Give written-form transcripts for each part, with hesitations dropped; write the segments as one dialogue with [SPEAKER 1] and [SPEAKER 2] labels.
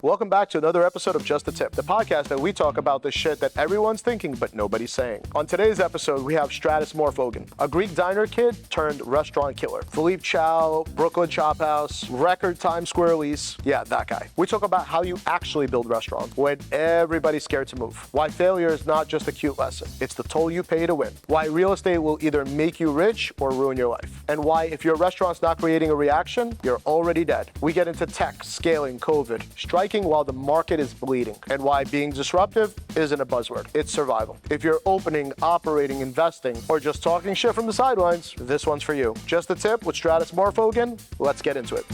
[SPEAKER 1] Welcome back to another episode of Just a Tip, the podcast that we talk about the shit that everyone's thinking but nobody's saying. On today's episode, we have Stratis Morfogen, a Greek diner kid turned restaurant killer. Philippe Chow, Brooklyn Shop House, record Times Square lease. Yeah, that guy. We talk about how you actually build restaurants when everybody's scared to move. Why failure is not just a cute lesson. It's the toll you pay to win. Why real estate will either make you rich or ruin your life. And why if your restaurant's not creating a reaction, you're already dead. We get into tech, scaling, COVID, striking while the market is bleeding, and why being disruptive isn't a buzzword, it's survival. If you're opening, operating, investing, or just talking shit from the sidelines, this one's for you. Just a Tip with Stratis Morfogen. Let's get into it.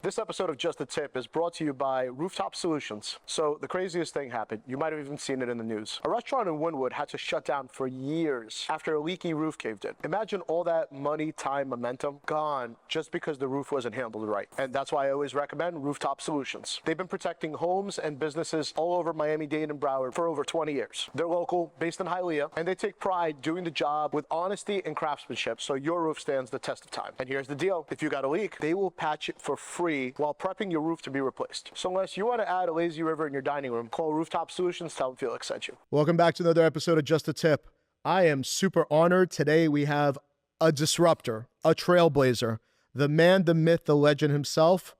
[SPEAKER 1] This episode of Just a Tip is brought to you by Rooftop Solutions. So the craziest thing happened. You might have even seen it in the news. A restaurant in Wynwood had to shut down for years after a leaky roof caved in. Imagine all that money, time, momentum gone just because the roof wasn't handled right. And that's why I always recommend Rooftop Solutions. They've been protecting homes and businesses all over Miami-Dade and Broward for over 20 years. They're local, based in Hialeah, and they take pride doing the job with honesty and craftsmanship so your roof stands the test of time. And here's the deal. If you got a leak, they will patch it for free while prepping your roof to be replaced. So unless you want to add a lazy river in your dining room, call Rooftop Solutions, tell them Felix sent you. Welcome back to another episode of Just a Tip. I am super honored. Today we have a disruptor, a trailblazer, the man, the myth, the legend himself.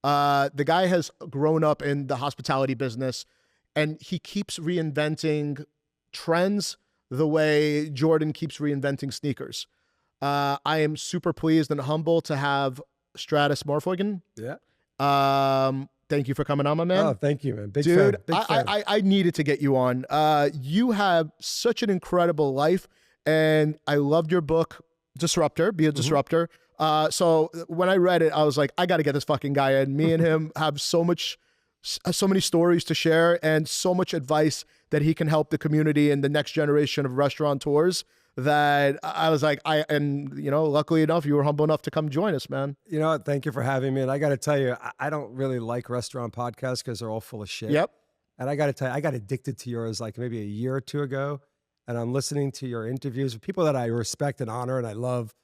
[SPEAKER 1] The guy has grown up in the hospitality business and he keeps reinventing trends the way Jordan keeps reinventing sneakers. I am super pleased and humble to have Stratis Morfogen.
[SPEAKER 2] Yeah.
[SPEAKER 1] Thank you for coming on, my man.
[SPEAKER 2] Oh, thank you, man. Big
[SPEAKER 1] Dude,
[SPEAKER 2] fan. Big fan.
[SPEAKER 1] I needed to get you on. You have such an incredible life, and I loved your book, Disruptor, Be a Disruptor. So when I read it, I was like, I got to get this fucking guy in. Me and him have so many stories to share and so much advice that he can help the community and the next generation of restaurateurs that I was like, luckily enough, you were humble enough to come join us, man.
[SPEAKER 2] You know what? Thank you for having me. And I got to tell you, I don't really like restaurant podcasts because they're all full of shit.
[SPEAKER 1] Yep.
[SPEAKER 2] And I got to tell you, I got addicted to yours like maybe a year or two ago. And I'm listening to your interviews with people that I respect and honor and I love,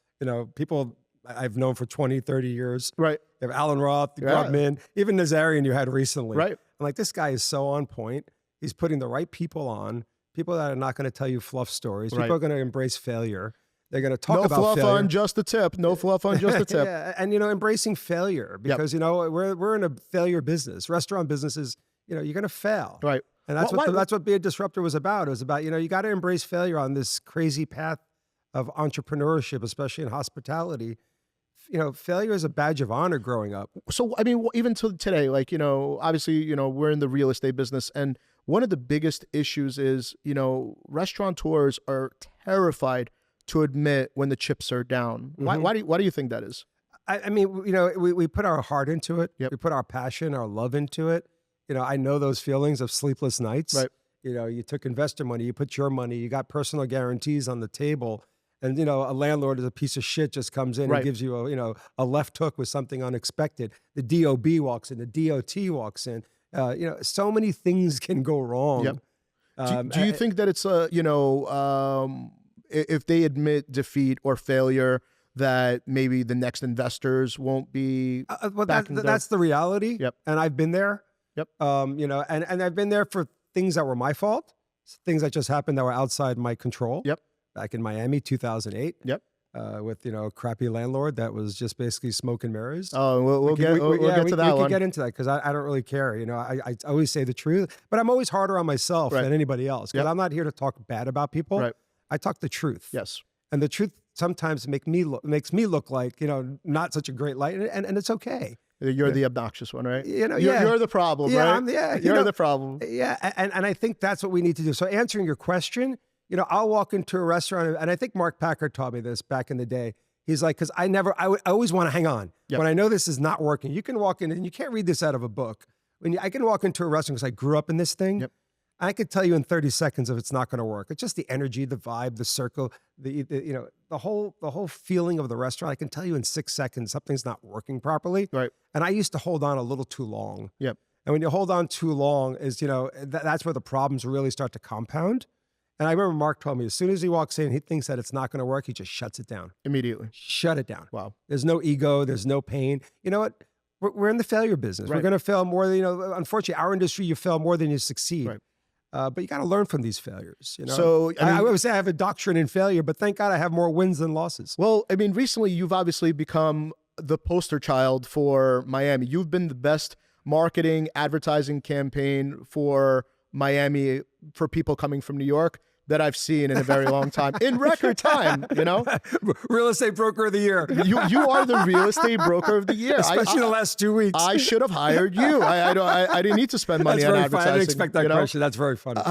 [SPEAKER 2] people I've known for 20, 30 years.
[SPEAKER 1] Right.
[SPEAKER 2] You have Alan Roth, Grubman, even Nazarian you had recently.
[SPEAKER 1] Right.
[SPEAKER 2] I'm like, this guy is so on point. He's putting the right people on. People that are not going to tell you fluff stories. People are going to embrace failure. They're going to talk about failure.
[SPEAKER 1] No fluff on Just a Tip. No fluff on Just a Tip.
[SPEAKER 2] Yeah, and embracing failure because we're in a failure business. Restaurant businesses, you're going to fail.
[SPEAKER 1] Right.
[SPEAKER 2] And that's what Be a Disruptor was about. It was about you got to embrace failure on this crazy path of entrepreneurship, especially in hospitality. Failure is a badge of honor growing up.
[SPEAKER 1] So, I mean, even to today, obviously, we're in the real estate business. And one of the biggest issues is, restaurateurs are terrified to admit when the chips are down. Mm-hmm. Why do you think that is?
[SPEAKER 2] I mean, we put our heart into it. Yep. We put our passion, our love into it. I know those feelings of sleepless nights.
[SPEAKER 1] Right.
[SPEAKER 2] You took investor money, you put your money, you got personal guarantees on the table. And, a landlord is a piece of shit, just comes in and gives you a left hook with something unexpected. The DOB walks in, the DOT walks in. So many things can go wrong.
[SPEAKER 1] Yep. Do you think that it's, if they admit defeat or failure, that maybe the next investors won't be
[SPEAKER 2] that's the reality.
[SPEAKER 1] Yep.
[SPEAKER 2] And I've been there.
[SPEAKER 1] Yep.
[SPEAKER 2] And I've been there for things that were my fault, things that just happened that were outside my control.
[SPEAKER 1] Yep.
[SPEAKER 2] Back in Miami, 2008.
[SPEAKER 1] Yep.
[SPEAKER 2] With a crappy landlord that was just basically smoke and mirrors.
[SPEAKER 1] Oh, we'll get to that one.
[SPEAKER 2] We can get into that because I don't really care. I always say the truth, but I'm always harder on myself than anybody else because I'm not here to talk bad about people.
[SPEAKER 1] Right.
[SPEAKER 2] I talk the truth.
[SPEAKER 1] Yes.
[SPEAKER 2] And the truth sometimes makes me look like not such a great light, and it's okay.
[SPEAKER 1] You're the obnoxious one, right?
[SPEAKER 2] You're
[SPEAKER 1] the problem, right? You're the problem.
[SPEAKER 2] Yeah, and I think that's what we need to do. So answering your question. I'll walk into a restaurant, and I think Mark Packard taught me this back in the day. He's like, because I always want to hang on. Yep. When I know this is not working, you can walk in, and you can't read this out of a book. I can walk into a restaurant because I grew up in this thing.
[SPEAKER 1] Yep.
[SPEAKER 2] I could tell you in 30 seconds if it's not going to work. It's just the energy, the vibe, the circle, the whole feeling of the restaurant. I can tell you in 6 seconds something's not working properly.
[SPEAKER 1] Right.
[SPEAKER 2] And I used to hold on a little too long.
[SPEAKER 1] Yep.
[SPEAKER 2] And when you hold on too long, that's where the problems really start to compound. And I remember Mark told me as soon as he walks in, he thinks that it's not going to work. He just shuts it down.
[SPEAKER 1] Immediately.
[SPEAKER 2] Shut it down.
[SPEAKER 1] Wow.
[SPEAKER 2] There's no ego. There's no pain. You know what? We're in the failure business.
[SPEAKER 1] Right.
[SPEAKER 2] We're going to fail more than, you know, unfortunately, our industry, you fail more than you succeed.
[SPEAKER 1] Right.
[SPEAKER 2] But you got to learn from these failures. You know?
[SPEAKER 1] So
[SPEAKER 2] I would say I have a doctrine in failure, but thank God I have more wins than losses.
[SPEAKER 1] Well, I mean, recently you've obviously become the poster child for Miami. You've been the best marketing, advertising campaign for Miami for people coming from New York that I've seen in a very long time, in record time, you know?
[SPEAKER 2] Real estate broker of the year.
[SPEAKER 1] You are the real estate broker of the year.
[SPEAKER 2] Especially in the last 2 weeks.
[SPEAKER 1] I should have hired you. I didn't need to spend money on advertising.
[SPEAKER 2] I didn't expect that question. That's very funny.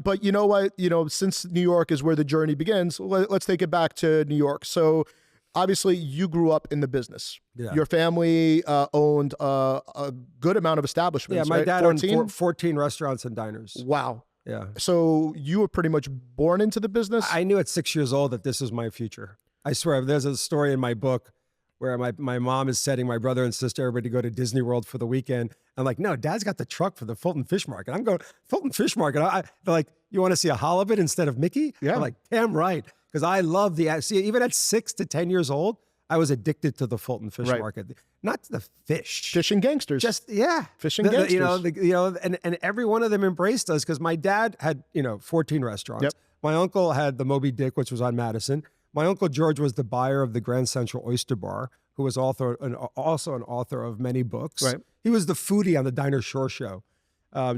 [SPEAKER 1] But you know what? You know, since New York is where the journey begins, let's take it back to New York. So obviously you grew up in the business.
[SPEAKER 2] Yeah.
[SPEAKER 1] Your family owned a good amount of establishments.
[SPEAKER 2] Yeah, my
[SPEAKER 1] right?
[SPEAKER 2] dad
[SPEAKER 1] 14?
[SPEAKER 2] owned 14 restaurants and diners.
[SPEAKER 1] Wow.
[SPEAKER 2] Yeah.
[SPEAKER 1] So you were pretty much born into the business?
[SPEAKER 2] I knew at 6 years old that this was my future. I swear, there's a story in my book where my mom is setting my brother and sister, everybody to go to Disney World for the weekend. I'm like, no, Dad's got the truck for the Fulton Fish Market. I'm going, Fulton Fish Market? They're like, you want to see a halibut instead of Mickey?
[SPEAKER 1] Yeah.
[SPEAKER 2] I'm like, damn right. Because I love see, even at 6 to 10 years old, I was addicted to the Fulton Fish Market. Not to the fish.
[SPEAKER 1] Fishing gangsters.
[SPEAKER 2] Just, yeah.
[SPEAKER 1] Fishing gangsters.
[SPEAKER 2] And every one of them embraced us because my dad had, 14 restaurants.
[SPEAKER 1] Yep.
[SPEAKER 2] My uncle had the Moby Dick, which was on Madison. My uncle George was the buyer of the Grand Central Oyster Bar, who was also an author of many books.
[SPEAKER 1] Right.
[SPEAKER 2] He was the foodie on the Diner Shore Show,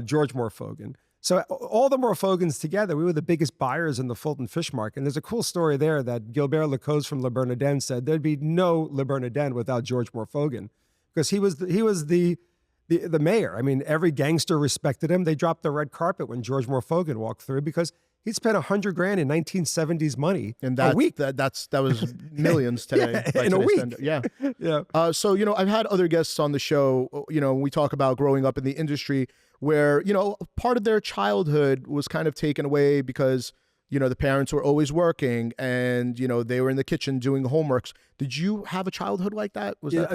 [SPEAKER 2] George Morfogen. So all the Morfogans together, we were the biggest buyers in the Fulton Fish Market. And there's a cool story there that Gilbert Lacose from Le Bernardin said there'd be no Le Bernardin without George Morfogen, because he was the mayor. I mean, every gangster respected him. They dropped the red carpet when George Morfogen walked through because he'd spent $100 grand in 1970s money a week.
[SPEAKER 1] That was millions today.
[SPEAKER 2] In a week.
[SPEAKER 1] Yeah.
[SPEAKER 2] Yeah.
[SPEAKER 1] So, I've had other guests on the show, we talk about growing up in the industry where, part of their childhood was kind of taken away because, the parents were always working and, they were in the kitchen doing homeworks. Did you have a childhood like that? Was that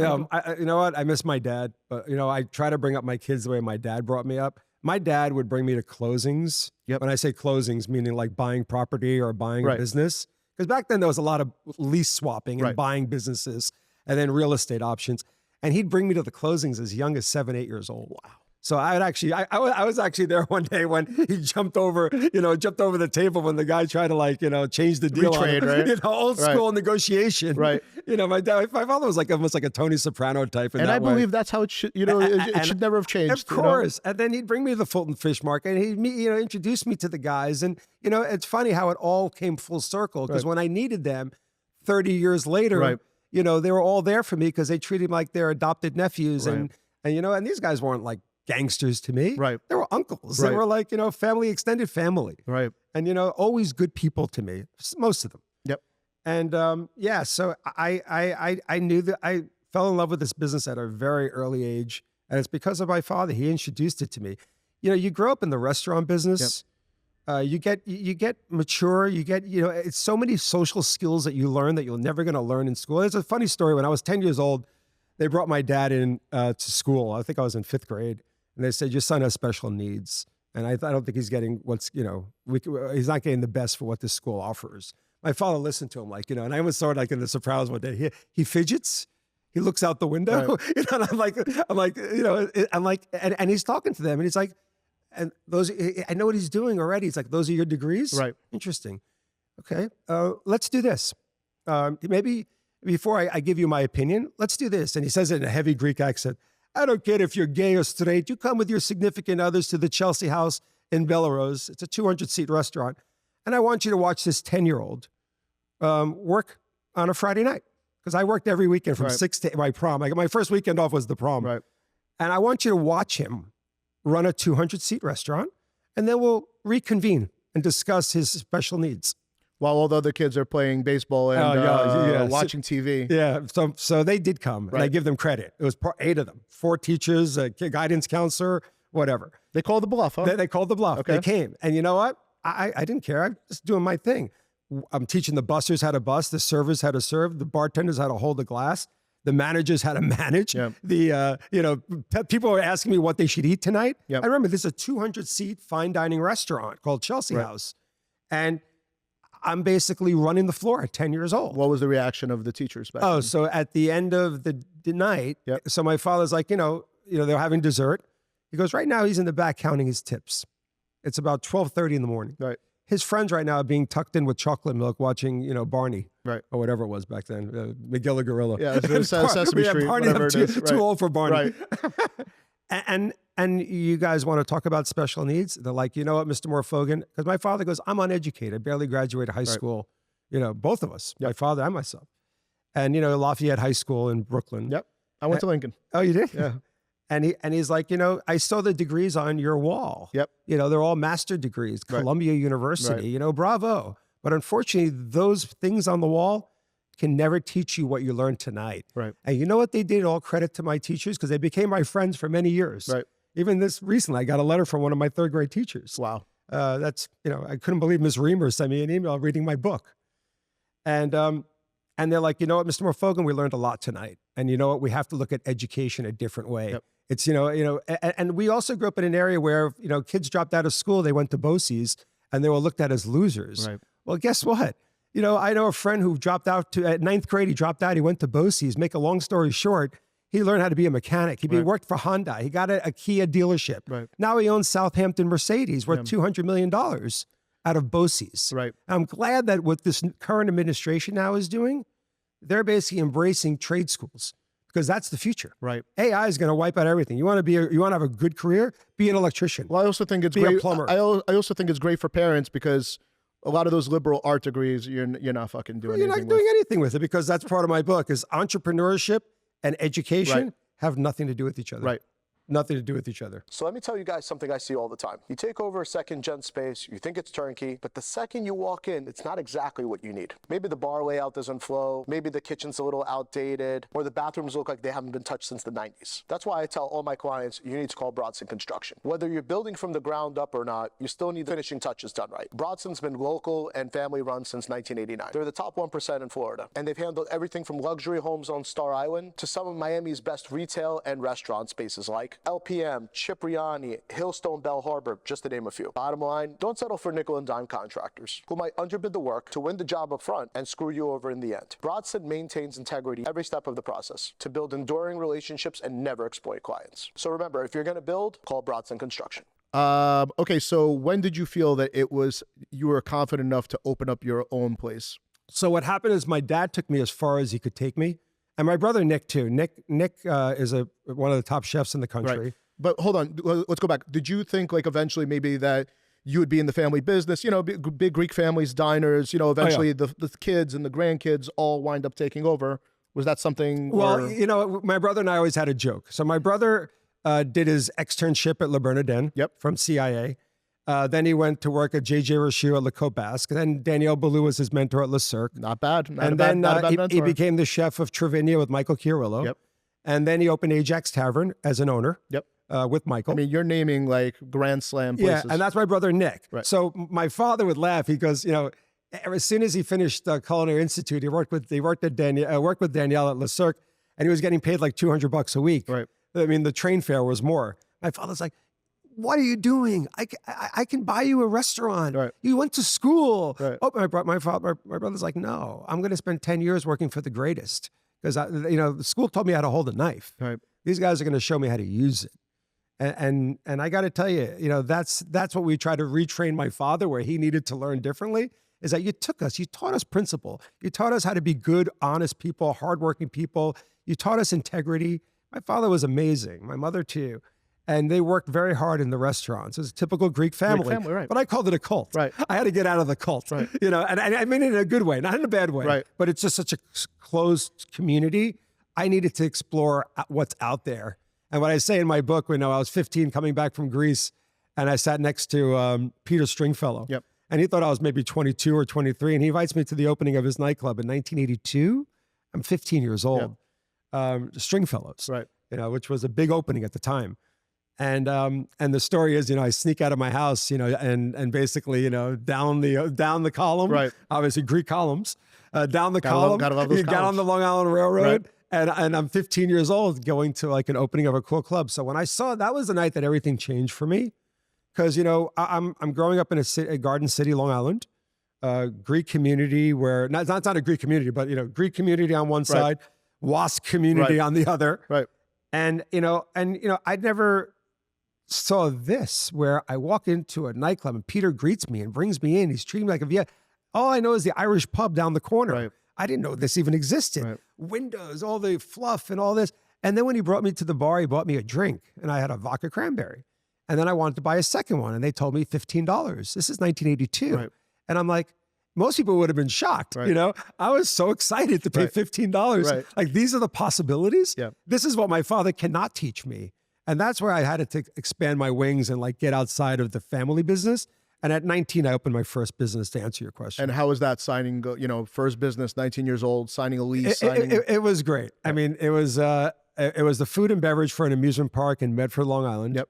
[SPEAKER 2] you know what? I miss my dad, but, I try to bring up my kids the way my dad brought me up. My dad would bring me to closings.
[SPEAKER 1] Yep.
[SPEAKER 2] When I say closings, meaning like buying property or buying
[SPEAKER 1] Right.
[SPEAKER 2] a business. Because back then there was a lot of lease swapping and
[SPEAKER 1] Right.
[SPEAKER 2] buying businesses and then real estate options. And he'd bring me to the closings as young as 7, 8 years old. Wow. So I was actually there one day when he jumped over the table when the guy tried to change the deal.
[SPEAKER 1] Retrade,
[SPEAKER 2] on him.
[SPEAKER 1] right?
[SPEAKER 2] Old school negotiation.
[SPEAKER 1] Right.
[SPEAKER 2] My father was almost like a Tony Soprano type.
[SPEAKER 1] And I believe that's how it should, it should never have changed.
[SPEAKER 2] Of course. And then he'd bring me to the Fulton Fish Market and he'd introduce me to the guys. And, it's funny how it all came full circle because when I needed them 30 years later,
[SPEAKER 1] Right.
[SPEAKER 2] they were all there for me because they treated me like their adopted nephews.
[SPEAKER 1] Right.
[SPEAKER 2] And these guys weren't like gangsters to me.
[SPEAKER 1] Right.
[SPEAKER 2] They were uncles.
[SPEAKER 1] Right.
[SPEAKER 2] They were like, family, extended family.
[SPEAKER 1] Right.
[SPEAKER 2] And, always good people to me, most of them.
[SPEAKER 1] Yep.
[SPEAKER 2] And so I knew that I fell in love with this business at a very early age. And it's because of my father. He introduced it to me. You grow up in the restaurant business. Yep. You get mature. You get, it's so many social skills that you learn that you're never going to learn in school. It's a funny story. When I was 10 years old, they brought my dad in to school. I think I was in 5th grade. And they said, your son has special needs. And I don't think he's getting he's not getting the best for what this school offers. My father listened to him and I almost saw it like in The Sopranos one day. He fidgets. He looks out the window. Right. And and he's talking to them and he's like, and those, I know what he's doing already. He's like, those are your degrees?
[SPEAKER 1] Right.
[SPEAKER 2] Interesting. Okay. Let's do this. Maybe before I give you my opinion, let's do this. And he says it in a heavy Greek accent. I don't care if you're gay or straight. You come with your significant others to the Chelsea House in Bellerose. It's a 200-seat restaurant. And I want you to watch this 10-year-old work on a Friday night. Because I worked every weekend from 6 to my prom. My first weekend off was the prom.
[SPEAKER 1] Right.
[SPEAKER 2] And I want you to watch him run a 200-seat restaurant. And then we'll reconvene and discuss his special needs.
[SPEAKER 1] While all the other kids are playing baseball and watching TV.
[SPEAKER 2] Yeah, so they did come, and I give them credit. It was 8 of them, 4 teachers, a guidance counselor, whatever.
[SPEAKER 1] They called the bluff, huh?
[SPEAKER 2] They called the bluff.
[SPEAKER 1] Okay.
[SPEAKER 2] They came. And you know what? I didn't care. I'm just doing my thing. I'm teaching the bussers how to bus, the servers how to serve, the bartenders how to hold the glass, the managers how to manage.
[SPEAKER 1] Yep.
[SPEAKER 2] People were asking me what they should eat tonight.
[SPEAKER 1] Yep.
[SPEAKER 2] I remember there's a 200-seat fine dining restaurant called Chelsea House. And I'm basically running the floor at 10 years old.
[SPEAKER 1] What was the reaction of the teachers back then?
[SPEAKER 2] So at the end of the night, so my father's like, they're having dessert. He goes, right now he's in the back counting his tips. It's about 12:30 in the morning.
[SPEAKER 1] Right.
[SPEAKER 2] His friends right now are being tucked in with chocolate milk watching, Barney.
[SPEAKER 1] Right.
[SPEAKER 2] Or whatever it was back then. McGill or Gorilla.
[SPEAKER 1] Yeah, Sesame Street,
[SPEAKER 2] Barney,
[SPEAKER 1] whatever
[SPEAKER 2] I'm
[SPEAKER 1] it is.
[SPEAKER 2] too old for Barney.
[SPEAKER 1] Right.
[SPEAKER 2] And you guys want to talk about special needs? They're like, you know what, Mr. Morfogen? Because my father goes, I'm uneducated, barely graduated high school. Both of us, my father and myself. And, Lafayette High School in Brooklyn.
[SPEAKER 1] Yep. I went to Lincoln.
[SPEAKER 2] Oh, you did?
[SPEAKER 1] Yeah.
[SPEAKER 2] And he's like, I saw the degrees on your wall.
[SPEAKER 1] Yep.
[SPEAKER 2] They're all master degrees, Columbia University, bravo. But unfortunately, those things on the wall can never teach you what you learned tonight.
[SPEAKER 1] Right.
[SPEAKER 2] And you know what they did? All credit to my teachers, because they became my friends for many years.
[SPEAKER 1] Right.
[SPEAKER 2] Even this recently, I got a letter from one of my third grade teachers.
[SPEAKER 1] Wow.
[SPEAKER 2] That's, I couldn't believe Ms. Reamer sent me an email reading my book. And they're like, you know what, Mr. Morfogen, we learned a lot tonight. And you know what, we have to look at education a different way. Yep. It's, and we also grew up in an area where, kids dropped out of school, they went to BOCES and they were looked at as losers. Right. Well, guess what? I know a friend who dropped out at 9th grade, he dropped out, he went to BOCES. Make a long story short, he learned how to be a mechanic. He worked for Honda. He got a Kia dealership. Right. Now he owns Southampton Mercedes worth $200 million out of BOCES. Right. I'm glad that what this current administration now is doing, they're basically embracing trade schools because that's the future. Right. AI is going to wipe out everything. You want to have a good career? Be an electrician.
[SPEAKER 1] Well, I also think it's great. A plumber. I also think it's great for parents because a lot of those liberal art degrees, you're not fucking doing anything with.
[SPEAKER 2] You're not doing anything with it because that's part of my book is entrepreneurship and education have nothing to do with each other. Right. Nothing to do with each other.
[SPEAKER 1] So let me tell you guys something I see all the time. You take over a second-gen space, you think it's turnkey, but the second you walk in, it's not exactly what you need. Maybe the bar layout doesn't flow, maybe the kitchen's a little outdated, or the bathrooms look like they haven't been touched since the 90s. That's why I tell all my clients, you need to call Brodson Construction. Whether you're building from the ground up or not, you still need the finishing touches done right. Brodson's been local and family-run since 1989. They're the top 1% in Florida, and they've handled everything from luxury homes on Star Island to some of Miami's best retail and restaurant spaces like LPM, Cipriani, Hillstone, Bell Harbor, just to name a few. Bottom line, don't settle for nickel and dime contractors who might underbid the work to win the job up front and screw you over in the end. Brodson maintains integrity every step of the process to build enduring relationships and never exploit clients. So remember, if you're going to build, call Brodson Construction. Okay, so when did you feel that you were confident enough to open up your own place?
[SPEAKER 2] So what happened is my dad took me as far as he could take me. And my brother, Nick, too. Nick is one of the top chefs in the country.
[SPEAKER 1] Right. But hold on, let's go back. Did you think like eventually maybe that you would be in the family business, big Greek families, diners, eventually the kids and the grandkids all wind up taking over? Was that something?
[SPEAKER 2] Well, my brother and I always had a joke. So my brother did his externship at Le Bernardin from CIA. Then he went to work at J.J. Rochu at Le Côte Basque. Then Daniel Boulou was his mentor at Le Cirque.
[SPEAKER 1] Not bad. Not
[SPEAKER 2] a bad mentor. He became the chef of Trevino with Michael Chiarillo. Yep. And then he opened Ajax Tavern as an owner. Yep. With Michael.
[SPEAKER 1] I mean, you're naming like Grand Slam places.
[SPEAKER 2] Yeah, and that's my brother Nick. Right. So my father would laugh. He goes, as soon as he finished Culinary Institute, he worked with Danielle at Le Cirque, and he was getting paid like $200 a week. Right. I mean, the train fare was more. My father's like, "What are you doing? I can buy you a restaurant. Right. You went to school." Right. Oh, my brother's like, "No, I'm going to spend 10 years working for the greatest because the school taught me how to hold a knife. Right. These guys are going to show me how to use it." And I got to tell you, that's what we try to retrain my father, where he needed to learn differently, is that you taught us principle. You taught us how to be good, honest people, hardworking people. You taught us integrity. My father was amazing. My mother too. And they worked very hard in the restaurants. It was a typical Greek family. Right. But I called it a cult. Right. I had to get out of the cult. Right. And I mean it in a good way, not in a bad way. Right. But it's just such a closed community. I needed to explore what's out there. And what I say in my book, I was 15 coming back from Greece, and I sat next to Peter Stringfellow. Yep. And he thought I was maybe 22 or 23, and he invites me to the opening of his nightclub in 1982. I'm 15 years old. Yep. Stringfellows, right? Which was a big opening at the time. And the story is, I sneak out of my house, and basically, down the column, right? Obviously Greek columns, down the column. Got on the Long Island Railroad. Right. And I'm 15 years old going to like an opening of a cool club. So when I saw that was the night that everything changed for me. Because, I'm growing up in a Garden City, Long Island. Greek community where, not a Greek community, but, Greek community on one side, WASP community on the other.
[SPEAKER 1] Right.
[SPEAKER 2] And, I'd never saw this where I walk into a nightclub and Peter greets me and brings me in. He's treating me like a VI. All I know is the Irish pub down the corner.
[SPEAKER 1] Right.
[SPEAKER 2] I didn't know this even existed.
[SPEAKER 1] Right. Windows,
[SPEAKER 2] all the fluff and all this. And then when he brought me to the bar, he bought me a drink and I had a vodka cranberry. And then I wanted to buy a second one and they told me $15. This is 1982.
[SPEAKER 1] Right.
[SPEAKER 2] And I'm like, most people would have been shocked.
[SPEAKER 1] Right.
[SPEAKER 2] I was so excited to pay $15.
[SPEAKER 1] Right.
[SPEAKER 2] Like, these are the possibilities.
[SPEAKER 1] Yeah.
[SPEAKER 2] This is what my father cannot teach me. And that's where I had to expand my wings and like get outside of the family business. And at 19, I opened my first business, to answer your question.
[SPEAKER 1] And how was that signing go? First business, 19 years old, signing a lease.
[SPEAKER 2] It was great. Yeah. I mean, it was the food and beverage for an amusement park in Medford, Long Island.
[SPEAKER 1] Yep.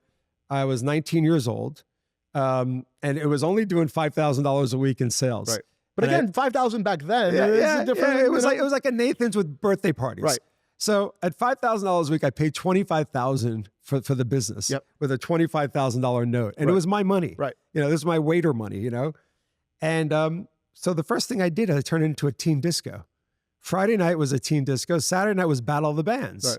[SPEAKER 2] I was 19 years old. And it was only doing $5,000 a week in sales.
[SPEAKER 1] Right. But again, 5,000 back then. It
[SPEAKER 2] was like a Nathan's with birthday parties.
[SPEAKER 1] Right.
[SPEAKER 2] So at $5,000 a week, I paid $25,000 for the business with a $25,000 note. And it was my money.
[SPEAKER 1] Right.
[SPEAKER 2] This is my waiter money, And so the first thing I did, I turned it into a teen disco. Friday night was a teen disco. Saturday night was Battle of the Bands.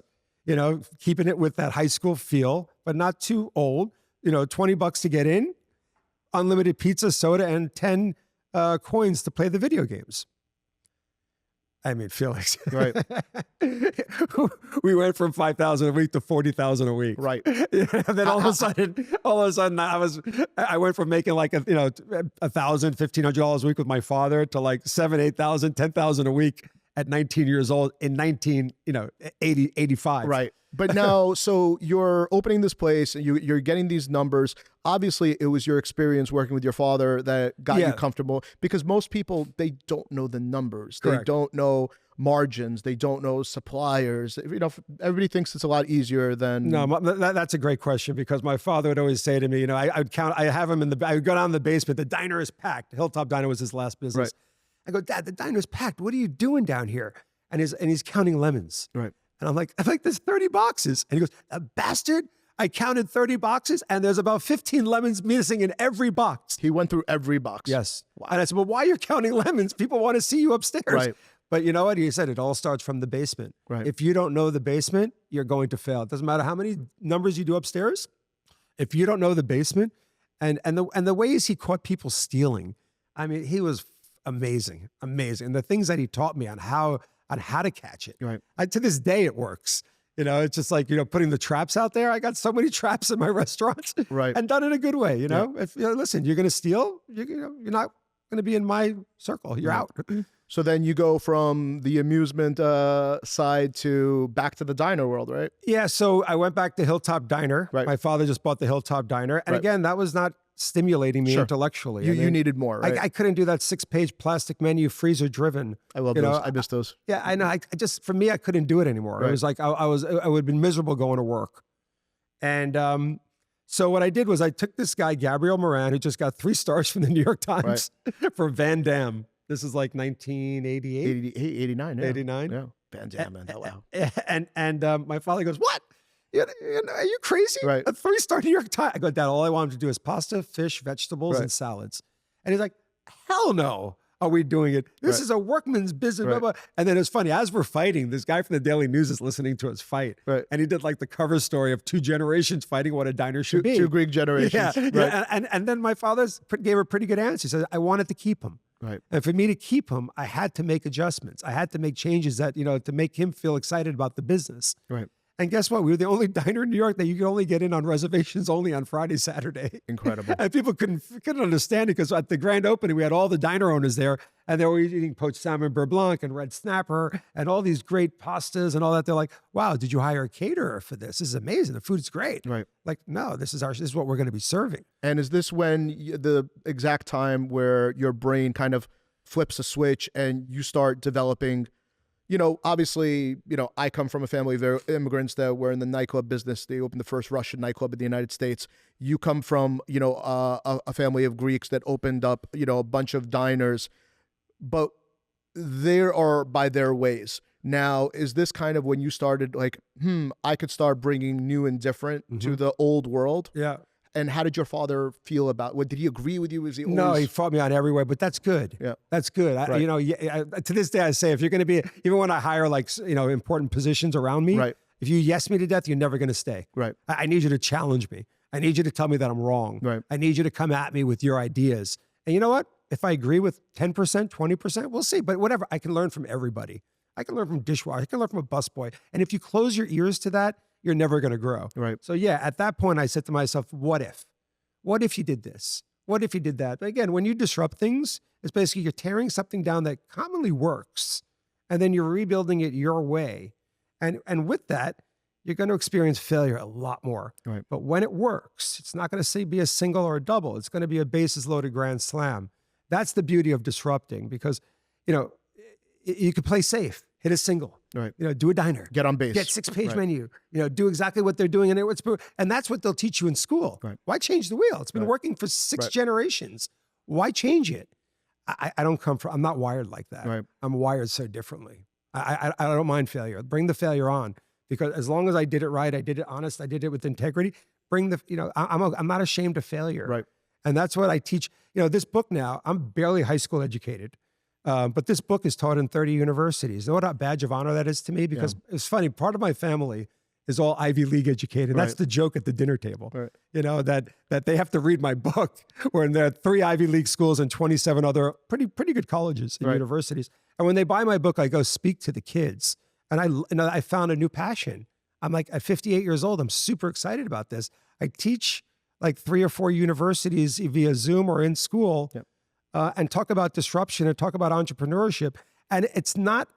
[SPEAKER 2] Right. Keeping it with that high school feel, but not too old. $20 to get in, unlimited pizza, soda, and 10 coins to play the video games. I mean, Felix.
[SPEAKER 1] Right.
[SPEAKER 2] We went from 5,000 a week to 40,000 a week.
[SPEAKER 1] Right.
[SPEAKER 2] And then all of a sudden, I went from making like $1,000, $1,500 a week with my father to like 7,000, 8,000, 10,000 a week at 19 years old in 85.
[SPEAKER 1] Right. But now, so you're opening this place and you're getting these numbers. Obviously, it was your experience working with your father that got you comfortable, because most people, they don't know the numbers.
[SPEAKER 2] Correct.
[SPEAKER 1] They don't know margins. They don't know suppliers. Everybody thinks it's a lot easier than...
[SPEAKER 2] No, that's a great question, because my father would always say to me, I would count, I have him I would go down in the basement. The diner is packed. Hilltop Diner was his last business.
[SPEAKER 1] Right.
[SPEAKER 2] I go, Dad, the diner's packed. What are you doing down here? And he's counting lemons.
[SPEAKER 1] Right.
[SPEAKER 2] And I'm like, there's 30 boxes. And he goes, a bastard. I counted 30 boxes and there's about 15 lemons missing in every box.
[SPEAKER 1] He went through every box.
[SPEAKER 2] Yes. Wow. And I said, well, why are you counting lemons? People want to see you upstairs.
[SPEAKER 1] Right.
[SPEAKER 2] But you know what? He said, it all starts from the basement.
[SPEAKER 1] Right.
[SPEAKER 2] If you don't know the basement, you're going to fail. It doesn't matter how many numbers you do upstairs. If you don't know the basement and the ways he caught people stealing, I mean, he was amazing. And the things that he taught me on how to catch it.
[SPEAKER 1] Right.
[SPEAKER 2] To this day, it works. It's just like, putting the traps out there. I got so many traps in my restaurants,
[SPEAKER 1] right,
[SPEAKER 2] and done in a good way. If listen, you're going to steal, you're not going to be in my circle. You're out.
[SPEAKER 1] So then you go from the amusement side to back to the diner world, right?
[SPEAKER 2] Yeah. So I went back to Hilltop Diner.
[SPEAKER 1] Right.
[SPEAKER 2] My father just bought the Hilltop Diner, and again, that was not stimulating me intellectually.
[SPEAKER 1] You needed more, right?
[SPEAKER 2] I couldn't do that 6-page plastic menu, freezer driven.
[SPEAKER 1] I love those. I miss those.
[SPEAKER 2] Yeah, I know. I just, for me, I couldn't do it anymore.
[SPEAKER 1] Right.
[SPEAKER 2] It was like, I would have been miserable going to work. And so what I did was I took this guy, Gabriel Moran, who just got 3 stars from the New York Times for Van Damme. This is like 1988?
[SPEAKER 1] 89. Yeah.
[SPEAKER 2] 89?
[SPEAKER 1] Yeah. Van Damme, man. Wow.
[SPEAKER 2] And my father goes, what? Are you crazy?
[SPEAKER 1] Right.
[SPEAKER 2] A 3-star New York Times. I go, Dad, all I want him to do is pasta, fish, vegetables, and salads. And he's like, hell no. Are we doing it? This is a workman's business. Blah, blah. And then it's funny, as we're fighting, this guy from the Daily News is listening to us fight.
[SPEAKER 1] Right.
[SPEAKER 2] And he did like the cover story of 2 generations fighting what a diner should be.
[SPEAKER 1] 2 Greek generations.
[SPEAKER 2] Yeah.
[SPEAKER 1] Right.
[SPEAKER 2] And then my father gave a pretty good answer. He said, I wanted to keep him.
[SPEAKER 1] Right.
[SPEAKER 2] And for me to keep him, I had to make adjustments. I had to make changes that, to make him feel excited about the business.
[SPEAKER 1] Right.
[SPEAKER 2] And guess what? We were the only diner in New York that you could only get in on reservations only on Friday, Saturday.
[SPEAKER 1] Incredible.
[SPEAKER 2] And people couldn't understand it, because at the grand opening, we had all the diner owners there, and they were eating poached salmon beurre blanc and red snapper and all these great pastas and all that. They're like, wow, did you hire a caterer for this? This is amazing. The food's great.
[SPEAKER 1] Right.
[SPEAKER 2] Like, no, this is what we're going to be serving.
[SPEAKER 1] And is this when the exact time where your brain kind of flips a switch and you start developing, obviously, I come from a family of immigrants that were in the nightclub business. They opened the first Russian nightclub in the United States. You come from, a family of Greeks that opened up, a bunch of diners, but they are by their ways. Now, is this kind of when you started like, I could start bringing new and different to the old world?
[SPEAKER 2] Yeah.
[SPEAKER 3] And how did your father feel about? What did he agree with you? Was he always...
[SPEAKER 2] No, he fought me on every way, but that's good.
[SPEAKER 3] Yeah,
[SPEAKER 2] that's good.
[SPEAKER 3] Right.
[SPEAKER 2] You know, to this day, I say if you're going to be, even when I hire like important positions around me,
[SPEAKER 3] right.
[SPEAKER 2] if you yes me to death, you're never going to stay.
[SPEAKER 3] Right.
[SPEAKER 2] I need you to challenge me. I need you to tell me that I'm wrong.
[SPEAKER 3] Right.
[SPEAKER 2] I need you to come at me with your ideas. And you know what? If I agree with 10%, 20%, we'll see. But whatever, I can learn from everybody. I can learn from dishwasher. I can learn from a busboy. And if you close your ears to that, you're never going to grow.
[SPEAKER 3] Right.
[SPEAKER 2] So yeah, at that point, I said to myself, what if? What if you did this? What if you did that? But again, when you disrupt things, it's basically you're tearing something down that commonly works, and then you're rebuilding it your way. And with that, you're going to experience failure a lot more.
[SPEAKER 3] Right.
[SPEAKER 2] But when it works, it's not going to be a single or a double. It's going to be a bases loaded grand slam. That's the beauty of disrupting, because, you could play safe, hit a single,
[SPEAKER 3] right.
[SPEAKER 2] Do a diner,
[SPEAKER 3] get on base,
[SPEAKER 2] get 6-page
[SPEAKER 3] right.
[SPEAKER 2] menu, do exactly what they're doing. And that's what they'll teach you in school.
[SPEAKER 3] Right.
[SPEAKER 2] Why change the wheel? It's been
[SPEAKER 3] right.
[SPEAKER 2] working for 6
[SPEAKER 3] right.
[SPEAKER 2] generations. Why change it? I'm not wired like that.
[SPEAKER 3] Right.
[SPEAKER 2] I'm wired so differently. I don't mind failure. Bring the failure on, because as long as I did it right, I did it honest, I did it with integrity, I'm not ashamed of failure.
[SPEAKER 3] Right.
[SPEAKER 2] And that's what I teach. This book now, I'm barely high school educated, but this book is taught in 30 universities. You know what a badge of honor that is to me? Because it's funny, part of my family is all Ivy League educated.
[SPEAKER 3] Right.
[SPEAKER 2] That's the joke at the dinner table.
[SPEAKER 3] Right.
[SPEAKER 2] That they have to read my book, where there are 3 Ivy League schools and 27 other pretty good colleges and
[SPEAKER 3] right.
[SPEAKER 2] universities. And when they buy my book, I go speak to the kids. And I found a new passion. I'm like, at 58 years old, I'm super excited about this. I teach like 3 or 4 universities via Zoom or in school,
[SPEAKER 3] yep.
[SPEAKER 2] And talk about disruption and talk about entrepreneurship. And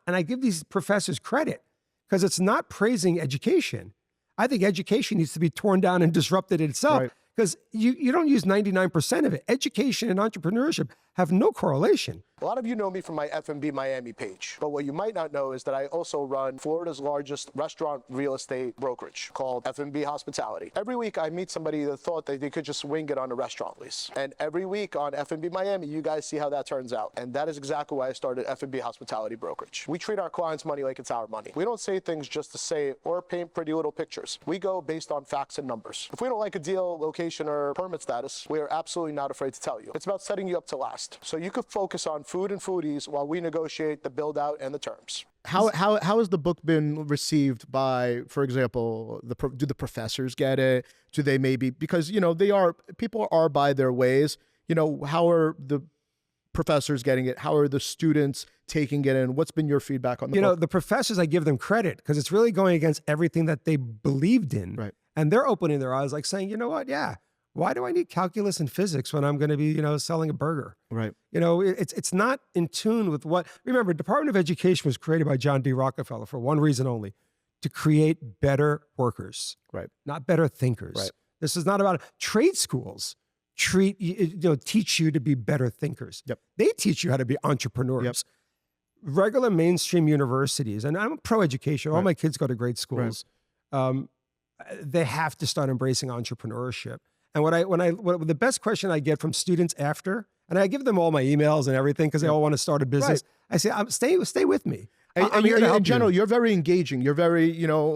[SPEAKER 2] I give these professors credit, because it's not praising education. I think education needs to be torn down and disrupted itself, because you don't use 99% of it. Education and entrepreneurship have no correlation.
[SPEAKER 1] A lot of you know me from my F&B Miami page, but what you might not know is that I also run Florida's largest restaurant real estate brokerage called F&B Hospitality. Every week I meet somebody that thought that they could just wing it on a restaurant lease. And every week on F&B Miami, you guys see how that turns out. And that is exactly why I started F&B Hospitality Brokerage. We treat our clients' money like it's our money. We don't say things just to say it or paint pretty little pictures. We go based on facts and numbers. If we don't like a deal, location, or permit status, we are absolutely not afraid to tell you. It's about setting you up to last. So you could focus on food and foodies while we negotiate the build out and the terms.
[SPEAKER 3] How has the book been received by, for example, do the professors get it? Do they maybe, because people are by their ways. How are the professors getting it? How are the students taking it in? What's been your feedback on the book?
[SPEAKER 2] The professors, I give them credit, because it's really going against everything that they believed in.
[SPEAKER 3] Right.
[SPEAKER 2] And they're opening their eyes, like saying, you know what? Yeah. Why do I need calculus and physics when I'm going to be, selling a burger?
[SPEAKER 3] Right.
[SPEAKER 2] It's not in tune with what, remember, Department of Education was created by John D. Rockefeller for one reason only: to create better workers,
[SPEAKER 3] right?
[SPEAKER 2] Not better thinkers.
[SPEAKER 3] Right.
[SPEAKER 2] This is not about trade schools. Teach you to be better thinkers.
[SPEAKER 3] Yep.
[SPEAKER 2] They teach you how to be entrepreneurs.
[SPEAKER 3] Yep.
[SPEAKER 2] Regular mainstream universities, and I'm pro-education. All
[SPEAKER 3] Right.
[SPEAKER 2] my kids go to great schools. Right. They have to start embracing entrepreneurship. And what the best question I get from students after, and I give them all my emails and everything, because they all want to start a business. Right. I say, stay with me.
[SPEAKER 3] And in general, you're very engaging. You're very,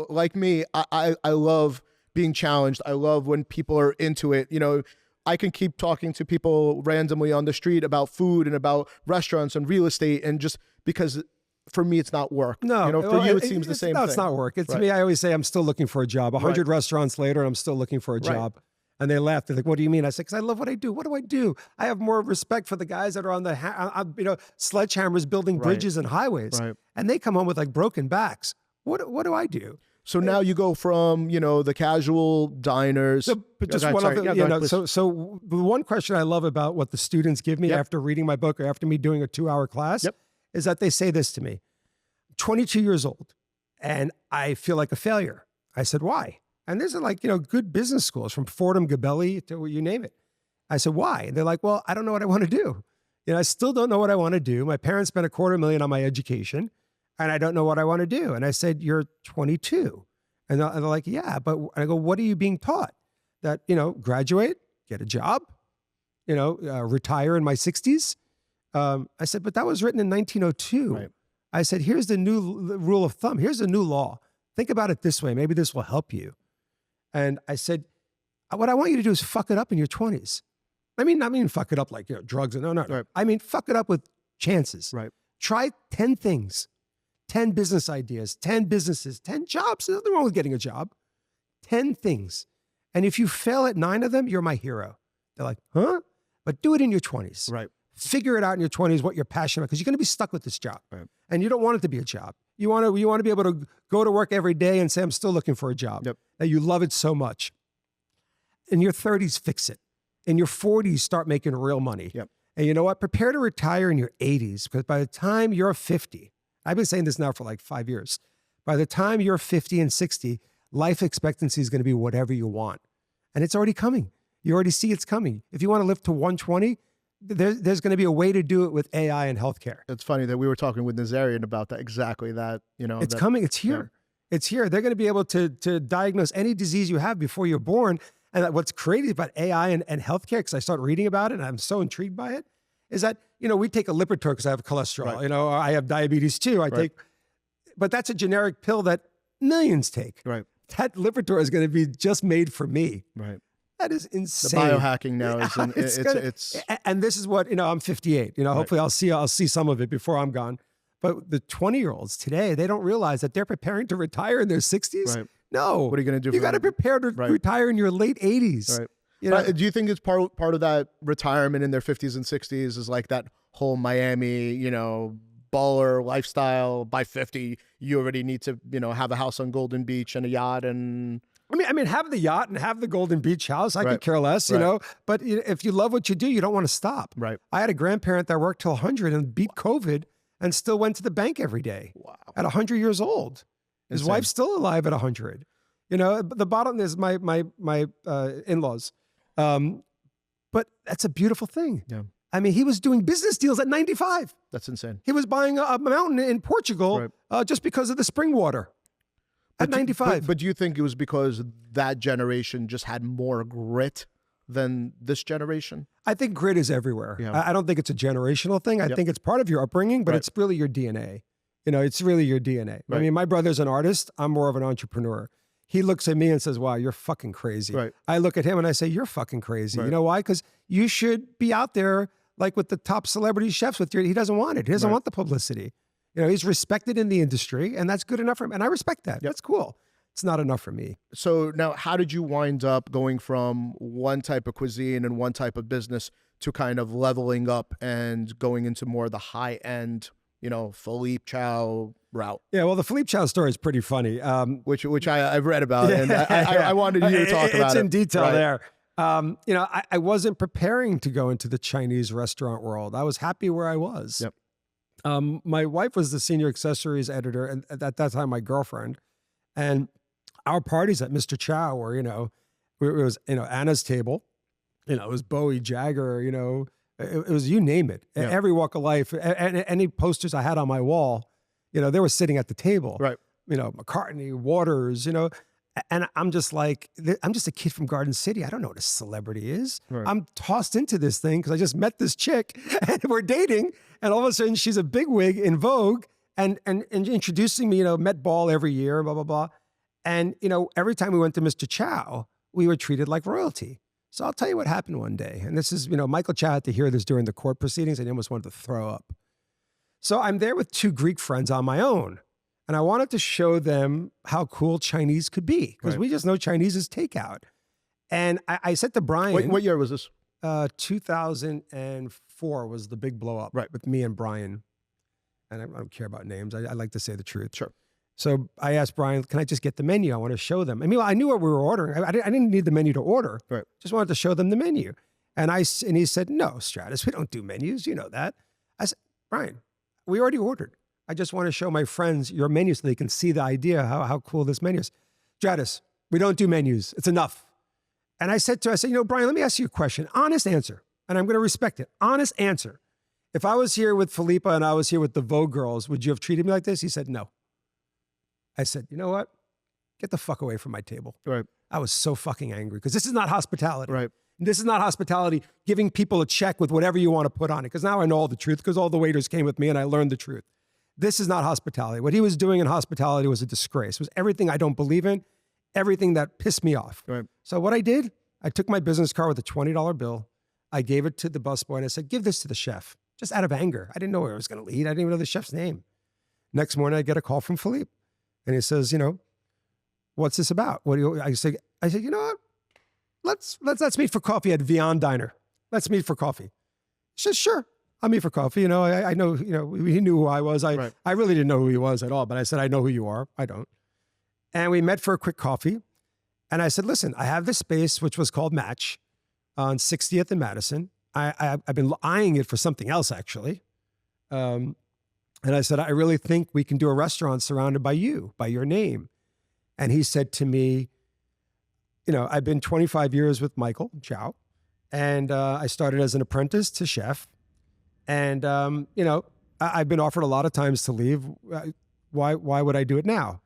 [SPEAKER 3] like me, I love being challenged. I love when people are into it. I can keep talking to people randomly on the street about food and about restaurants and real estate, and just because for me, it's not work.
[SPEAKER 2] No,
[SPEAKER 3] for you, it seems the same thing.
[SPEAKER 2] No, it's not work. To me, I always say I'm still looking for a job. 100 restaurants later, and I'm still looking for a job. And they laugh. They're like, "What do you mean?" I said, "Because I love what I do. What do I do? I have more respect for the guys that are on the sledgehammers building bridges and highways, and they come home with like broken backs. What do I do?"
[SPEAKER 3] So now you go from the casual diners.
[SPEAKER 2] So the one question I love about what the students give me after reading my book or after me doing a 2-hour class is that they say this to me: 22 years old, and I feel like a failure. I said, "Why?" And these are good business schools, from Fordham, Gabelli, to you name it. I said, "Why?" And they're like, "Well, I don't know what I want to do. I still don't know what I want to do. My parents spent $250,000 on my education, and I don't know what I want to do." And I said, "You're 22. And they're like, "Yeah, but," I go, "What are you being taught? That, graduate, get a job, retire in my 60s? I said, "But that was written in 1902. Right. I said, "Here's the new rule of thumb. Here's the new law. Think about it this way. Maybe this will help you." And I said, what I want you to do is fuck it up in your 20s. I mean fuck it up like, drugs. No.
[SPEAKER 3] Right.
[SPEAKER 2] I mean, fuck it up with chances.
[SPEAKER 3] Right.
[SPEAKER 2] Try 10 things, 10 business ideas, 10 businesses, 10 jobs. There's nothing wrong with getting a job. 10 things. And if you fail at 9 of them, you're my hero. They're like, huh? But do it in your 20s.
[SPEAKER 3] Right.
[SPEAKER 2] Figure it out in your 20s what you're passionate about, because you're going to be stuck with this job.
[SPEAKER 3] Right.
[SPEAKER 2] And you don't want it to be a job. You want to be able to go to work every day and say, I'm still looking for a job.
[SPEAKER 3] Yep.
[SPEAKER 2] That you love it so much. In your 30s, fix it. In your 40s, start making real money.
[SPEAKER 3] Yep.
[SPEAKER 2] And you know what? Prepare to retire in your 80s, because by the time you're 50, I've been saying this now for like 5 years. By the time you're 50 and 60, life expectancy is going to be whatever you want. And it's already coming. You already see it's coming. If you want to live to 120, there's going to be a way to do it with AI and healthcare.
[SPEAKER 3] It's funny that we were talking with Nazarian about that, exactly that,
[SPEAKER 2] It's coming. It's here. Yeah. It's here. They're going to be able to diagnose any disease you have before you're born. And what's crazy about AI and healthcare, because I started reading about it and I'm so intrigued by it, is that, we take a Lipitor because I have cholesterol,
[SPEAKER 3] right.
[SPEAKER 2] Or I have diabetes too. But that's a generic pill that millions take.
[SPEAKER 3] Right.
[SPEAKER 2] That Lipitor is going to be just made for me.
[SPEAKER 3] Right.
[SPEAKER 2] That is insane.
[SPEAKER 3] The biohacking now is
[SPEAKER 2] and this is what, I'm 58, hopefully I'll see some of it before I'm gone. But the 20-year-olds today, they don't realize that they're preparing to retire in their 60s.
[SPEAKER 3] Right.
[SPEAKER 2] No.
[SPEAKER 3] What are you going to do?
[SPEAKER 2] You got to prepare to retire in your late 80s.
[SPEAKER 3] Right. Do you think it's part of that retirement in their 50s and 60s is like that whole Miami, baller lifestyle? By 50, you already need to, have a house on Golden Beach and a yacht and...
[SPEAKER 2] I mean, have the yacht and have the Golden Beach house. I could care less, But if you love what you do, you don't want to stop.
[SPEAKER 3] Right.
[SPEAKER 2] I had a grandparent that worked till 100 and beat COVID and still went to the bank every day.
[SPEAKER 3] Wow. At
[SPEAKER 2] 100 years old. His
[SPEAKER 3] Insane.
[SPEAKER 2] wife's still alive at 100. The bottom is my in-laws. But that's a beautiful thing.
[SPEAKER 3] Yeah.
[SPEAKER 2] I mean, he was doing business deals at 95.
[SPEAKER 3] That's insane.
[SPEAKER 2] He was buying a mountain in Portugal just because of the spring water. At 95.
[SPEAKER 3] But do you think it was because that generation just had more grit than this generation?
[SPEAKER 2] I think grit is everywhere.
[SPEAKER 3] Yeah.
[SPEAKER 2] I don't think it's a generational thing. I think it's part of your upbringing, but it's really your DNA. It's really your DNA.
[SPEAKER 3] Right.
[SPEAKER 2] I mean, my brother's an artist. I'm more of an entrepreneur. He looks at me and says, wow, you're fucking crazy.
[SPEAKER 3] Right.
[SPEAKER 2] I look at him and I say, you're fucking crazy.
[SPEAKER 3] Right.
[SPEAKER 2] You know why? Because you should be out there like with the top celebrity chefs he doesn't want it. He doesn't want the publicity. He's respected in the industry, and that's good enough for him. And I respect that. Yep. That's cool. It's not enough for me.
[SPEAKER 3] So now, how did you wind up going from one type of cuisine and one type of business to kind of leveling up and going into more of the high-end, Philippe Chow route?
[SPEAKER 2] Yeah, well, the Philippe Chow story is pretty funny.
[SPEAKER 3] Which I've read about, and I wanted you to talk about it.
[SPEAKER 2] It's in detail there. I wasn't preparing to go into the Chinese restaurant world. I was happy where I was.
[SPEAKER 3] Yep.
[SPEAKER 2] My wife was the senior accessories editor, and at that time, my girlfriend. And our parties at Mr. Chow were, it was, Anna's table, it was Bowie, Jagger, it was, you name it.
[SPEAKER 3] Yeah.
[SPEAKER 2] Every walk of life, and any posters I had on my wall, they were sitting at the table.
[SPEAKER 3] Right.
[SPEAKER 2] McCartney, Waters, and I'm just like, I'm just a kid from Garden City. I don't know what a celebrity is.
[SPEAKER 3] Right.
[SPEAKER 2] I'm tossed into this thing because I just met this chick and we're dating. And all of a sudden she's a bigwig in Vogue and introducing me, Met Ball every year, blah, blah, blah. And, every time we went to Mr. Chow, we were treated like royalty. So I'll tell you what happened one day. And this is, Michael Chow had to hear this during the court proceedings and he almost wanted to throw up. So I'm there with 2 Greek friends on my own. And I wanted to show them how cool Chinese could be, because we just know Chinese is takeout. And I said to Brian...
[SPEAKER 3] Wait, what year was this?
[SPEAKER 2] 2004 was the big blow up with me and Brian. And I don't care about names. I like to say the truth.
[SPEAKER 3] Sure.
[SPEAKER 2] So I asked Brian, can I just get the menu? I want to show them. I mean, I knew what we were ordering. I didn't need the menu to order.
[SPEAKER 3] Right.
[SPEAKER 2] Just wanted to show them the menu. And he said, no, Stratis, we don't do menus. You know that. I said, Brian, we already ordered. I just want to show my friends your menu so they can see the idea how cool this menu is. Stratis, we don't do menus. It's enough. And I said, Brian, let me ask you a question. Honest answer. And I'm going to respect it. Honest answer. If I was here with Philippe and I was here with the Vogue girls, would you have treated me like this? He said, no. I said, you know what? Get the fuck away from my table.
[SPEAKER 3] Right.
[SPEAKER 2] I was so fucking angry because this is not hospitality.
[SPEAKER 3] Right.
[SPEAKER 2] This is not hospitality, giving people a check with whatever you want to put on it. Because now I know all the truth because all the waiters came with me and I learned the truth. This is not hospitality. What he was doing in hospitality was a disgrace. It was everything I don't believe in, everything that pissed me off.
[SPEAKER 3] Right.
[SPEAKER 2] So what I did, I took my business card with a $20 bill. I gave it to the busboy and I said, give this to the chef, just out of anger. I didn't know where it was going to lead. I didn't even know the chef's name. Next morning, I get a call from Philippe and he says, you know, what's this about? What do you, I said, you know what? Let's meet for coffee at Vian Diner. Let's meet for coffee. She said, sure, I'll meet for coffee. You know, I know, you know, he knew who I was. I really didn't know who he was at all, but I said, I know who you are. I don't. And we met for a quick coffee. And I said, listen, I have this space, which was called Match on 60th and Madison. I've been eyeing it for something else, actually. And I said, I really think we can do a restaurant surrounded by you, by your name. And he said to me, you know, I've been 25 years with Michael Chow, and I started as an apprentice to chef. And, you know, I've been offered a lot of times to leave. Why would I do it now?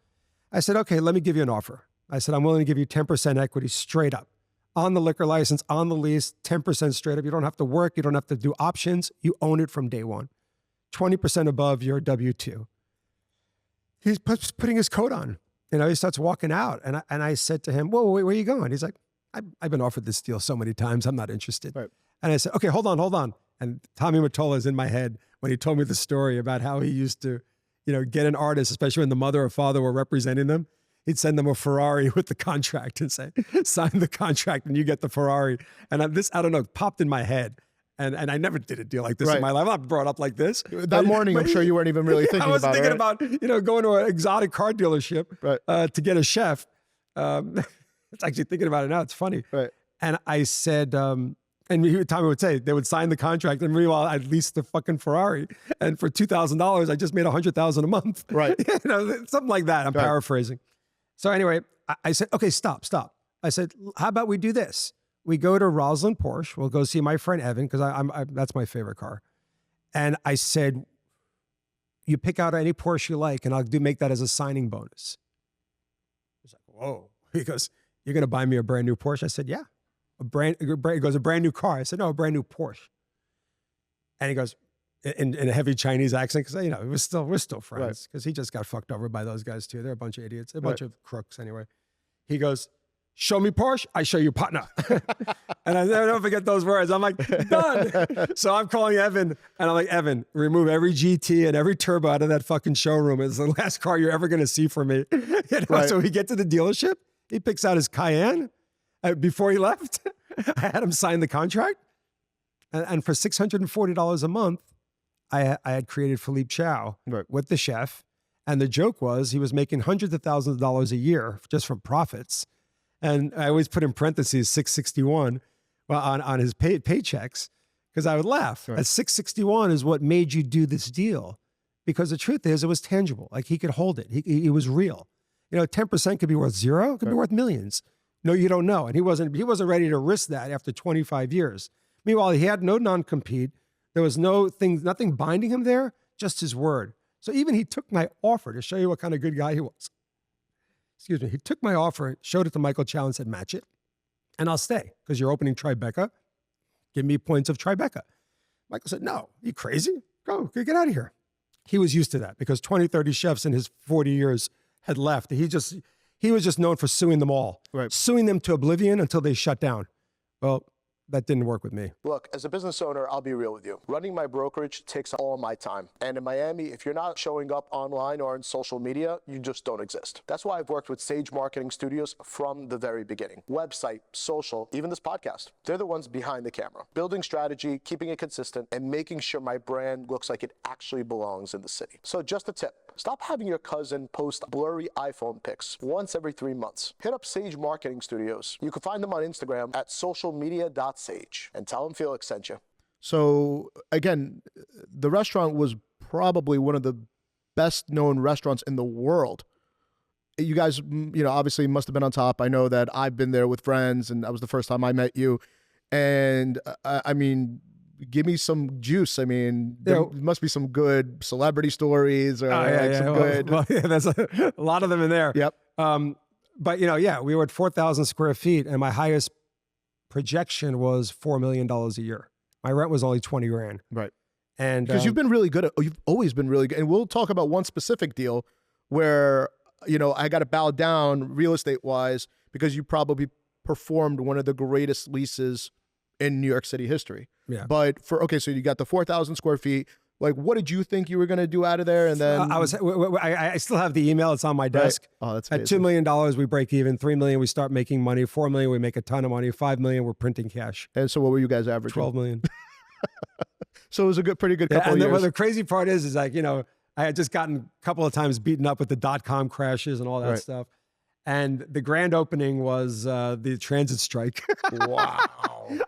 [SPEAKER 2] I said, okay, let me give you an offer. I said, I'm willing to give you 10% equity straight up on the liquor license, on the lease, 10% straight up. You don't have to work. You don't have to do options. You own it from day one. 20% above your W-2. He's putting his coat on. You know, he starts walking out. And I said to him, whoa, wait, where are you going? He's like, I've been offered this deal so many times. I'm not interested. Right. And I said, okay, hold on. And Tommy Mottola is in my head when he told me the story about how he used to, you know, get an artist, especially when the mother or father were representing them. He'd send them a Ferrari with the contract and say, sign the contract and you get the Ferrari. And this, I don't know, popped in my head. And I never did a deal like this in my life. I'm not brought up like this.
[SPEAKER 3] That morning, I'm sure you weren't even really thinking about it.
[SPEAKER 2] I was thinking about, you know, going to an exotic car dealership to get a chef. It's actually thinking about it now. It's funny. Right. And I said, and Tommy would say, they would sign the contract. And meanwhile, I'd lease the fucking Ferrari. And for $2,000, I just made $100,000 a month. Right. You know, something like that. I'm paraphrasing. So anyway, I said, okay, stop. I said, how about we do this? We go to Rosslyn Porsche. We'll go see my friend Evan, because that's my favorite car. And I said, you pick out any Porsche you like, and I'll make that as a signing bonus. He's like, whoa. He goes, you're going to buy me a brand new Porsche? I said, yeah. He goes, a brand new car. I said, no, a brand new Porsche. And he goes, in a heavy Chinese accent, because, you know, we're still friends, because he just got fucked over by those guys too. They're a bunch of idiots, a bunch of crooks anyway. He goes, show me Porsche, I show you partner. And I never forget those words. I'm like, done. So I'm calling Evan, and I'm like, Evan, remove every GT and every turbo out of that fucking showroom. It's the last car you're ever going to see from me. You know? So we get to the dealership. He picks out his Cayenne. Before he left, I had him sign the contract. And for $640 a month, I had created Philippe Chow with the chef. And the joke was he was making hundreds of thousands of dollars a year just from profits. And I always put in parentheses 661 on his paychecks, because I would laugh. At 661 is what made you do this deal, because the truth is it was tangible. Like, he could hold it. He was real. You know, 10% could be worth zero. It could be worth millions. No, you don't know. And he wasn't ready to risk that after 25 years. Meanwhile, he had no non-compete. There was nothing binding him there, just his word. So even he took my offer, to show you what kind of good guy he was. Excuse me. He took my offer, showed it to Michael Chow and said, match it, and I'll stay, because you're opening Tribeca. Give me points of Tribeca. Michael said, no, you crazy? Go, get out of here. He was used to that, because 20, 30 chefs in his 40 years had left. He was just known for suing them all, suing them to oblivion until they shut down. Well, that didn't work with me.
[SPEAKER 1] Look, as a business owner, I'll be real with you. Running my brokerage takes all my time. And in Miami, if you're not showing up online or on social media, you just don't exist. That's why I've worked with Sage Marketing Studios from the very beginning. Website, social, even this podcast. They're the ones behind the camera. Building strategy, keeping it consistent, and making sure my brand looks like it actually belongs in the city. So just a tip. Stop having your cousin post blurry iPhone pics once every 3 months. Hit up Sage Marketing Studios. You can find them on Instagram at socialmedia.sage, and tell them Felix sent you.
[SPEAKER 3] So again, the restaurant was probably one of the best known restaurants in the world. You guys, you know, obviously must have been on top. I know that I've been there with friends, and that was the first time I met you. And I mean, give me some juice. I mean, there must be some good celebrity stories, or good.
[SPEAKER 2] Well, there's a lot of them in there. Yep. But you know, we were at 4,000 square feet, and my highest projection was $4 million a year. My rent was only 20 grand. Right. And
[SPEAKER 3] because you've been really good you've always been really good. And we'll talk about one specific deal where, you know, I got to bow down real estate wise, because you probably performed one of the greatest leases in New York City history.
[SPEAKER 2] Yeah.
[SPEAKER 3] But so you got the 4,000 square feet. Like, what did you think you were going to do out of there? And then
[SPEAKER 2] I still have the email. It's on my desk.
[SPEAKER 3] Oh, that's
[SPEAKER 2] at
[SPEAKER 3] amazing.
[SPEAKER 2] $2 million, we break even. $3 million, we start making money. $4 million, we make a ton of money. $5 million, we're printing cash.
[SPEAKER 3] And so what were you guys averaging?
[SPEAKER 2] $12 million.
[SPEAKER 3] So it was a pretty good couple of years.
[SPEAKER 2] Well, the crazy part is like, you know, I had just gotten a couple of times beaten up with the .com crashes and all that stuff. And the grand opening was the transit strike.
[SPEAKER 3] Wow.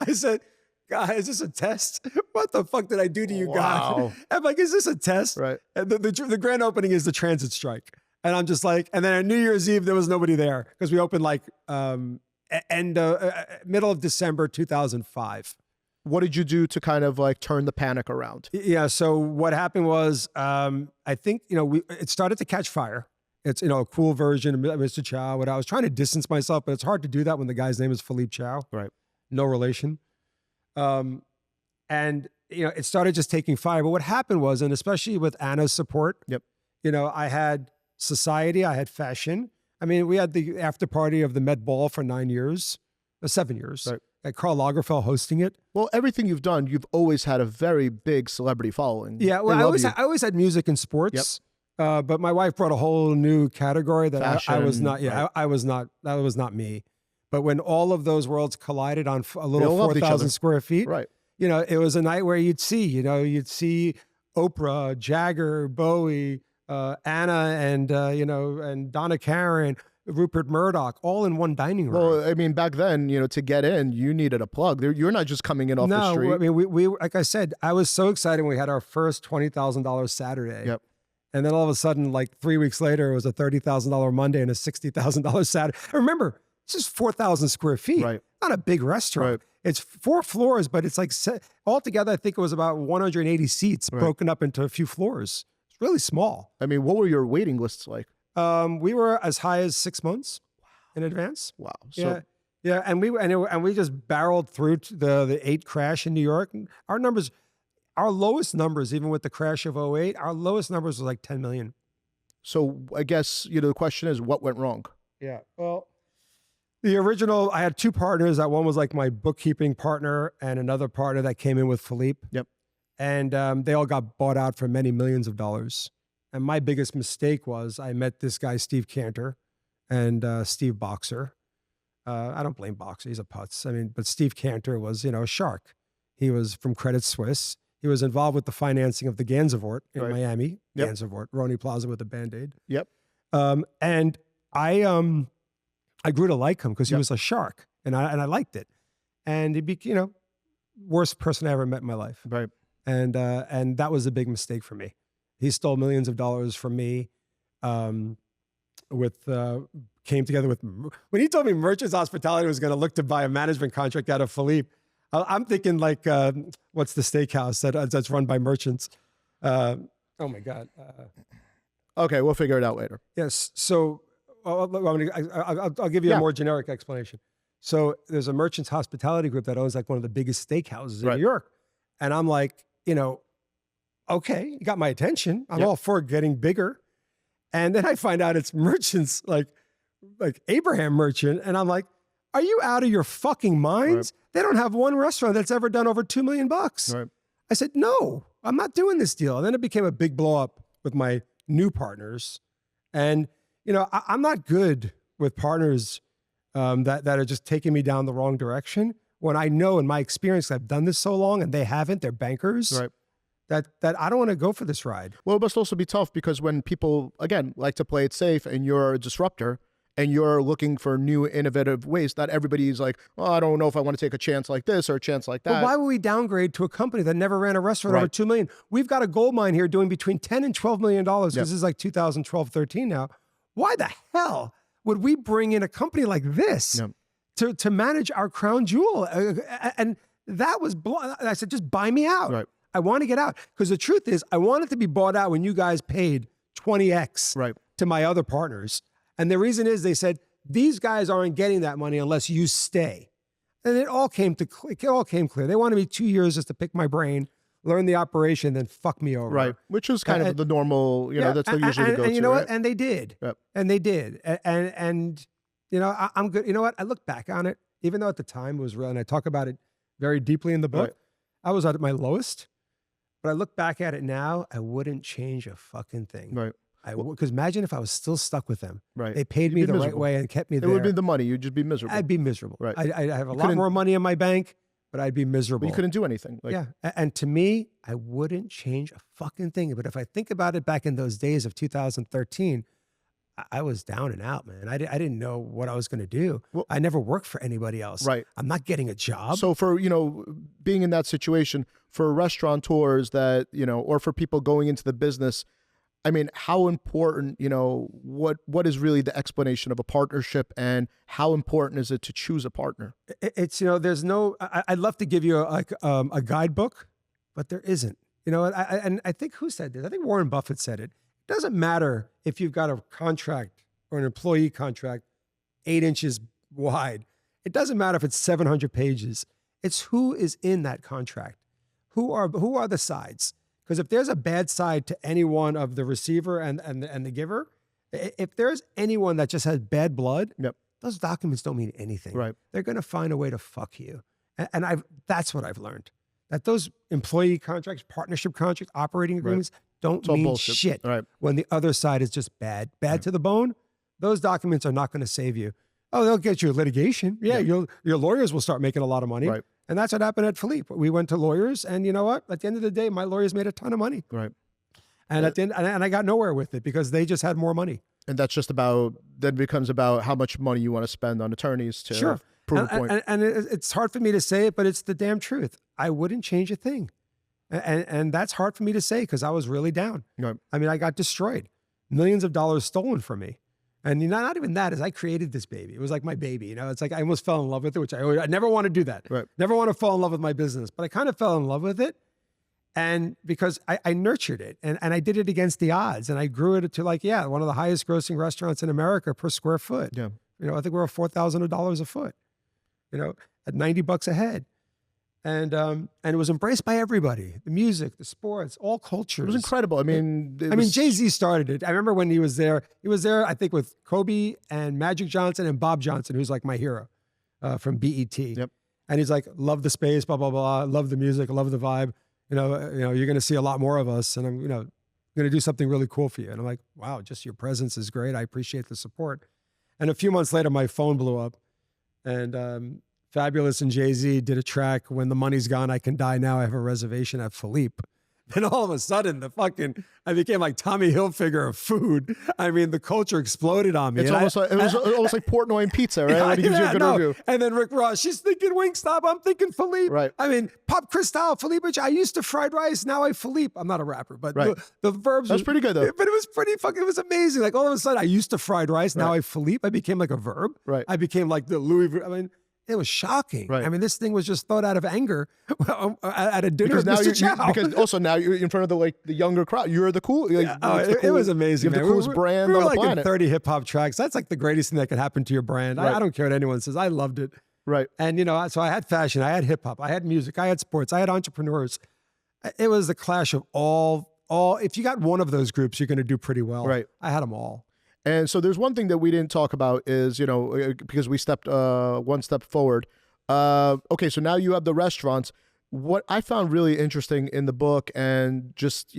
[SPEAKER 2] I said, God, is this a test? What the fuck did I do to you guys? I'm like, is this a test?
[SPEAKER 3] Right.
[SPEAKER 2] And the grand opening is the transit strike. And I'm just like, and then on New Year's Eve, there was nobody there because we opened like middle of December 2005.
[SPEAKER 3] What did you do to kind of like turn the panic around?
[SPEAKER 2] Yeah. So what happened was, I think, you know, it started to catch fire. It's, you know, a cool version of Mr. Chow. What I was trying to distance myself, but it's hard to do that when the guy's name is Philippe Chow.
[SPEAKER 3] Right.
[SPEAKER 2] No relation. And, you know, it started just taking fire. But what happened was, and especially with Anna's support, you know, I had society, I had fashion. I mean, we had the after party of the Met Ball for 7 years.
[SPEAKER 3] Right.
[SPEAKER 2] At Karl Lagerfeld hosting it.
[SPEAKER 3] Well, everything you've done, you've always had a very big celebrity following.
[SPEAKER 2] Yeah, well, I always had music and sports. But my wife brought a whole new category that I was not. Yeah, right. I was not. That was not me. But when all of those worlds collided on a little 4,000 square feet,
[SPEAKER 3] right?
[SPEAKER 2] You know, it was a night where you'd see Oprah, Jagger, Bowie, Anna, and and Donna Karen, Rupert Murdoch, all in one dining room.
[SPEAKER 3] Well, I mean, back then, you know, to get in, you needed a plug. You're not just coming in off the street.
[SPEAKER 2] No, I mean, we like I said, I was so excited when we had our first $20,000 Saturday.
[SPEAKER 3] Yep.
[SPEAKER 2] And then all of a sudden, like 3 weeks later, it was a $30,000 Monday and a $60,000 Saturday. Remember, it's just 4,000 square feet.
[SPEAKER 3] Right.
[SPEAKER 2] Not a big restaurant.
[SPEAKER 3] Right.
[SPEAKER 2] It's 4 floors, but it's like altogether, I think it was about 180 seats broken up into a few floors. It's really small.
[SPEAKER 3] I mean, what were your waiting lists like?
[SPEAKER 2] We were as high as 6 months in advance.
[SPEAKER 3] Wow.
[SPEAKER 2] So, yeah. And we just barreled through to the 8 crash in New York. And our lowest numbers, even with the crash of 08, our lowest numbers was like 10 million.
[SPEAKER 3] So I guess, you know, the question is, what went wrong?
[SPEAKER 2] Yeah. Well, the original, I had 2 partners. That one was like my bookkeeping partner and another partner that came in with Philippe.
[SPEAKER 3] Yep.
[SPEAKER 2] And they all got bought out for many millions of dollars. And my biggest mistake was I met this guy, Steve Cantor, and Steve Boxer. I don't blame Boxer. He's a putz. I mean, but Steve Cantor was, you know, a shark. He was from Credit Suisse. He was involved with the financing of the Gansevoort in Miami.
[SPEAKER 3] Yep.
[SPEAKER 2] Gansevoort, Roni Plaza with a Band-Aid.
[SPEAKER 3] Yep.
[SPEAKER 2] And I grew to like him because he was a shark, and I liked it. And he'd be, you know, worst person I ever met in my life.
[SPEAKER 3] Right.
[SPEAKER 2] And that was a big mistake for me. He stole millions of dollars from me. Came together with, when he told me Merchants Hospitality was going to look to buy a management contract out of Philippe, I'm thinking like, what's the steakhouse that's run by merchants? Oh my God.
[SPEAKER 3] Okay, we'll figure it out later.
[SPEAKER 2] Yes. So I'll give you a more generic explanation. So there's a Merchants Hospitality group that owns like one of the biggest steakhouses in New York. And I'm like, you know, okay, you got my attention. I'm all for getting bigger. And then I find out it's merchants like Abraham Merchant. And I'm like, are you out of your fucking minds? Right. They don't have one restaurant that's ever done over $2 million. Right. I said, no, I'm not doing this deal. And then it became a big blow up with my new partners. And, you know, I'm not good with partners that are just taking me down the wrong direction. When I know in my experience, I've done this so long and they haven't, they're bankers.
[SPEAKER 3] Right.
[SPEAKER 2] That I don't want to go for this ride.
[SPEAKER 3] Well, it must also be tough because when people, again, like to play it safe and you're a disruptor and you're looking for new innovative ways, not everybody's like, oh, I don't know if I want to take a chance like this or a chance like that.
[SPEAKER 2] But why would we downgrade to a company that never ran a restaurant over $2 million? We've got a gold mine here doing between $10 and $12 million because this is like 2012, 13 now. Why the hell would we bring in a company like this to manage our crown jewel? And that was, I said, just buy me out.
[SPEAKER 3] Right.
[SPEAKER 2] I want to get out. Because the truth is, I wanted to be bought out when you guys paid 20x to my other partners. And the reason is they said, these guys aren't getting that money unless you stay. And it all came clear. They wanted me 2 years just to pick my brain, learn the operation, then fuck me over.
[SPEAKER 3] Right. Which is kind of the normal, you know, that's what usually go to.
[SPEAKER 2] And you know what? And they did.
[SPEAKER 3] Yep.
[SPEAKER 2] And they did. And you know, I'm good. You know what? I look back on it. even though at the time it was real, and I talk about it very deeply in the book, I was at my lowest. But I look back at it now, I wouldn't change a fucking thing.
[SPEAKER 3] Right.
[SPEAKER 2] Because imagine if I was still stuck with them.
[SPEAKER 3] Right.
[SPEAKER 2] They paid me the right way and kept me there.
[SPEAKER 3] It would be the money. You'd just be miserable.
[SPEAKER 2] I'd be miserable.
[SPEAKER 3] Right.
[SPEAKER 2] I'd have a lot more money in my bank, but I'd be miserable.
[SPEAKER 3] But you couldn't do anything. Like,
[SPEAKER 2] yeah. And to me, I wouldn't change a fucking thing. But if I think about it back in those days of 2013, I was down and out, man. I didn't know what I was going to do. Well, I never worked for anybody else.
[SPEAKER 3] Right.
[SPEAKER 2] I'm not getting a job.
[SPEAKER 3] So for, being in that situation, for restaurateurs that, or for people going into the business, I mean, how important, what is really the explanation of a partnership, and how important is it to choose a partner?
[SPEAKER 2] It's, there's no, I'd love to give you a guidebook, but there isn't, and I think who said this? I think Warren Buffett said it. It doesn't matter if you've got a contract or an employee contract 8 inches wide. It doesn't matter if it's 700 pages. It's who is in that contract. Who are the sides? Because if there's a bad side to any one of the receiver and the giver, if there's anyone that just has bad blood, those documents don't mean anything.
[SPEAKER 3] Right.
[SPEAKER 2] They're going to find a way to fuck you. And that's what I've learned. That those employee contracts, partnership contracts, operating agreements don't mean shit when the other side is just bad to the bone. Those documents are not going to save you. Oh, they'll get you litigation. Yeah, your lawyers will start making a lot of money.
[SPEAKER 3] Right.
[SPEAKER 2] And that's what happened at Philippe. We went to lawyers, and you know what? At the end of the day, my lawyers made a ton of money.
[SPEAKER 3] Right.
[SPEAKER 2] And at the end, and I got nowhere with it because they just had more money.
[SPEAKER 3] And that's just then becomes about how much money you want to spend on attorneys to prove a point.
[SPEAKER 2] And it's hard for me to say it, but it's the damn truth. I wouldn't change a thing. And that's hard for me to say because I was really down.
[SPEAKER 3] Right.
[SPEAKER 2] I mean, I got destroyed. Millions of dollars stolen from me. And not even that, is I created this baby. It was like my baby. It's like I almost fell in love with it, which I never want to do that.
[SPEAKER 3] Right.
[SPEAKER 2] Never want to fall in love with my business. But I kind of fell in love with it. And because I nurtured it and I did it against the odds. And I grew it to one of the highest grossing restaurants in America per square foot.
[SPEAKER 3] Yeah.
[SPEAKER 2] I think we're $4,000 a foot, at $90 a head. And it was embraced by everybody, the music, the sports, all cultures.
[SPEAKER 3] It was incredible. I mean,
[SPEAKER 2] Jay-Z started it. I remember when he was there, I think with Kobe and Magic Johnson and Bob Johnson, who's like my hero from BET.
[SPEAKER 3] Yep.
[SPEAKER 2] And he's like, love the space, blah, blah, blah. Love the music, love the vibe. You're going to see a lot more of us. And I'm, going to do something really cool for you. And I'm like, wow, just your presence is great. I appreciate the support. And a few months later, my phone blew up and, Fabulous and Jay-Z did a track, When the Money's Gone, I Can Die Now, I Have a Reservation at Philippe. Then all of a sudden, I became like Tommy Hilfiger of food. I mean, the culture exploded on me.
[SPEAKER 3] It was almost like Portnoy pizza, right? When he gives you a good review.
[SPEAKER 2] And then Rick Ross, she's thinking Wingstop, I'm thinking Philippe.
[SPEAKER 3] Right.
[SPEAKER 2] I mean, Pop Cristal, Philippe, I used to fried rice, now I Philippe. I'm not a rapper, but the verbs.
[SPEAKER 3] That's pretty good though.
[SPEAKER 2] But it was pretty fucking, it was amazing. Like all of a sudden, I used to fried rice, now I Philippe. I became like a verb.
[SPEAKER 3] Right.
[SPEAKER 2] I became like the Louis, it was shocking.
[SPEAKER 3] Right.
[SPEAKER 2] I mean, this thing was just thought out of anger at a dinner with Mr. Chow.
[SPEAKER 3] Because also now you're in front of the younger crowd. You're the cool.
[SPEAKER 2] It was amazing.
[SPEAKER 3] You have the coolest brand
[SPEAKER 2] we
[SPEAKER 3] on
[SPEAKER 2] were
[SPEAKER 3] the planet.
[SPEAKER 2] In 30 hip hop tracks. That's like the greatest thing that could happen to your brand.
[SPEAKER 3] Right.
[SPEAKER 2] I don't care what anyone says. I loved it.
[SPEAKER 3] Right.
[SPEAKER 2] And so I had fashion, I had hip hop, I had music, I had sports, I had entrepreneurs. It was the clash of all. If you got one of those groups, you're going to do pretty well.
[SPEAKER 3] Right.
[SPEAKER 2] I had them all.
[SPEAKER 3] And so there's one thing that we didn't talk about is because we stepped one step forward. Okay, so now you have the restaurants. What I found really interesting in the book and just,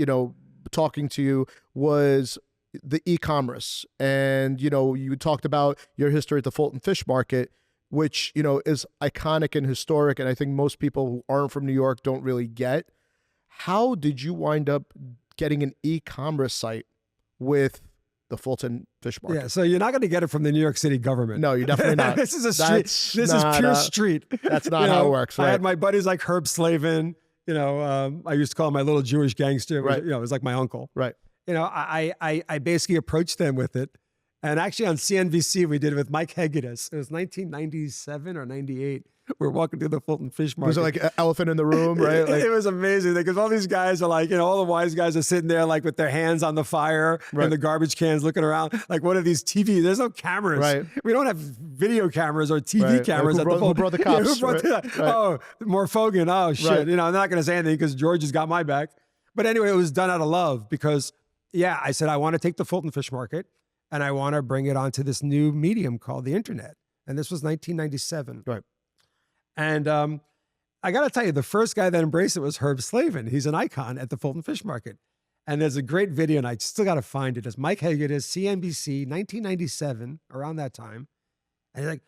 [SPEAKER 3] talking to you was the e-commerce. And, you talked about your history at the Fulton Fish Market, which, is iconic and historic. And I think most people who aren't from New York don't really get. How did you wind up getting an e-commerce site with the Fulton Fish Market?
[SPEAKER 2] Yeah, so you're not going to get it from the New York City government.
[SPEAKER 3] No, you're definitely not.
[SPEAKER 2] This is a street. This is pure street.
[SPEAKER 3] That's not how it works, right?
[SPEAKER 2] I had my buddies like Herb Slavin. I used to call him my little Jewish gangster.
[SPEAKER 3] Right.
[SPEAKER 2] It was like my uncle.
[SPEAKER 3] Right.
[SPEAKER 2] I basically approached them with it. And actually on CNBC, we did it with Mike Hegedus. It was 1997 or 98. We were walking through the Fulton Fish Market.
[SPEAKER 3] Was it like an elephant in the room, right?
[SPEAKER 2] It was amazing because all these guys are like, all the wise guys are sitting there like with their hands on the fire and the garbage cans looking around. Like, what are these TV? There's no cameras.
[SPEAKER 3] Right.
[SPEAKER 2] We don't have video cameras or TV cameras.
[SPEAKER 3] Like who brought the cops?
[SPEAKER 2] Oh, Morfogen. Oh, shit. I'm not going to say anything because George has got my back. But anyway, it was done out of love because, I said, I want to take the Fulton Fish Market and I want to bring it onto this new medium called the internet. And this was 1997.
[SPEAKER 3] Right.
[SPEAKER 2] And I got to tell you, the first guy that embraced it was Herb Slavin. He's an icon at the Fulton Fish Market. And there's a great video, and I still got to find it. It's Mike Haggard, CNBC, 1997, around that time. And he's like,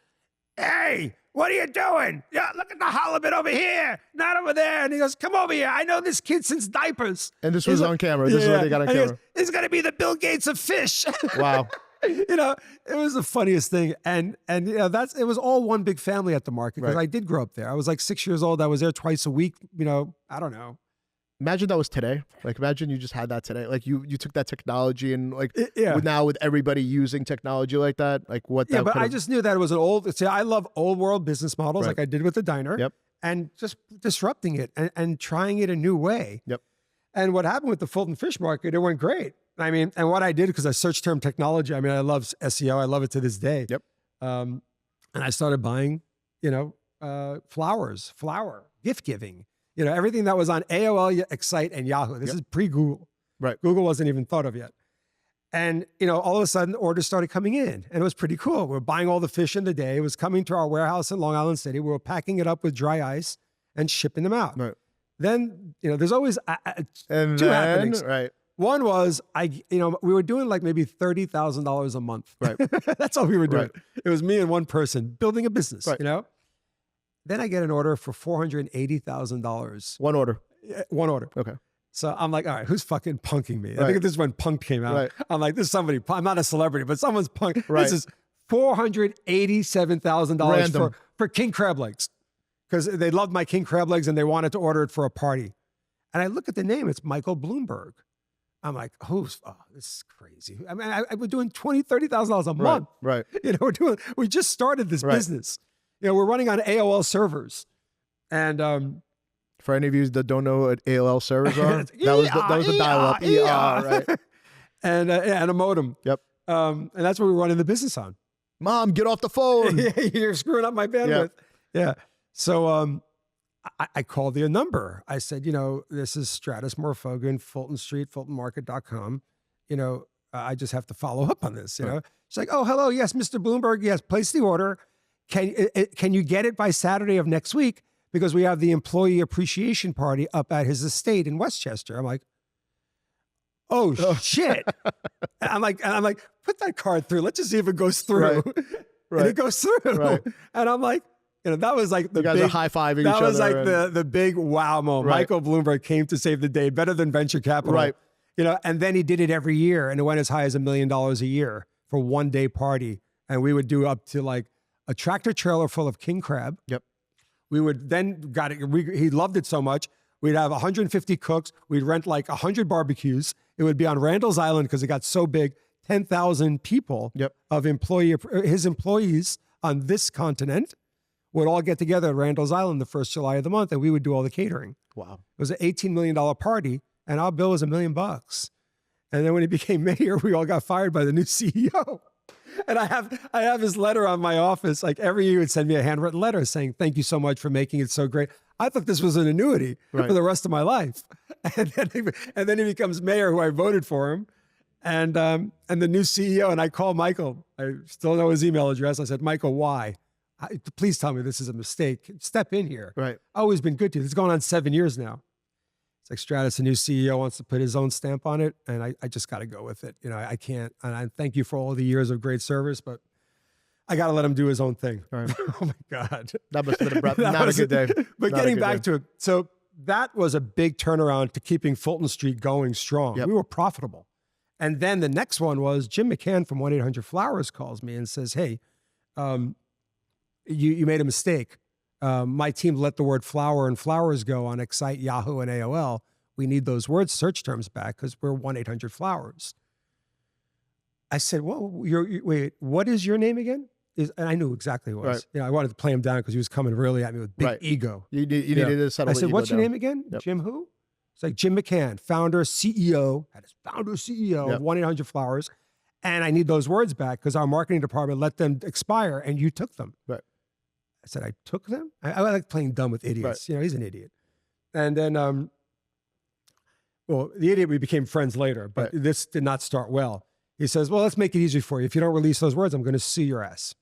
[SPEAKER 2] hey, what are you doing? Yeah, look at the halibut over here, not over there. And he goes, come over here. I know this kid since diapers.
[SPEAKER 3] And this was on camera. This is what they got on camera.
[SPEAKER 2] Goes, it's going to be the Bill Gates of fish.
[SPEAKER 3] Wow.
[SPEAKER 2] You know, it was the funniest thing. And you know, it was all one big family at the market because I did grow up there. I was like 6 years old. I was there twice a week. You know, I don't know.
[SPEAKER 3] Imagine that was today. Like, imagine you just had that today. Like, you took that technology and like
[SPEAKER 2] yeah.
[SPEAKER 3] now with everybody using technology like that, like what that
[SPEAKER 2] but I just knew that it was an old, see, I love old world business models like I did with the diner.
[SPEAKER 3] Yep.
[SPEAKER 2] And just disrupting it and trying it a new way.
[SPEAKER 3] Yep.
[SPEAKER 2] And what happened with the Fulton Fish Market, it went great. I mean, and what I did, because I searched term technology, I mean, I love SEO. I love it to this day.
[SPEAKER 3] Yep.
[SPEAKER 2] And I started buying, you know, flower, gift giving, you know, everything that was on AOL, Excite, and Yahoo. This is pre-Google.
[SPEAKER 3] Right.
[SPEAKER 2] Google wasn't even thought of yet. And, you know, all of a sudden orders started coming in and it was pretty cool. We were buying all the fish in the day. It was coming to our warehouse in Long Island City. We were packing it up with dry ice and shipping them out.
[SPEAKER 3] Right.
[SPEAKER 2] Then, you know, there's always
[SPEAKER 3] and
[SPEAKER 2] two
[SPEAKER 3] then,
[SPEAKER 2] happenings.
[SPEAKER 3] right.
[SPEAKER 2] One was, you know, we were doing like maybe $30,000 a month.
[SPEAKER 3] Right.
[SPEAKER 2] That's all we were doing.
[SPEAKER 3] Right.
[SPEAKER 2] It was me and one person building a business,
[SPEAKER 3] Right.
[SPEAKER 2] you know? Then I get an order for $480,000.
[SPEAKER 3] One order.
[SPEAKER 2] One order.
[SPEAKER 3] Okay.
[SPEAKER 2] So I'm like, all right, who's fucking punking me? I
[SPEAKER 3] Right.
[SPEAKER 2] think this is when punk came out.
[SPEAKER 3] Right.
[SPEAKER 2] I'm like, this is somebody, I'm not a celebrity, but someone's punk.
[SPEAKER 3] Right.
[SPEAKER 2] This is $487,000
[SPEAKER 3] Random.
[SPEAKER 2] for king crab legs. Because they loved my king crab legs and they wanted to order it for a party. And I look at the name, it's Michael Bloomberg. I'm like, oh, this is crazy. I mean, we're doing $20,000, $30,000 a month.
[SPEAKER 3] Right.
[SPEAKER 2] You know, we just started this business. You know, we're running on AOL servers. And
[SPEAKER 3] for any of you that don't know what AOL servers are, that was the dial-up. Right.
[SPEAKER 2] And a modem.
[SPEAKER 3] Yep.
[SPEAKER 2] And that's what we were running the business on.
[SPEAKER 3] Mom, get off the phone.
[SPEAKER 2] You're screwing up my bandwidth. Yeah. So I called the number. I said, you know, this is Stratis Morfogen, Fulton Street, FultonMarket.com. You know, I just have to follow up on this, you know. She's like, oh, hello. Yes, Mr. Bloomberg. Yes, place the order. Can you get it by Saturday of next week? Because we have the employee appreciation party up at his estate in Westchester. I'm like, oh shit. And I'm like, put that card through. Let's just see if it goes through.
[SPEAKER 3] Right.
[SPEAKER 2] And it goes through.
[SPEAKER 3] Right.
[SPEAKER 2] And I'm like, you know, that was like the
[SPEAKER 3] you guys
[SPEAKER 2] big,
[SPEAKER 3] are high-fiving each other.
[SPEAKER 2] that was like the big wow moment.
[SPEAKER 3] Right.
[SPEAKER 2] Michael Bloomberg came to save the day, better than venture capital.
[SPEAKER 3] Right.
[SPEAKER 2] You know, and then he did it every year and it went as high as $1 million a year for one day party. And we would do up to like a tractor trailer full of king crab.
[SPEAKER 3] Yep.
[SPEAKER 2] We would then he loved it so much. We'd have 150 cooks. We'd rent like 100 barbecues. It would be on Randall's Island because it got so big, 10,000 people of his employees on this continent would all get together at Randall's Island the first July of the month, and we would do all the catering.
[SPEAKER 3] Wow.
[SPEAKER 2] It was an $18 million party, and our bill was $1 million. And then when he became mayor, we all got fired by the new CEO. And I have his letter on my office. Like every year, he would send me a handwritten letter saying, thank you so much for making it so great. I thought this was an annuity for the rest of my life. And then he becomes mayor, who I voted for him. And the new CEO, and I called Michael. I still know his email address. I said, Michael, why? Please tell me this is a mistake. Step in here.
[SPEAKER 3] Right.
[SPEAKER 2] I've always been good to you. It's going on 7 years now. It's like Stratis, the new CEO, wants to put his own stamp on it, and I just got to go with it. You know, I can't. And I thank you for all the years of great service, but I got to let him do his own thing.
[SPEAKER 3] Right.
[SPEAKER 2] Oh my God,
[SPEAKER 3] that must have been not a good day.
[SPEAKER 2] But getting back to it, so that was a big turnaround to keeping Fulton Street going strong.
[SPEAKER 3] Yep.
[SPEAKER 2] We were profitable, and then the next one was Jim McCann from 1-800-Flowers calls me and says, "Hey, you made a mistake. My team let the word flower and flowers go on Excite, Yahoo, and AOL. We need those words search terms back because we're 1-800-Flowers. I said, well, wait, what is your name again? And I knew exactly who it was.
[SPEAKER 3] Right.
[SPEAKER 2] You know, I wanted to play him down because he was coming really at me with big ego.
[SPEAKER 3] You needed to settle
[SPEAKER 2] I
[SPEAKER 3] the
[SPEAKER 2] said,
[SPEAKER 3] ego
[SPEAKER 2] what's your
[SPEAKER 3] down.
[SPEAKER 2] name again?
[SPEAKER 3] Yep.
[SPEAKER 2] Jim who? It's like Jim McCann, founder, CEO, had his founder, CEO of 1-800-Flowers. And I need those words back because our marketing department let them expire and you took them.
[SPEAKER 3] Right.
[SPEAKER 2] I said, I took them? I like playing dumb with idiots.
[SPEAKER 3] Right.
[SPEAKER 2] You know, he's an idiot. And then, well, the idiot, we became friends later, but this did not start well. He says, well, let's make it easy for you. If you don't release those words, I'm going to sue your ass.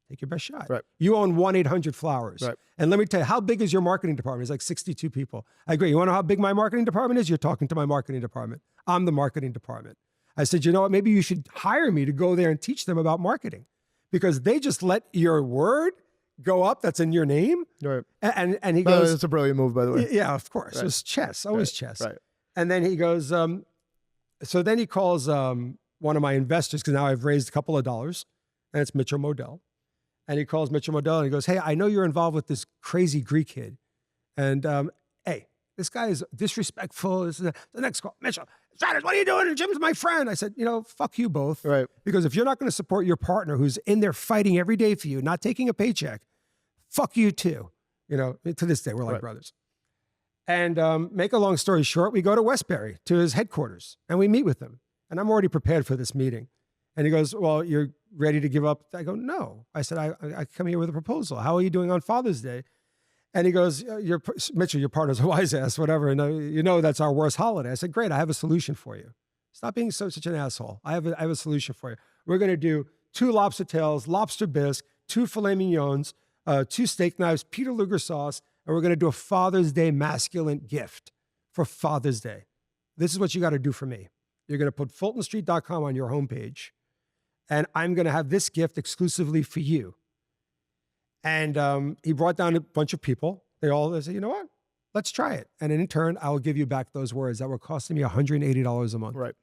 [SPEAKER 2] take your best shot.
[SPEAKER 3] Right.
[SPEAKER 2] You own 1-800-Flowers.
[SPEAKER 3] Right.
[SPEAKER 2] And let me tell you, how big is your marketing department? It's like 62 people. I agree. You want to know how big my marketing department is? You're talking to my marketing department. I'm the marketing department. I said, you know what? Maybe you should hire me to go there and teach them about marketing, because they just let your word go up that's in your name.
[SPEAKER 3] Right.
[SPEAKER 2] And he goes,
[SPEAKER 3] that's a brilliant move, by the way.
[SPEAKER 2] yeah, of course.
[SPEAKER 3] Right.
[SPEAKER 2] It was chess, always chess.
[SPEAKER 3] Right.
[SPEAKER 2] And then he goes, so then he calls one of my investors, because now I've raised a couple of dollars, and it's Mitchell Modell. And he calls Mitchell Modell and he goes, hey, I know you're involved with this crazy Greek kid. And hey, this guy is disrespectful. This is the next call. Mitchell, Stratis, what are you doing? Jim's my friend. I said, you know, fuck you both.
[SPEAKER 3] Right.
[SPEAKER 2] Because if you're not going to support your partner who's in there fighting every day for you, not taking a paycheck, fuck you too. You know, to this day, we're like brothers. And make a long story short, we go to Westbury, to his headquarters, and we meet with him. And I'm already prepared for this meeting. And he goes, well, you're ready to give up? I go, no. I said, I come here with a proposal. How are you doing on Father's Day? And he goes, Mitchell, your partner's a wise ass, whatever. And you know that's our worst holiday. I said, great, I have a solution for you. Stop being such an asshole. I have a solution for you. We're going to do 2 lobster tails, lobster bisque, 2 filet mignons, 2 steak knives, Peter Luger sauce, and we're going to do a Father's Day masculine gift for Father's Day. This is what you got to do for me. You're going to put FultonStreet.com on your homepage, and I'm going to have this gift exclusively for you. And he brought down a bunch of people. They said, you know what? Let's try it. And in turn, I will give you back those words that were costing me $180 a month. Right.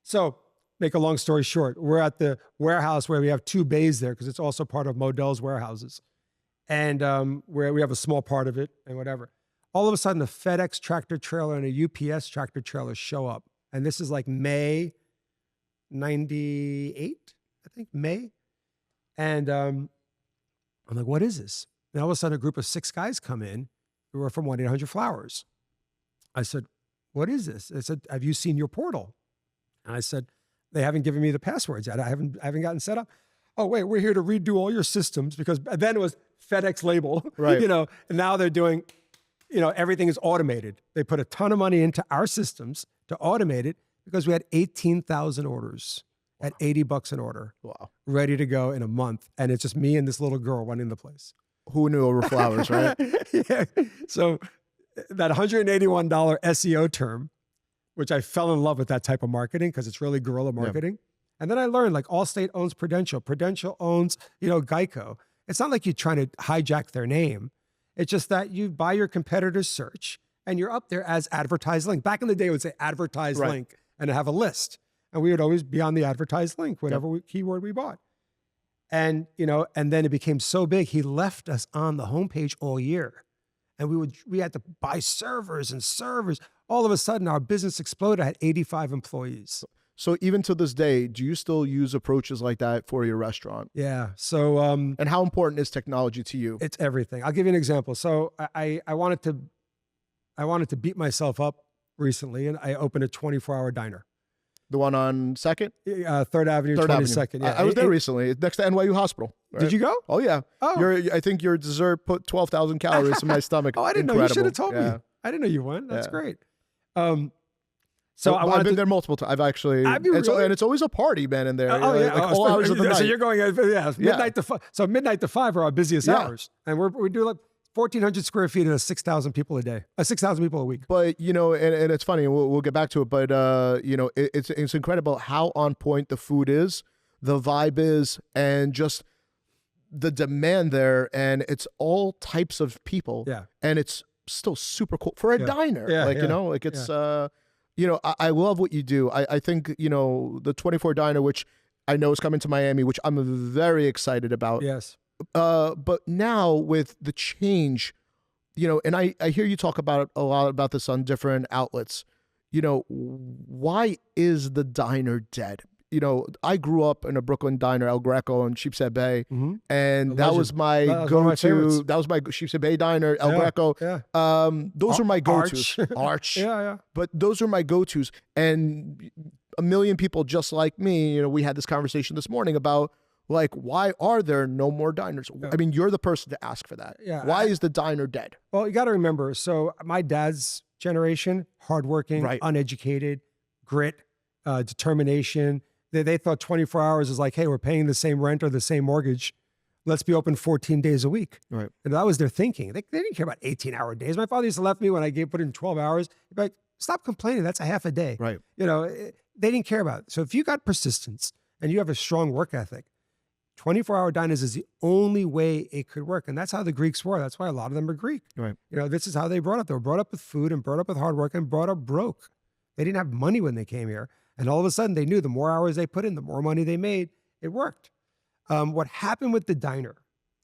[SPEAKER 2] So make a long story short, we're at the warehouse where we have 2 bays there, because it's also part of Modell's warehouses. And where we have a small part of it and whatever. All of a sudden, a FedEx tractor trailer and a UPS tractor trailer show up. And this is like May 98, I think, May. And I'm like, what is this? And all of a sudden, a group of 6 guys come in who were from 1-800-Flowers. I said, what is this? They said, have you seen your portal? And I said, they haven't given me the passwords yet. I haven't gotten set up. Oh, wait, we're here to redo all your systems, because then it was FedEx label, right? You know, and now they're doing, you know, everything is automated. They put a ton of money into our systems to automate it, because we had 18,000 orders at $80 an order. Wow. Ready to go in a month. And it's just me and this little girl running the place.
[SPEAKER 3] Who knew over flowers, right?
[SPEAKER 2] Yeah. So that $181 SEO term, which I fell in love with that type of marketing, because it's really guerrilla marketing. Yeah. And then I learned, like, Allstate owns Prudential. Prudential owns, you know, Geico. It's not like you're trying to hijack their name. It's just that you buy your competitor's search and you're up there as advertised link. Back in the day, it would say advertised link and have a list. And we would always be on the advertised link, whatever keyword we bought. And, you know, and then it became so big, he left us on the homepage all year. And we had to buy servers and servers. All of a sudden, our business exploded. I had 85 employees.
[SPEAKER 3] So even to this day, do you still use approaches like that for your restaurant?
[SPEAKER 2] Yeah. So,
[SPEAKER 3] and how important is technology to you?
[SPEAKER 2] It's everything. I'll give you an example. So I wanted to beat myself up recently, and I opened a 24-hour diner.
[SPEAKER 3] The one on 2nd?
[SPEAKER 2] 3rd Avenue, 22nd. Yeah.
[SPEAKER 3] I was there recently, next to NYU Hospital. Right?
[SPEAKER 2] Did you go?
[SPEAKER 3] Oh, yeah. Oh. I think your dessert put 12,000 calories in my stomach.
[SPEAKER 2] Oh, I didn't know. You should have told me. I didn't know you went. That's great. So
[SPEAKER 3] I've been there multiple times. I've actually, and it's always a party, man, in there.
[SPEAKER 2] Oh, yeah.
[SPEAKER 3] Like all hours of the night.
[SPEAKER 2] So you're going, midnight to 5. So midnight to 5 are our busiest hours. And we do like 1,400 square feet and 6,000 people a day, 6,000 people a week.
[SPEAKER 3] But, you know, and it's funny, we'll get back to it, but, you know, it's incredible how on point the food is, the vibe is, and just the demand there. And it's all types of people. Yeah. And it's still super cool for a diner. Yeah, like, you know, like it's, you know, I love what you do. I think, you know, the 24 diner, which I know is coming to Miami, which I'm very excited about.
[SPEAKER 2] Yes.
[SPEAKER 3] But now with the change, you know, and I hear you talk about a lot about this on different outlets, you know, why is the diner dead? You know, I grew up in a Brooklyn diner, El Greco in Sheepshead Bay, and that was my go-to. That was my Sheepshead Bay diner, El Greco. Yeah. Those are my go-tos. Arch. Yeah. But those are my go-tos. And a million people just like me, you know, we had this conversation this morning about, like, why are there no more diners? I mean, you're the person to ask for that. Yeah. Why is the diner dead?
[SPEAKER 2] Well, you got to remember, so my dad's generation, hardworking, uneducated, grit, determination, They thought 24 hours is like, hey, we're paying the same rent or the same mortgage. Let's be open 14 days a week.
[SPEAKER 3] Right.
[SPEAKER 2] And that was their thinking. They didn't care about 18-hour days. My father used to left me when I put in 12 hours. He'd be like, stop complaining. That's a half a day.
[SPEAKER 3] Right.
[SPEAKER 2] You know, they didn't care about it. So if you got persistence and you have a strong work ethic, 24-hour diners is the only way it could work. And that's how the Greeks were. That's why a lot of them are Greek.
[SPEAKER 3] Right.
[SPEAKER 2] You know, this is how they brought up. They were brought up with food and brought up with hard work and brought up broke. They didn't have money when they came here. And all of a sudden they knew the more hours they put in, the more money they made. It worked. What happened with the diner,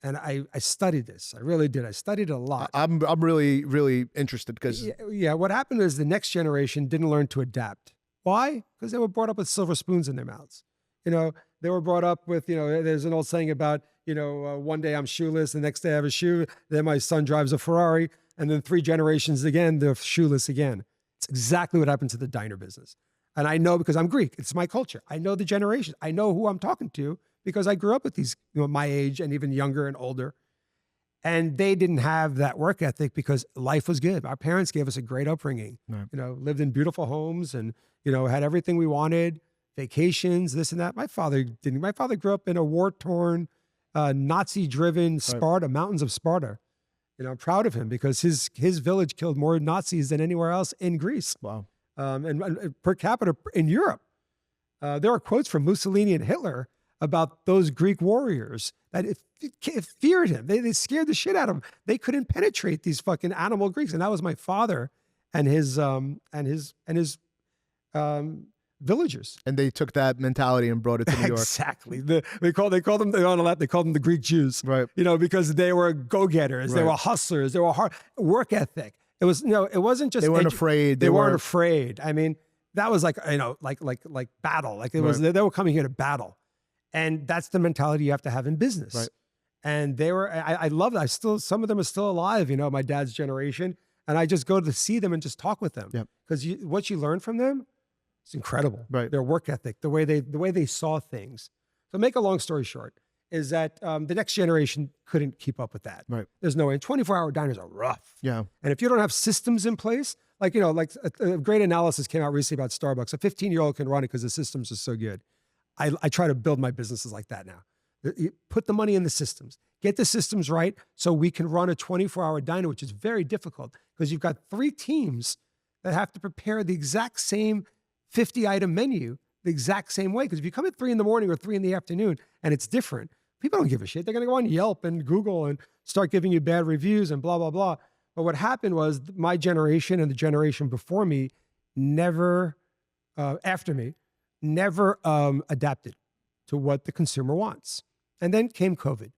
[SPEAKER 2] and I studied this. I really did. I studied it a lot.
[SPEAKER 3] I'm really, really interested because
[SPEAKER 2] yeah, what happened is the next generation didn't learn to adapt. Why? Because they were brought up with silver spoons in their mouths. You know, they were brought up with, you know, there's an old saying about, you know, one day I'm shoeless, the next day I have a shoe, then my son drives a Ferrari, and then 3 generations again, they're shoeless again. It's exactly what happened to the diner business. And I know because I'm Greek. It's my culture. I know the generation. I know who I'm talking to because I grew up with these, you know, my age and even younger and older. And they didn't have that work ethic because life was good. Our parents gave us a great upbringing. Right. You know, lived in beautiful homes and, you know, had everything we wanted, vacations, this and that. My father didn't. My father grew up in a war-torn, Nazi-driven Sparta, mountains of Sparta. You know, I'm proud of him because his village killed more Nazis than anywhere else in Greece. Wow. And per capita in Europe. There are quotes from Mussolini and Hitler about those Greek warriors that it feared him. They scared the shit out of him. They couldn't penetrate these fucking animal Greeks. And that was my father and his villagers.
[SPEAKER 3] And they took that mentality and brought it to New York.
[SPEAKER 2] Exactly. They called them the Greek Jews. Right. You know, because they were go-getters, they were hustlers, they were hard work ethic. It was, you know, it wasn't just
[SPEAKER 3] they weren't afraid.
[SPEAKER 2] They weren't afraid. I mean, that was like, you know, like battle. Like it was, they were coming here to battle. And that's the mentality you have to have in business. Right. And they were, I love that. Some of them are still alive, you know, my dad's generation. And I just go to see them and just talk with them. Because what you learn from them, it's incredible. Right. Their work ethic, the way they saw things. So make a long story short, is that the next generation couldn't keep up with that. Right. There's no way. And 24-hour diners are rough. Yeah. And if you don't have systems in place, like, you know, like a great analysis came out recently about Starbucks. A 15-year-old can run it because the systems are so good. I try to build my businesses like that now. You put the money in the systems. Get the systems right so we can run a 24-hour diner, which is very difficult because you've got 3 teams that have to prepare the exact same 50-item menu the exact same way. Because if you come at 3 in the morning or 3 in the afternoon and it's different, people don't give a shit. They're going to go on Yelp and Google and start giving you bad reviews and blah, blah, blah. But what happened was my generation and the generation before me after me, never adapted to what the consumer wants. And then came COVID.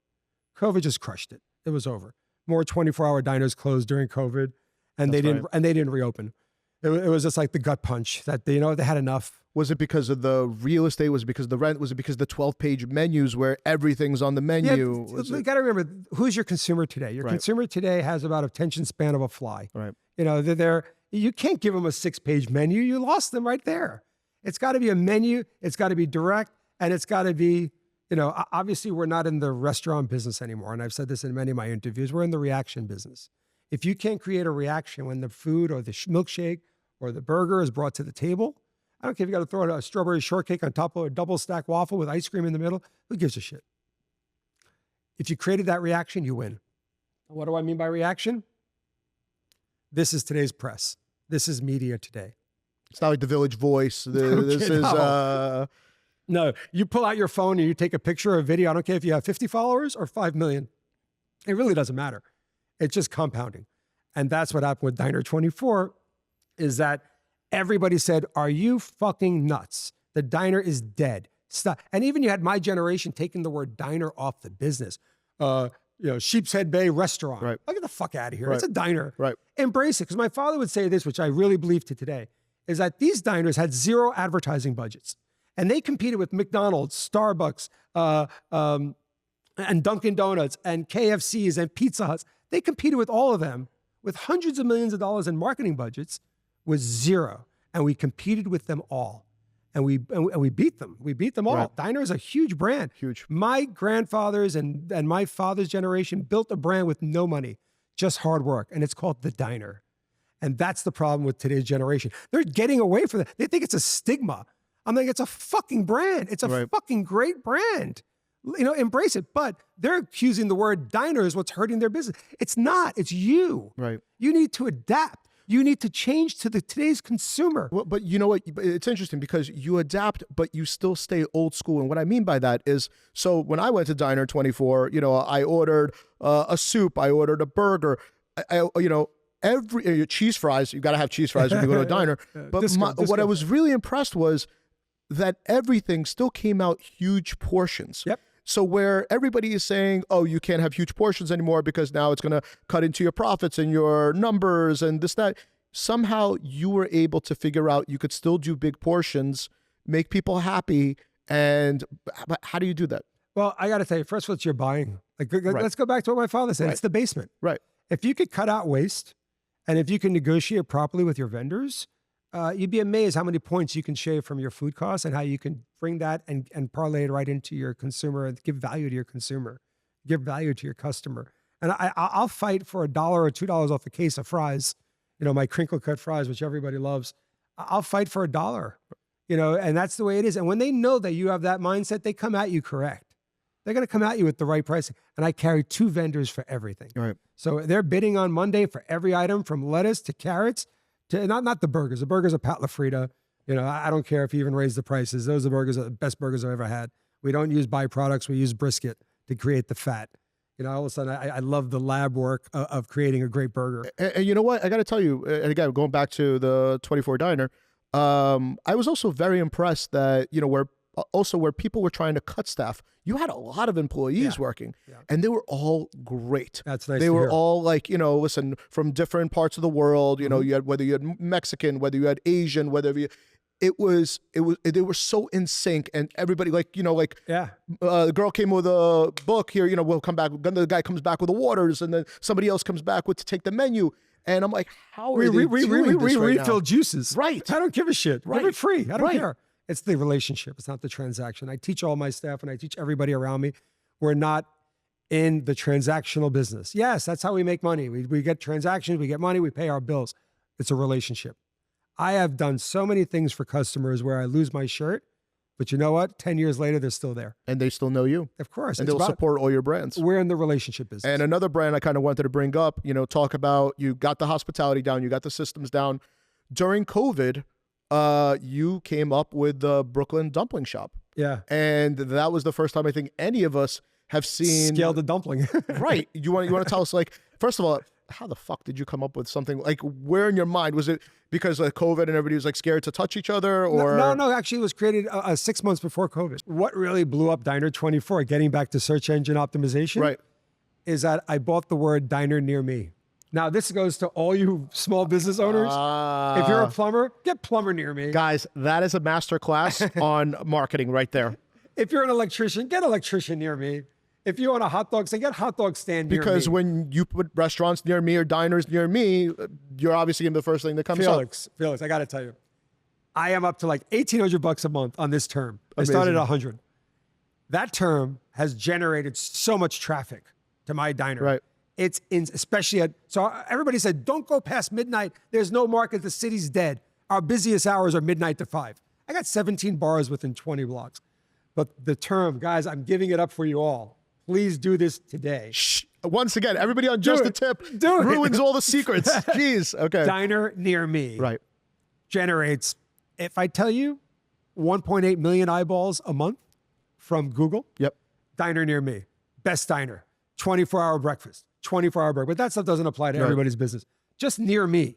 [SPEAKER 2] COVID just crushed it. It was over. More 24-hour diners closed during COVID, and they didn't reopen. It was just like the gut punch that they had enough.
[SPEAKER 3] Was it because of the real estate? Was it because of the rent? Was it because of the 12-page menus where everything's on the menu?
[SPEAKER 2] You got to remember, who's your consumer today? Your consumer today has about attention span of a fly. Right. You know, you can't give them a 6-page menu. You lost them right there. It's got to be a menu. It's got to be direct, and it's got to be, you know, obviously we're not in the restaurant business anymore. And I've said this in many of my interviews. We're in the reaction business. If you can't create a reaction when the food or the milkshake or the burger is brought to the table, I don't care if you got to throw a strawberry shortcake on top of a double stack waffle with ice cream in the middle. Who gives a shit? If you created that reaction, you win. What do I mean by reaction? This is today's press. This is media today.
[SPEAKER 3] It's not like the Village Voice.
[SPEAKER 2] No, you pull out your phone and you take a picture or a video. I don't care if you have 50 followers or 5 million. It really doesn't matter. It's just compounding. And that's what happened with Diner 24 is that everybody said, are you fucking nuts? The diner is dead. Stop. And even you had my generation taking the word diner off the business. Sheep's Head Bay restaurant. Right. Get the fuck out of here. Right. It's a diner. Right. Embrace it. Because my father would say this, which I really believe to today, is that these diners had 0 advertising budgets. And they competed with McDonald's, Starbucks, and Dunkin' Donuts, and KFCs, and Pizza Huts. They competed with all of them with hundreds of millions of dollars in marketing budgets with 0. And we competed with them all. And we beat them. We beat them all. Right. Diner is a huge brand. Huge. My grandfathers and my father's generation built a brand with no money, just hard work. And it's called The Diner. And that's the problem with today's generation. They're getting away from that. They think it's a stigma. I'm like, it's a fucking brand. It's a fucking great brand. You know, embrace it. But they're accusing the word diner is what's hurting their business. It's not. It's you.
[SPEAKER 3] Right.
[SPEAKER 2] You need to adapt. You need to change to today's consumer.
[SPEAKER 3] Well, but you know what? It's interesting because you adapt, but you still stay old school. And what I mean by that is, so when I went to Diner 24, you know, I ordered a soup, I ordered a burger, you know, every cheese fries. You got to have cheese fries when you go to a diner. But what I was really impressed was that everything still came out huge portions.
[SPEAKER 2] Yep.
[SPEAKER 3] So where everybody is saying, oh, you can't have huge portions anymore because now it's going to cut into your profits and your numbers and this, that, somehow you were able to figure out you could still do big portions, make people happy. And how do you do that?
[SPEAKER 2] Well, I got to tell you, first, what you're buying. Like, let's go back to what my father said. It's the basement.
[SPEAKER 3] Right.
[SPEAKER 2] If you could cut out waste and if you can negotiate properly with your vendors, you'd be amazed how many points you can shave from your food costs and how you can bring that and parlay it right into your consumer and give value to your consumer, give value to your customer. And I'll fight for $1 or $2 off a case of fries, you know, my crinkle cut fries, which everybody loves. I'll fight for $1, you know, and that's the way it is. And when they know that you have that mindset, they come at you correct. They're going to come at you with the right pricing. And I carry 2 vendors for everything.
[SPEAKER 3] Right.
[SPEAKER 2] So they're bidding on Monday for every item from lettuce to carrots to not the burgers. The burgers are Pat LaFrida. You know, I don't care if you even raise the prices. Those are the best burgers I've ever had. We don't use byproducts. We use brisket to create the fat. You know, all of a sudden, I love the lab work of creating a great burger.
[SPEAKER 3] And you know what? I got to tell you, and again, going back to the 24 Diner, I was also very impressed that, you know, where people were trying to cut staff, you had a lot of employees working, and they were all great.
[SPEAKER 2] That's nice.
[SPEAKER 3] They were all like, you know, listen, from different parts of the world. You know, you had whether you had Mexican, whether you had Asian, whether you. They were so in sync, and everybody, like, you know, like, the girl came with a book here, you know, we'll come back, then the guy comes back with the waters, and then somebody else comes back to take the menu. And I'm like, how are they doing this right
[SPEAKER 2] refill
[SPEAKER 3] now?
[SPEAKER 2] juices.
[SPEAKER 3] Right.
[SPEAKER 2] I don't give a shit.
[SPEAKER 3] Right.
[SPEAKER 2] Give it free. I don't care. It's the relationship. It's not the transaction. I teach all my staff and I teach everybody around me. We're not in the transactional business. Yes, that's how we make money. We get transactions, we get money, we pay our bills. It's a relationship. I have done so many things for customers where I lose my shirt, but you know what? 10 years later, they're still there.
[SPEAKER 3] And they still know you.
[SPEAKER 2] Of course.
[SPEAKER 3] And they'll support all your brands.
[SPEAKER 2] We're in the relationship business.
[SPEAKER 3] And another brand I kind of wanted to bring up, you know, talk about, you got the hospitality down, you got the systems down. During COVID, you came up with the Brooklyn Dumpling Shop.
[SPEAKER 2] Yeah.
[SPEAKER 3] And that was the first time I think any of us have seen.
[SPEAKER 2] Scaled the dumpling.
[SPEAKER 3] Right. You want to tell us, like, first of all, how the fuck did you come up with something? Like, where in your mind? Was it because of COVID and everybody was like scared to touch each other? Or
[SPEAKER 2] No. Actually, it was created 6 months before COVID. What really blew up Diner 24, getting back to search engine optimization,
[SPEAKER 3] right,
[SPEAKER 2] is that I bought the word diner near me. Now, this goes to all you small business owners. If you're a plumber, get plumber near me.
[SPEAKER 3] Guys, that is a masterclass on marketing right there.
[SPEAKER 2] If you're an electrician, get electrician near me. If you want a hot dog stand, get hot dog stand near me.
[SPEAKER 3] Because when you put restaurants near me or diners near me, you're obviously going to be the first thing that comes up.
[SPEAKER 2] Felix, I got to tell you, I am up to like $1,800 a month on this term.
[SPEAKER 3] Amazing.
[SPEAKER 2] I started at 100. That term has generated so much traffic to my diner.
[SPEAKER 3] Right.
[SPEAKER 2] It's especially so everybody said, don't go past midnight. There's no market. The city's dead. Our busiest hours are midnight to 5. I got 17 bars within 20 blocks. But the term, guys, I'm giving it up for you all. Please do this today.
[SPEAKER 3] Shh. Once again, everybody on Just a Tip ruins all the secrets. Jeez. Okay.
[SPEAKER 2] Diner near me.
[SPEAKER 3] Right.
[SPEAKER 2] Generates, if I tell you, 1.8 million eyeballs a month from Google.
[SPEAKER 3] Yep.
[SPEAKER 2] Diner near me. Best diner. 24-hour breakfast. 24-hour break. But that stuff doesn't apply to everybody's business. Just near me,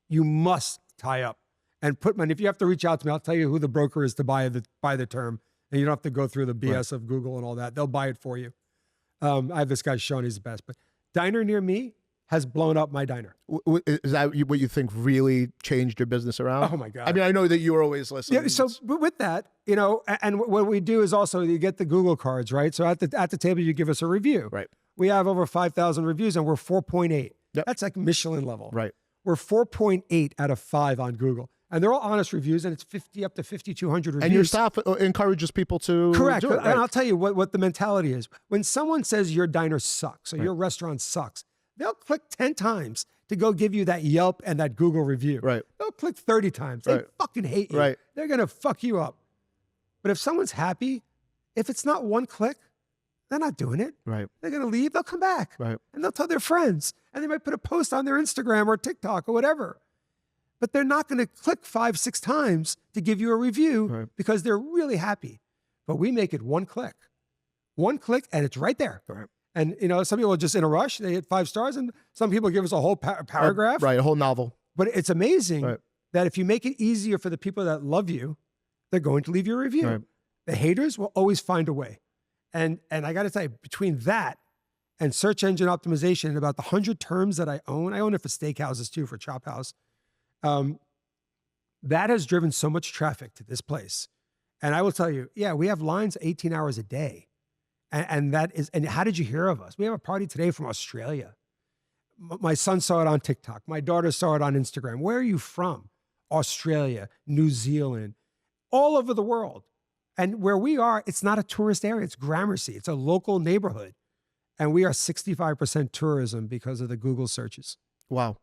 [SPEAKER 2] you must tie up and put money. If you have to reach out to me, I'll tell you who the broker is to buy the term. And you don't have to go through the BS of Google and all that. They'll buy it for you. I have this guy, Sean, he's the best. But diner near me has blown up my diner.
[SPEAKER 3] Is that what you think really changed your business around?
[SPEAKER 2] Oh, my God.
[SPEAKER 3] I mean, I know that you were always listening.
[SPEAKER 2] Yeah, so but with that, you know, and what we do is also you get the Google cards, right? So at the table, you give us a review.
[SPEAKER 3] Right.
[SPEAKER 2] We have over 5,000 reviews, and we're 4.8.
[SPEAKER 3] Yep.
[SPEAKER 2] That's like Michelin level.
[SPEAKER 3] Right.
[SPEAKER 2] We're 4.8 out of 5 on Google. And they're all honest reviews, and it's 50 up to 5,200 reviews.
[SPEAKER 3] And your staff encourages people to
[SPEAKER 2] Correct.
[SPEAKER 3] do it. Right.
[SPEAKER 2] And I'll tell you what the mentality is. When someone says your diner sucks or your restaurant sucks, they'll click 10 times to go give you that Yelp and that Google review.
[SPEAKER 3] Right.
[SPEAKER 2] They'll click 30 times. They fucking hate you.
[SPEAKER 3] Right.
[SPEAKER 2] They're going to fuck you up. But if someone's happy, if it's not one click, they're not doing it.
[SPEAKER 3] Right.
[SPEAKER 2] They're going to leave. They'll come back.
[SPEAKER 3] Right.
[SPEAKER 2] And they'll tell their friends. And they might put a post on their Instagram or TikTok or whatever. But they're not going to click 5, 6 times to give you a review because they're really happy. But we make it one click. One click and it's right there.
[SPEAKER 3] Right.
[SPEAKER 2] And, you know, some people are just in a rush. They hit 5 stars. And some people give us a whole paragraph.
[SPEAKER 3] Right. A whole novel.
[SPEAKER 2] But it's amazing that if you make it easier for the people that love you, they're going to leave you a review.
[SPEAKER 3] Right.
[SPEAKER 2] The haters will always find a way. And I got to tell you, between that and search engine optimization and about the 100 terms that I own it for steakhouses too, for Chop House. That has driven so much traffic to this place. And I will tell you, yeah, we have lines 18 hours a day. And how did you hear of us? We have a party today from Australia. My son saw it on TikTok. My daughter saw it on Instagram. Where are you from? Australia, New Zealand, all over the world. And where we are, it's not a tourist area. It's Gramercy. It's a local neighborhood. And we are 65% tourism because of the Google searches.
[SPEAKER 3] Wow.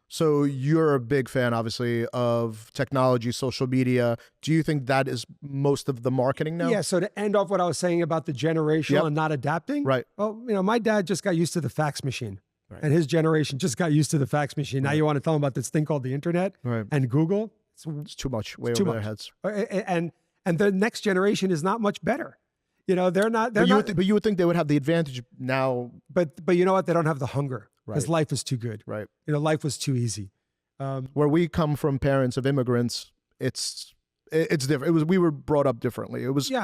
[SPEAKER 3] So you're a big fan, obviously, of technology, social media. Do you think that is most of the marketing now?
[SPEAKER 2] Yeah. So to end off what I was saying about the generational and not adapting.
[SPEAKER 3] Right.
[SPEAKER 2] Well, you know, my dad just got used to the fax machine. Right. And his generation just got used to the fax machine. Now you want to tell them about this thing called the internet and Google.
[SPEAKER 3] It's too much, way over their heads.
[SPEAKER 2] And the next generation is not much better. You know, they're not.
[SPEAKER 3] But you would think they would have the advantage now.
[SPEAKER 2] But you know what? They don't have the hunger because life is too good.
[SPEAKER 3] Right.
[SPEAKER 2] You know, life was too easy.
[SPEAKER 3] Where we come from, parents of immigrants, it's different. We were brought up differently. It was you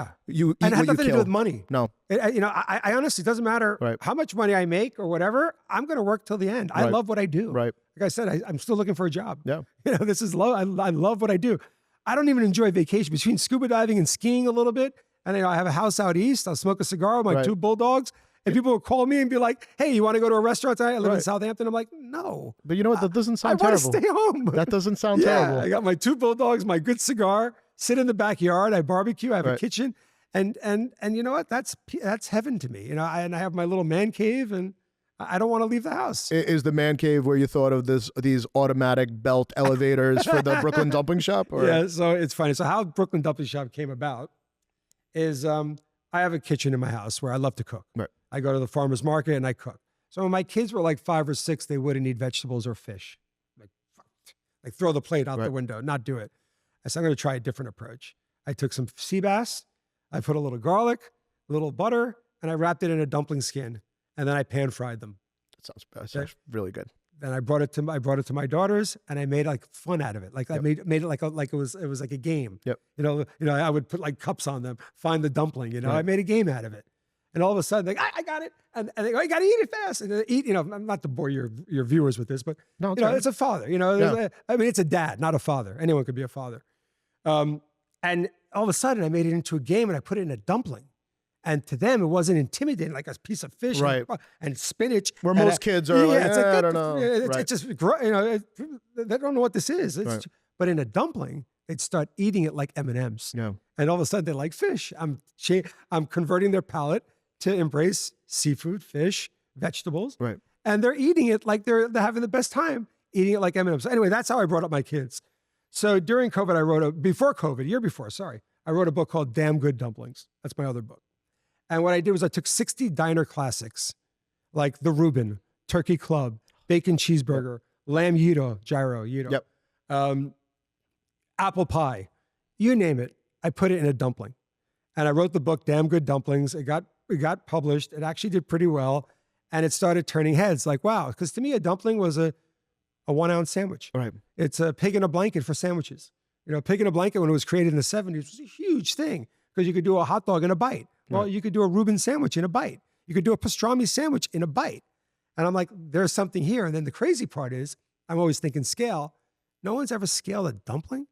[SPEAKER 3] eat
[SPEAKER 2] and it had
[SPEAKER 3] what
[SPEAKER 2] nothing
[SPEAKER 3] you
[SPEAKER 2] to do with money.
[SPEAKER 3] No.
[SPEAKER 2] You know, I honestly, it doesn't matter how much money I make or whatever. I'm going to work till the end. I love what I do.
[SPEAKER 3] Right.
[SPEAKER 2] Like I said, I'm still looking for a job.
[SPEAKER 3] Yeah.
[SPEAKER 2] You know, this is low. I love what I do. I don't even enjoy vacation between scuba diving and skiing a little bit. And you know, I have a house out east. I'll smoke a cigar with my 2 bulldogs. And people will call me and be like, hey, you want to go to a restaurant tonight? I live in Southampton. I'm like, no.
[SPEAKER 3] But you know what? That doesn't sound
[SPEAKER 2] terrible. I
[SPEAKER 3] terrible.
[SPEAKER 2] want to stay home.
[SPEAKER 3] That doesn't sound terrible.
[SPEAKER 2] I got my 2 bulldogs, my good cigar, sit in the backyard. I barbecue. I have a kitchen. And you know what? That's heaven to me. You know, and I have my little man cave and I don't want to leave the house.
[SPEAKER 3] Is the man cave where you thought of these automatic belt elevators for the Brooklyn Dumpling Shop? Or?
[SPEAKER 2] Yeah, so it's funny. So how Brooklyn Dumpling Shop came about is I have a kitchen in my house where I love to cook.
[SPEAKER 3] Right.
[SPEAKER 2] I go to the farmer's market and I cook. So when my kids were like 5 or 6, they wouldn't eat vegetables or fish. Like throw the plate out the window, not do it. I said, I'm going to try a different approach. I took some sea bass, I put a little garlic, a little butter, and I wrapped it in a dumpling skin. And then I pan fried them.
[SPEAKER 3] That sounds really good.
[SPEAKER 2] Then I brought it to my daughters, and I made like fun out of it. Like I made it like it was like a game.
[SPEAKER 3] Yep.
[SPEAKER 2] You know, I would put like cups on them, find the dumpling. You know, I made a game out of it. And all of a sudden, like I got it, and they go, you got to eat it fast. And they eat. You know, not to bore your viewers with this, but
[SPEAKER 3] no,
[SPEAKER 2] you know, it's a father. You know, I mean, it's a dad, not a father. Anyone could be a father. And all of a sudden, I made it into a game, and I put it in a dumpling. And to them, it wasn't intimidating, like a piece of fish and spinach.
[SPEAKER 3] Where most kids are like, I don't know.
[SPEAKER 2] It's just, you know, they don't know what this is. But in a dumpling, they'd start eating it like M&Ms.
[SPEAKER 3] Yeah.
[SPEAKER 2] And all of a sudden, they like fish. I'm converting their palate to embrace seafood, fish, vegetables.
[SPEAKER 3] Right.
[SPEAKER 2] And they're eating it like they're having the best time, eating it like M&Ms. So anyway, that's how I brought up my kids. So during COVID, a year before, I wrote a book called Damn Good Dumplings. That's my other book. And what I did was I took 60 diner classics, like the Reuben, Turkey Club, Bacon Cheeseburger, Lamb Gyro, apple pie, you name it. I put it in a dumpling. And I wrote the book, Damn Good Dumplings. It got published. It actually did pretty well. And it started turning heads like, wow. Because to me, a dumpling was a 1-ounce sandwich.
[SPEAKER 3] Right.
[SPEAKER 2] It's a pig in a blanket for sandwiches. You know, pig in a blanket when it was created in the 70s was a huge thing because you could do a hot dog in a bite. Well, you could do a Reuben sandwich in a bite. You could do a pastrami sandwich in a bite. And I'm like, there's something here. And then the crazy part is, I'm always thinking scale. No one's ever scaled a dumpling.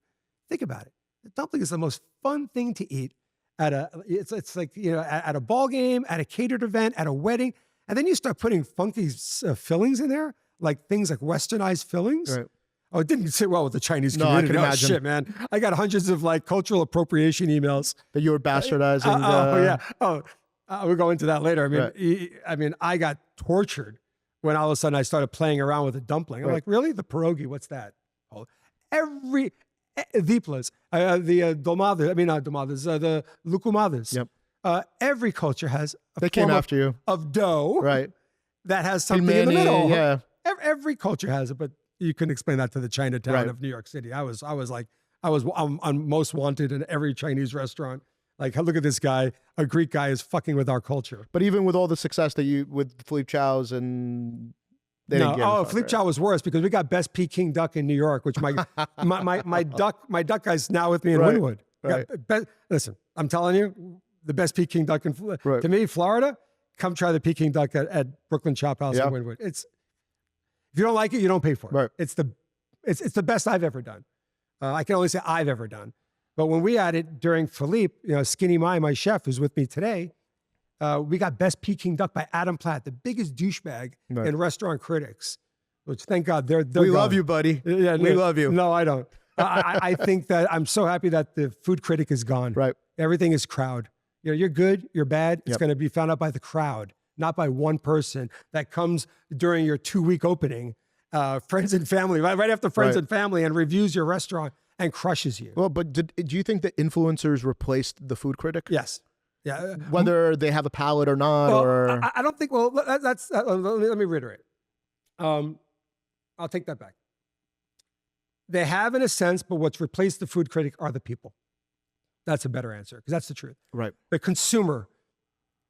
[SPEAKER 2] Think about it. The dumpling is the most fun thing to eat it's like, you know, at a ball game, at a catered event, at a wedding. And then you start putting funky fillings in there, like things like westernized fillings.
[SPEAKER 3] Right.
[SPEAKER 2] Oh, it didn't sit well with the Chinese community.
[SPEAKER 3] I can imagine.
[SPEAKER 2] Shit, man. I got hundreds of like cultural appropriation emails.
[SPEAKER 3] That you were bastardizing.
[SPEAKER 2] We'll go into that later. I mean, I got tortured when all of a sudden I started playing around with a dumpling. I'm like, really? The pierogi, what's that? Oh, the place, the dolmadas. I mean, not dolmadas, the lucumadas.
[SPEAKER 3] Yep.
[SPEAKER 2] Every culture has a
[SPEAKER 3] They came
[SPEAKER 2] form
[SPEAKER 3] after you.
[SPEAKER 2] of dough,
[SPEAKER 3] Right.
[SPEAKER 2] that has something in the
[SPEAKER 3] Pilmeni,
[SPEAKER 2] middle.
[SPEAKER 3] yeah.
[SPEAKER 2] Every culture has it, but you couldn't explain that to the Chinatown
[SPEAKER 3] Right.
[SPEAKER 2] of New York City. I'm most wanted in every Chinese restaurant. Like, look at this guy. A Greek guy is fucking with our culture.
[SPEAKER 3] But even with all the success that you with Philippe Chow's and they didn't get it,
[SPEAKER 2] Philippe Chow was worse because we got best Peking duck in New York, which my duck guy's now with me in Wynwood.
[SPEAKER 3] Right.
[SPEAKER 2] Listen, I'm telling you, the best Peking duck to me, Florida. Come try the Peking duck at Brooklyn Shop House in Wynwood. If you don't like it, you don't pay for it.
[SPEAKER 3] Right.
[SPEAKER 2] It's the best I've ever done. I can only say I've ever done. But when we had it during Philippe, Skinny my chef who's with me today, we got best Peking duck by Adam Platt, the biggest douchebag in restaurant critics. Which thank God they're
[SPEAKER 3] we
[SPEAKER 2] gone.
[SPEAKER 3] love you, buddy.
[SPEAKER 2] Yeah,
[SPEAKER 3] we love you.
[SPEAKER 2] No, I don't. I think that I'm so happy that the food critic is gone.
[SPEAKER 3] Right.
[SPEAKER 2] Everything is crowd. You're good, you're bad. It's going to be found out by the crowd, not by one person that comes during your 2-week opening, friends and family, right after friends and family, and reviews your restaurant and crushes you.
[SPEAKER 3] Well, but do you think that influencers replaced the food critic?
[SPEAKER 2] Yes. Yeah.
[SPEAKER 3] Whether they have a palate or not, or
[SPEAKER 2] I don't think. Well, that's. Let me reiterate. I'll take that back. They have in a sense, but what's replaced the food critic are the people. That's a better answer because that's the truth.
[SPEAKER 3] Right.
[SPEAKER 2] The consumer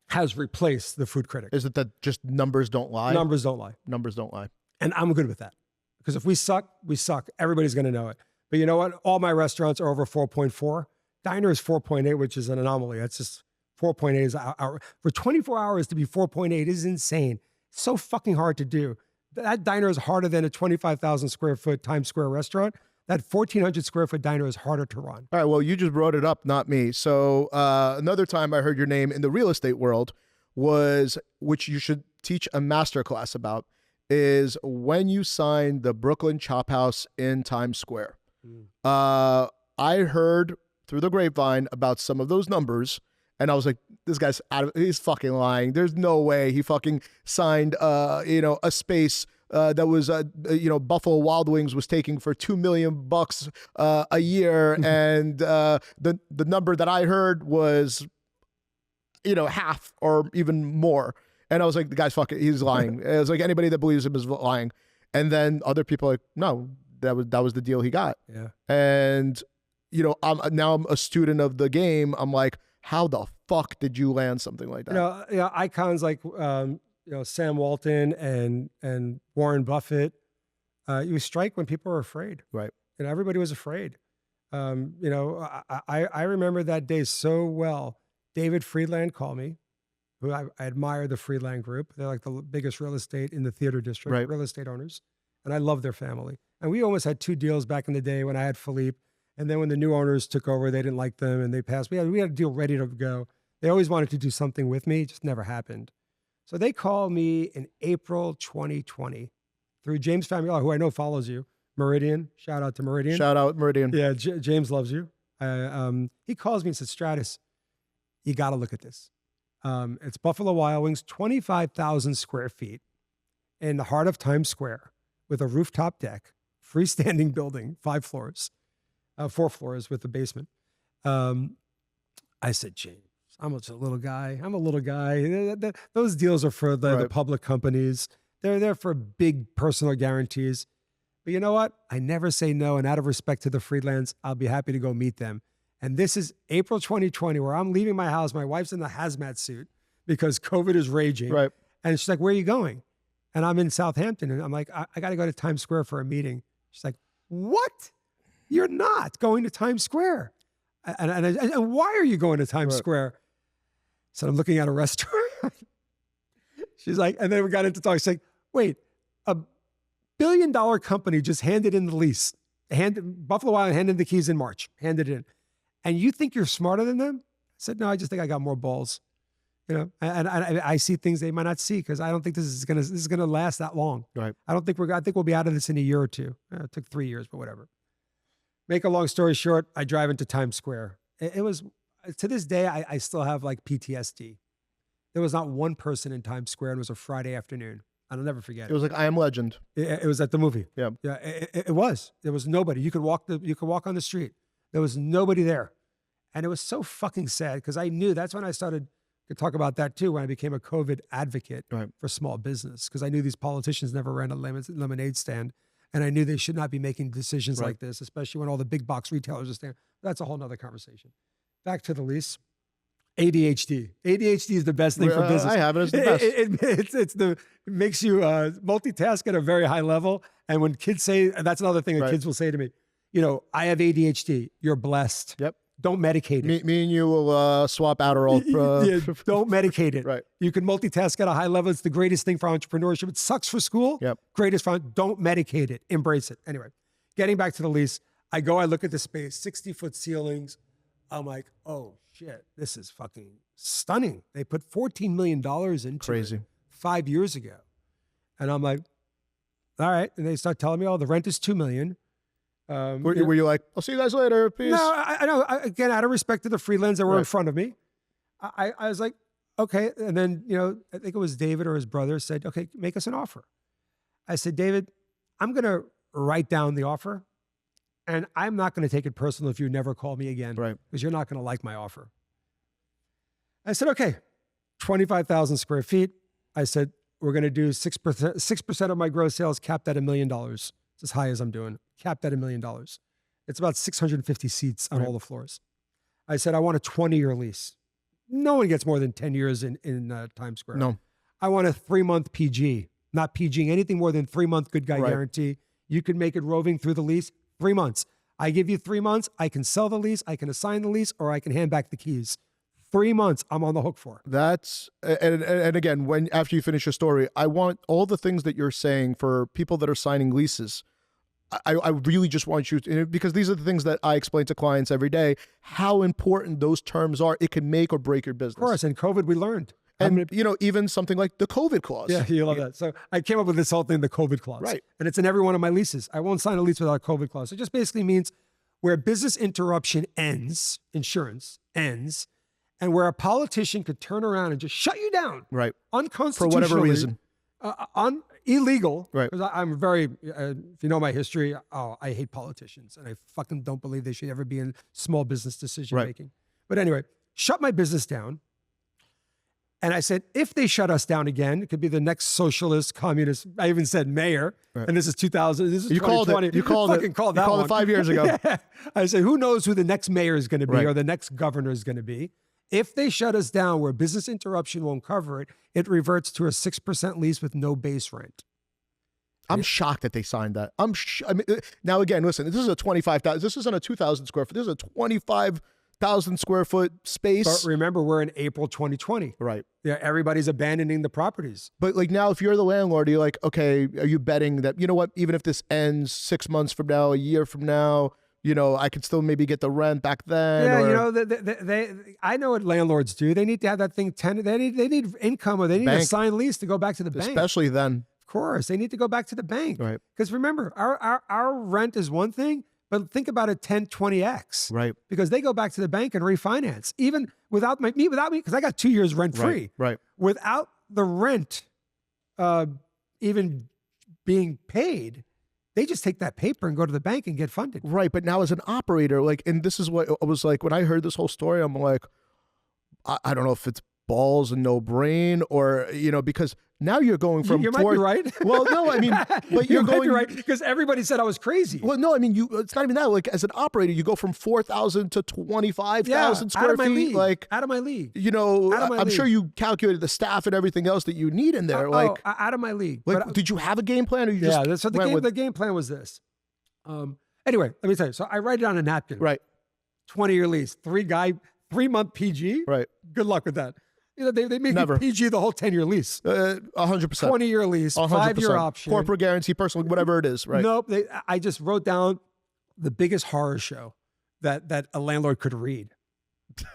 [SPEAKER 2] has replaced the food critic.
[SPEAKER 3] Is it that just numbers don't lie?
[SPEAKER 2] Numbers don't lie.
[SPEAKER 3] Numbers don't lie.
[SPEAKER 2] And I'm good with that because if we suck, we suck. Everybody's going to know it. But you know what? All my restaurants are over 4.4. Diner is 4.8, which is an anomaly. That's just 4.8 is our for 24 hours to be 4.8 is insane. It's so fucking hard to do. That diner is harder than a 25,000 square foot Times Square restaurant. That 1,400 square foot diner is harder to run.
[SPEAKER 3] All right, well, you just brought it up, not me. So another time I heard your name in the real estate world was, which you should teach a master class about, is when you signed the Brooklyn Chop House in Times Square. I heard through the grapevine about some of those numbers, and I was like, this guy's he's fucking lying. There's no way he fucking signed, a space that was, Buffalo Wild Wings was taking for $2 million a year, and the number that I heard was, half or even more. And I was like, the guy's fucking, he's lying. It was like anybody that believes him is lying. And then other people are like, no, that was the deal he got.
[SPEAKER 2] Yeah. And
[SPEAKER 3] I'm a student of the game. I'm like, how the fuck did you land something like that?
[SPEAKER 2] Icons like Sam Walton and Warren Buffett. You strike when people are afraid.
[SPEAKER 3] Right.
[SPEAKER 2] Everybody was afraid. I remember that day so well. David Friedland called me, who I admire the Friedland Group. They're like the biggest real estate in the theater district, real estate owners. And I love their family. And we almost had 2 deals back in the day when I had Philippe. And then when the new owners took over, they didn't like them and they passed. We had a deal ready to go. They always wanted to do something with me. It just never happened. So they called me in April 2020 through James Famula, who I know follows you. Meridian. Shout out to Meridian.
[SPEAKER 3] Shout out Meridian.
[SPEAKER 2] Yeah, James loves you. He calls me and says, Stratis, you got to look at this. It's Buffalo Wild Wings, 25,000 square feet in the heart of Times Square with a rooftop deck, freestanding building, 5 floors, 4 floors with the basement. I said, James, I'm just a little guy. I'm a little guy. Those deals are for the public companies. They're there for big personal guarantees. But you know what? I never say no. And out of respect to the Friedlands, I'll be happy to go meet them. And this is April 2020, where I'm leaving my house. My wife's in the hazmat suit because COVID is raging.
[SPEAKER 3] Right.
[SPEAKER 2] And she's like, where are you going? And I'm in Southampton. And I'm like, I got to go to Times Square for a meeting. She's like, what? You're not going to Times Square. And why are you going to Times Square? So I'm looking at a restaurant. She's like, and then we got into talk. She's like, wait, $1 billion company just handed in the lease. Buffalo Wild handed the keys in March, handed it in. And you think you're smarter than them? I said, no, I just think I got more balls. And I see things they might not see because I don't think this is gonna last that long.
[SPEAKER 3] Right.
[SPEAKER 2] I think we'll be out of this in a year or two. It took 3 years, but whatever. Make a long story short, I drive into Times Square. It was, to this day, I still have like PTSD. There was not one person in Times Square, and it was a Friday afternoon. I'll never forget
[SPEAKER 3] It was like I Am Legend.
[SPEAKER 2] it was at the movie.
[SPEAKER 3] Yeah.
[SPEAKER 2] Yeah, it was. There was nobody. You could walk on the street. There was nobody there. And it was so fucking sad because I knew that's when I started to talk about that too, when I became a COVID advocate for small business, because I knew these politicians never ran a lemonade stand. And I knew they should not be making decisions like this, especially when all the big box retailers are standing. That's a whole nother conversation. Back to the lease. ADHD. ADHD is the best thing for business.
[SPEAKER 3] I have it. It's the best.
[SPEAKER 2] It makes you multitask at a very high level. And when kids say, and that's another thing that kids will say to me, you know, I have ADHD. You're blessed.
[SPEAKER 3] Yep.
[SPEAKER 2] Don't medicate it.
[SPEAKER 3] Me and you will swap Adderall.
[SPEAKER 2] Don't medicate it.
[SPEAKER 3] Right.
[SPEAKER 2] You can multitask at a high level. It's the greatest thing for entrepreneurship. It sucks for school.
[SPEAKER 3] Yep.
[SPEAKER 2] Greatest for, don't medicate it. Embrace it. Anyway, getting back to the lease, I look at the space, 60-foot ceilings. I'm like, oh shit, this is fucking stunning. They put $14 million into it 5 years ago. And I'm like, all right. And they start telling me, oh, the rent is $2 million.
[SPEAKER 3] Were you like, I'll see you guys later, peace?
[SPEAKER 2] No, I know. Again, out of respect to the freelands that were in front of me, I was like, okay. And then, you know, I think it was David or his brother said, okay, make us an offer. I said, David, I'm going to write down the offer and I'm not going to take it personal if you never call me again, because you're not going to like my offer. I said, okay, 25,000 square feet. I said, we're going to do 6% of my gross sales capped at $1 million. It's as high as I'm doing. Capped at $1 million. It's about 650 seats on all the floors. I said, I want a 20-year lease. No one gets more than 10 years in Times Square.
[SPEAKER 3] No.
[SPEAKER 2] I want a 3-month PG, not PG, anything more than 3-month good guy guarantee. You can make it roving through the lease, 3 months. I give you 3 months. I can sell the lease. I can assign the lease, or I can hand back the keys. 3 months, I'm on the hook for.
[SPEAKER 3] That's, and again, after you finish your story, I want all the things that you're saying for people that are signing leases. I really just want you to, because these are the things that I explain to clients every day, how important those terms are. It can make or break your business.
[SPEAKER 2] Of course, in COVID, we learned.
[SPEAKER 3] And, you know, even something like the COVID clause.
[SPEAKER 2] Yeah, you love that. So I came up with this whole thing, the COVID clause.
[SPEAKER 3] Right.
[SPEAKER 2] And it's in every one of my leases. I won't sign a lease without a COVID clause. It just basically means where business interruption ends, insurance ends, and where a politician could turn around and just shut you down.
[SPEAKER 3] Right.
[SPEAKER 2] Unconstitutionally.
[SPEAKER 3] For whatever reason.
[SPEAKER 2] Illegal.
[SPEAKER 3] Right.
[SPEAKER 2] Because I'm very, if you know my history, I hate politicians. And I fucking don't believe they should ever be in small business decision making. But anyway, shut my business down. And I said, if they shut us down again, it could be the next socialist, communist. I even said mayor. Right. And this is 2000. This is 2020.
[SPEAKER 3] You called it. You called it 5 years ago.
[SPEAKER 2] Yeah. I said, who knows who the next mayor is going to be or the next governor is going to be? If they shut us down where business interruption won't cover it, it reverts to a 6% lease with no base rent.
[SPEAKER 3] I'm shocked that they signed that. I mean, now again, listen, this is a 25,000. This isn't a 2,000 square foot. This is a 25,000 square foot space.
[SPEAKER 2] But remember, we're in April 2020.
[SPEAKER 3] Right.
[SPEAKER 2] Yeah, everybody's abandoning the properties.
[SPEAKER 3] But like now, if you're the landlord, you're like, okay, are you betting that, you know what, even if this ends 6 months from now, a year from now, you know, I could still maybe get the rent back then?
[SPEAKER 2] Yeah, you know, I know what landlords do. They need to have that thing tenant. They need income, or they need a signed lease to go back to the bank.
[SPEAKER 3] Especially then.
[SPEAKER 2] Of course, they need to go back to the bank.
[SPEAKER 3] Right.
[SPEAKER 2] Because remember, our rent is one thing, but think about it 10, 20x.
[SPEAKER 3] Right.
[SPEAKER 2] Because they go back to the bank and refinance, even without me, because I got 2 years rent free.
[SPEAKER 3] Right.
[SPEAKER 2] Without the rent even being paid, they just take that paper and go to the bank and get funded.
[SPEAKER 3] Right. But now as an operator, like, and this is what I was like, when I heard this whole story, I'm like, I don't know if it's balls and no brain, or, you know, because now you're going from
[SPEAKER 2] you might be right.
[SPEAKER 3] Well, no, I mean, but you're going
[SPEAKER 2] right, because everybody said I was crazy.
[SPEAKER 3] Well, no, I mean, it's not even that. Like, as an operator, you go from 4,000 to 25,000 square feet.
[SPEAKER 2] League.
[SPEAKER 3] Like,
[SPEAKER 2] out of my league.
[SPEAKER 3] You know, I'm sure you calculated the staff and everything else that you need in there.
[SPEAKER 2] Out of my league.
[SPEAKER 3] Like,
[SPEAKER 2] but,
[SPEAKER 3] did you have a game plan, or you just
[SPEAKER 2] so the game plan was this. Anyway, let me tell you. So I write it on a napkin.
[SPEAKER 3] Right.
[SPEAKER 2] 20-year lease, 3-month PG.
[SPEAKER 3] Right.
[SPEAKER 2] Good luck with that. You know, they make it PG the whole 10-year lease.
[SPEAKER 3] 100%.
[SPEAKER 2] 20-year lease, 5-year option.
[SPEAKER 3] Corporate guarantee, personal, whatever it is, right?
[SPEAKER 2] Nope. I just wrote down the biggest horror show that a landlord could read.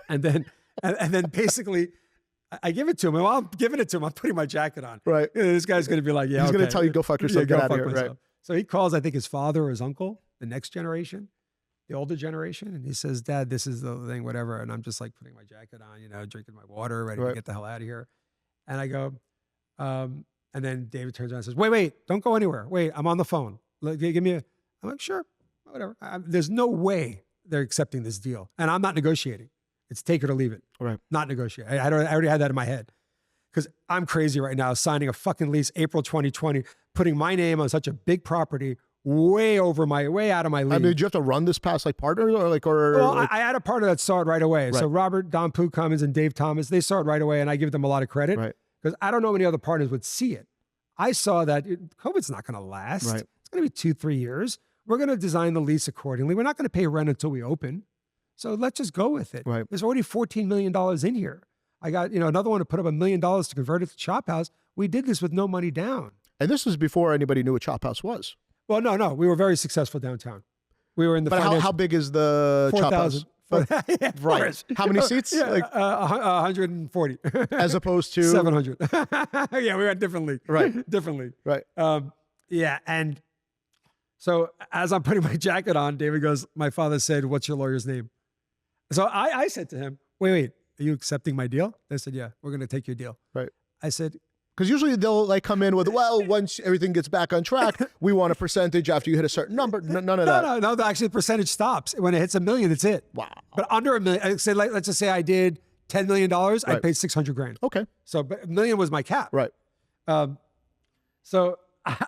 [SPEAKER 2] And then basically I give it to him. And while I'm giving it to him, I'm putting my jacket on.
[SPEAKER 3] Right.
[SPEAKER 2] This guy's going to be like, yeah,
[SPEAKER 3] he's going to tell you, go fuck yourself, get out of here. Right.
[SPEAKER 2] So he calls, I think, his father or his uncle, the next generation, the older generation. And he says, Dad, this is the thing, whatever. And I'm just like putting my jacket on, you know, drinking my water, ready to get the hell out of here. And I go, And then David turns around and says, wait, don't go anywhere. Wait, I'm on the phone. Give me I'm like, sure, whatever. There's no way they're accepting this deal. And I'm not negotiating. It's take it or leave it.
[SPEAKER 3] Right.
[SPEAKER 2] Not negotiate. I already had that in my head. Because I'm crazy right now, signing a fucking lease April 2020, putting my name on such a big property way out of my league.
[SPEAKER 3] I mean, did you have to run this past like partners
[SPEAKER 2] I had a partner that saw it right away. Right. So Robert Donpu Cummins and Dave Thomas, they saw it right away, and I give them a lot of credit.
[SPEAKER 3] Right.
[SPEAKER 2] Because I don't know many other partners would see it. I saw that COVID's not going to last.
[SPEAKER 3] Right.
[SPEAKER 2] It's going to be 2-3 years. We're going to design the lease accordingly. We're not going to pay rent until we open. So let's just go with it.
[SPEAKER 3] Right.
[SPEAKER 2] There's already $14 million in here. I got, another one to put up $1 million to convert it to Chop House. We did this with no money down.
[SPEAKER 3] And this was before anybody knew what Chop House was.
[SPEAKER 2] Well, no. We were very successful downtown. We were in the
[SPEAKER 3] But how big is the
[SPEAKER 2] 4,
[SPEAKER 3] Chop House?
[SPEAKER 2] Yeah,
[SPEAKER 3] right. How many seats?
[SPEAKER 2] Yeah, 140.
[SPEAKER 3] As opposed to
[SPEAKER 2] 700. Yeah, we went differently.
[SPEAKER 3] Right.
[SPEAKER 2] Differently.
[SPEAKER 3] Right.
[SPEAKER 2] Yeah. And so as I'm putting my jacket on, David goes, my father said, what's your lawyer's name? So I said to him, wait, are you accepting my deal? They said, yeah, we're going to take your deal.
[SPEAKER 3] Right.
[SPEAKER 2] I said,
[SPEAKER 3] because usually they'll like come in with, well, once everything gets back on track, we want a percentage after you hit a certain number. None of that.
[SPEAKER 2] No. Actually, the percentage stops. When it hits $1 million, it's it.
[SPEAKER 3] Wow.
[SPEAKER 2] But under $1 million, let's just say I did $10 million, I paid $600,000.
[SPEAKER 3] Okay.
[SPEAKER 2] So but $1 million was my cap.
[SPEAKER 3] Right.
[SPEAKER 2] So,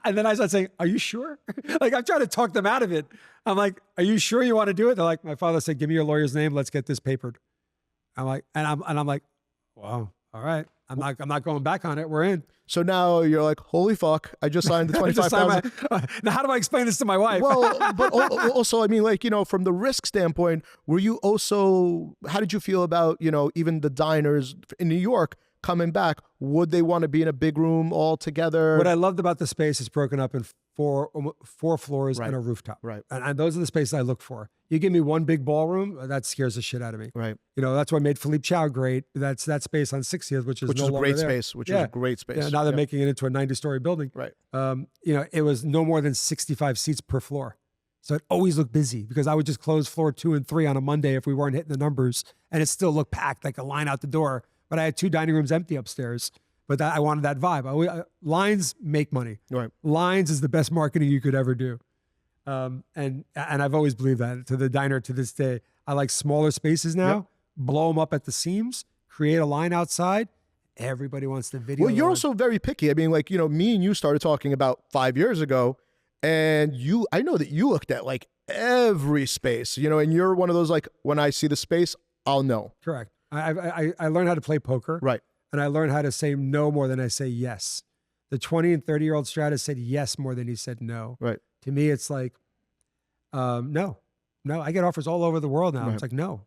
[SPEAKER 2] and then I started saying, are you sure? Like, I'm trying to talk them out of it. I'm like, are you sure you want to do it? They're like, my father said, give me your lawyer's name. Let's get this papered. I'm like, and I'm like, wow, all right. I'm not going back on it. We're in.
[SPEAKER 3] So now you're like, holy fuck, I just signed the 25,000.
[SPEAKER 2] Now, how do I explain this to my wife?
[SPEAKER 3] Well, but also, I mean, like, from the risk standpoint, were you also, how did you feel about, even the diners in New York coming back? Would they want to be in a big room all together?
[SPEAKER 2] What I loved about the space is broken up in four floors and a rooftop.
[SPEAKER 3] Right.
[SPEAKER 2] And those are the spaces I look for. You give me one big ballroom, that scares the shit out of me.
[SPEAKER 3] Right.
[SPEAKER 2] That's what made Philippe Chow great. That's that space on 60th, which is no longer
[SPEAKER 3] great
[SPEAKER 2] there.
[SPEAKER 3] space. Which is a great space.
[SPEAKER 2] Yeah, now they're making it into a 90-story building.
[SPEAKER 3] Right.
[SPEAKER 2] It was no more than 65 seats per floor. So it always looked busy because I would just close floor 2 and 3 on a Monday if we weren't hitting the numbers, and it still looked packed, like a line out the door. But I had 2 dining rooms empty upstairs. But I wanted that vibe. Lines make money.
[SPEAKER 3] Right.
[SPEAKER 2] Lines is the best marketing you could ever do. And I've always believed that. To the diner to this day, I like smaller spaces now. Blow them up at the seams. Create a line outside. Everybody wants the video.
[SPEAKER 3] Well, you're also very picky. I mean, like, me and you started talking about 5 years ago, and I know that you looked at like every space, and you're one of those, like, when I see the space, I'll know.
[SPEAKER 2] Correct. I learned how to play poker.
[SPEAKER 3] Right.
[SPEAKER 2] And I learned how to say no more than I say yes. The 20 and 30-year-old Stratis said yes more than he said no.
[SPEAKER 3] Right.
[SPEAKER 2] To me, it's like, no. I get offers all over the world now. Right. It's like, no.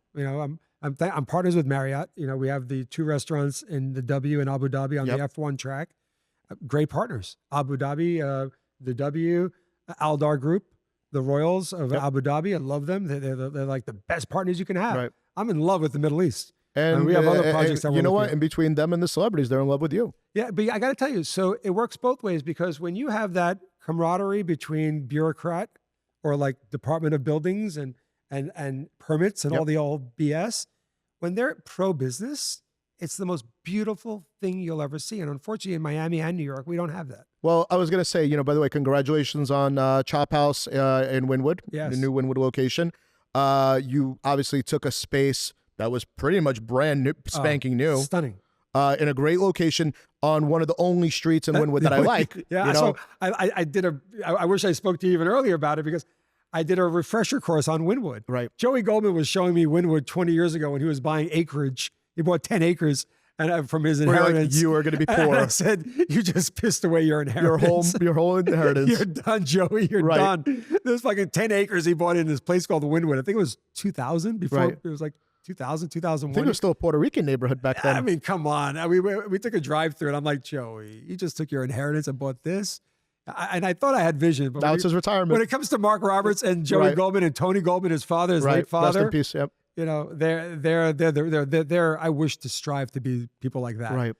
[SPEAKER 2] I'm partners with Marriott. We have the 2 restaurants in the W in Abu Dhabi on the F1 track. Great partners. Abu Dhabi, the W, Aldar Group, the Royals of Abu Dhabi. I love them. They're like the best partners you can have. Right. I'm in love with the Middle East. And we have other projects that we're looking at.
[SPEAKER 3] In between them and the celebrities, they're in love with you.
[SPEAKER 2] Yeah, but I got to tell you, so it works both ways, because when you have that camaraderie between bureaucrat or like Department of Buildings and permits and all the old BS, when they're pro-business, it's the most beautiful thing you'll ever see. And unfortunately, in Miami and New York, we don't have that.
[SPEAKER 3] Well, I was going to say, by the way, congratulations on Chop House in Wynwood, the new Wynwood location. You obviously took a space that was pretty much brand new, spanking new.
[SPEAKER 2] Stunning.
[SPEAKER 3] In a great location on one of the only streets in Wynwood that I like.
[SPEAKER 2] Yeah, so I wish I spoke to you even earlier about it, because I did a refresher course on Wynwood.
[SPEAKER 3] Right.
[SPEAKER 2] Joey Goldman was showing me Wynwood 20 years ago when he was buying acreage. He bought 10 acres and from his inheritance.
[SPEAKER 3] Like, you are going to be poor.
[SPEAKER 2] And I said, you just pissed away your inheritance.
[SPEAKER 3] Your whole inheritance.
[SPEAKER 2] You're done, Joey. You're done. There's fucking 10 acres he bought in this place called Wynwood. I think it was 2000 before. It was like 2000, 2001.
[SPEAKER 3] I think it was still a Puerto Rican neighborhood back then.
[SPEAKER 2] I mean, come on. We took a drive through and I'm like, Joey, you just took your inheritance and bought this. And I thought I had vision. But
[SPEAKER 3] now it's his retirement.
[SPEAKER 2] When it comes to Mark Roberts and Joey Goldman and Tony Goldman, his father, his late father.
[SPEAKER 3] Rest in peace, yep.
[SPEAKER 2] They're I wish to strive to be people like that.
[SPEAKER 3] Right.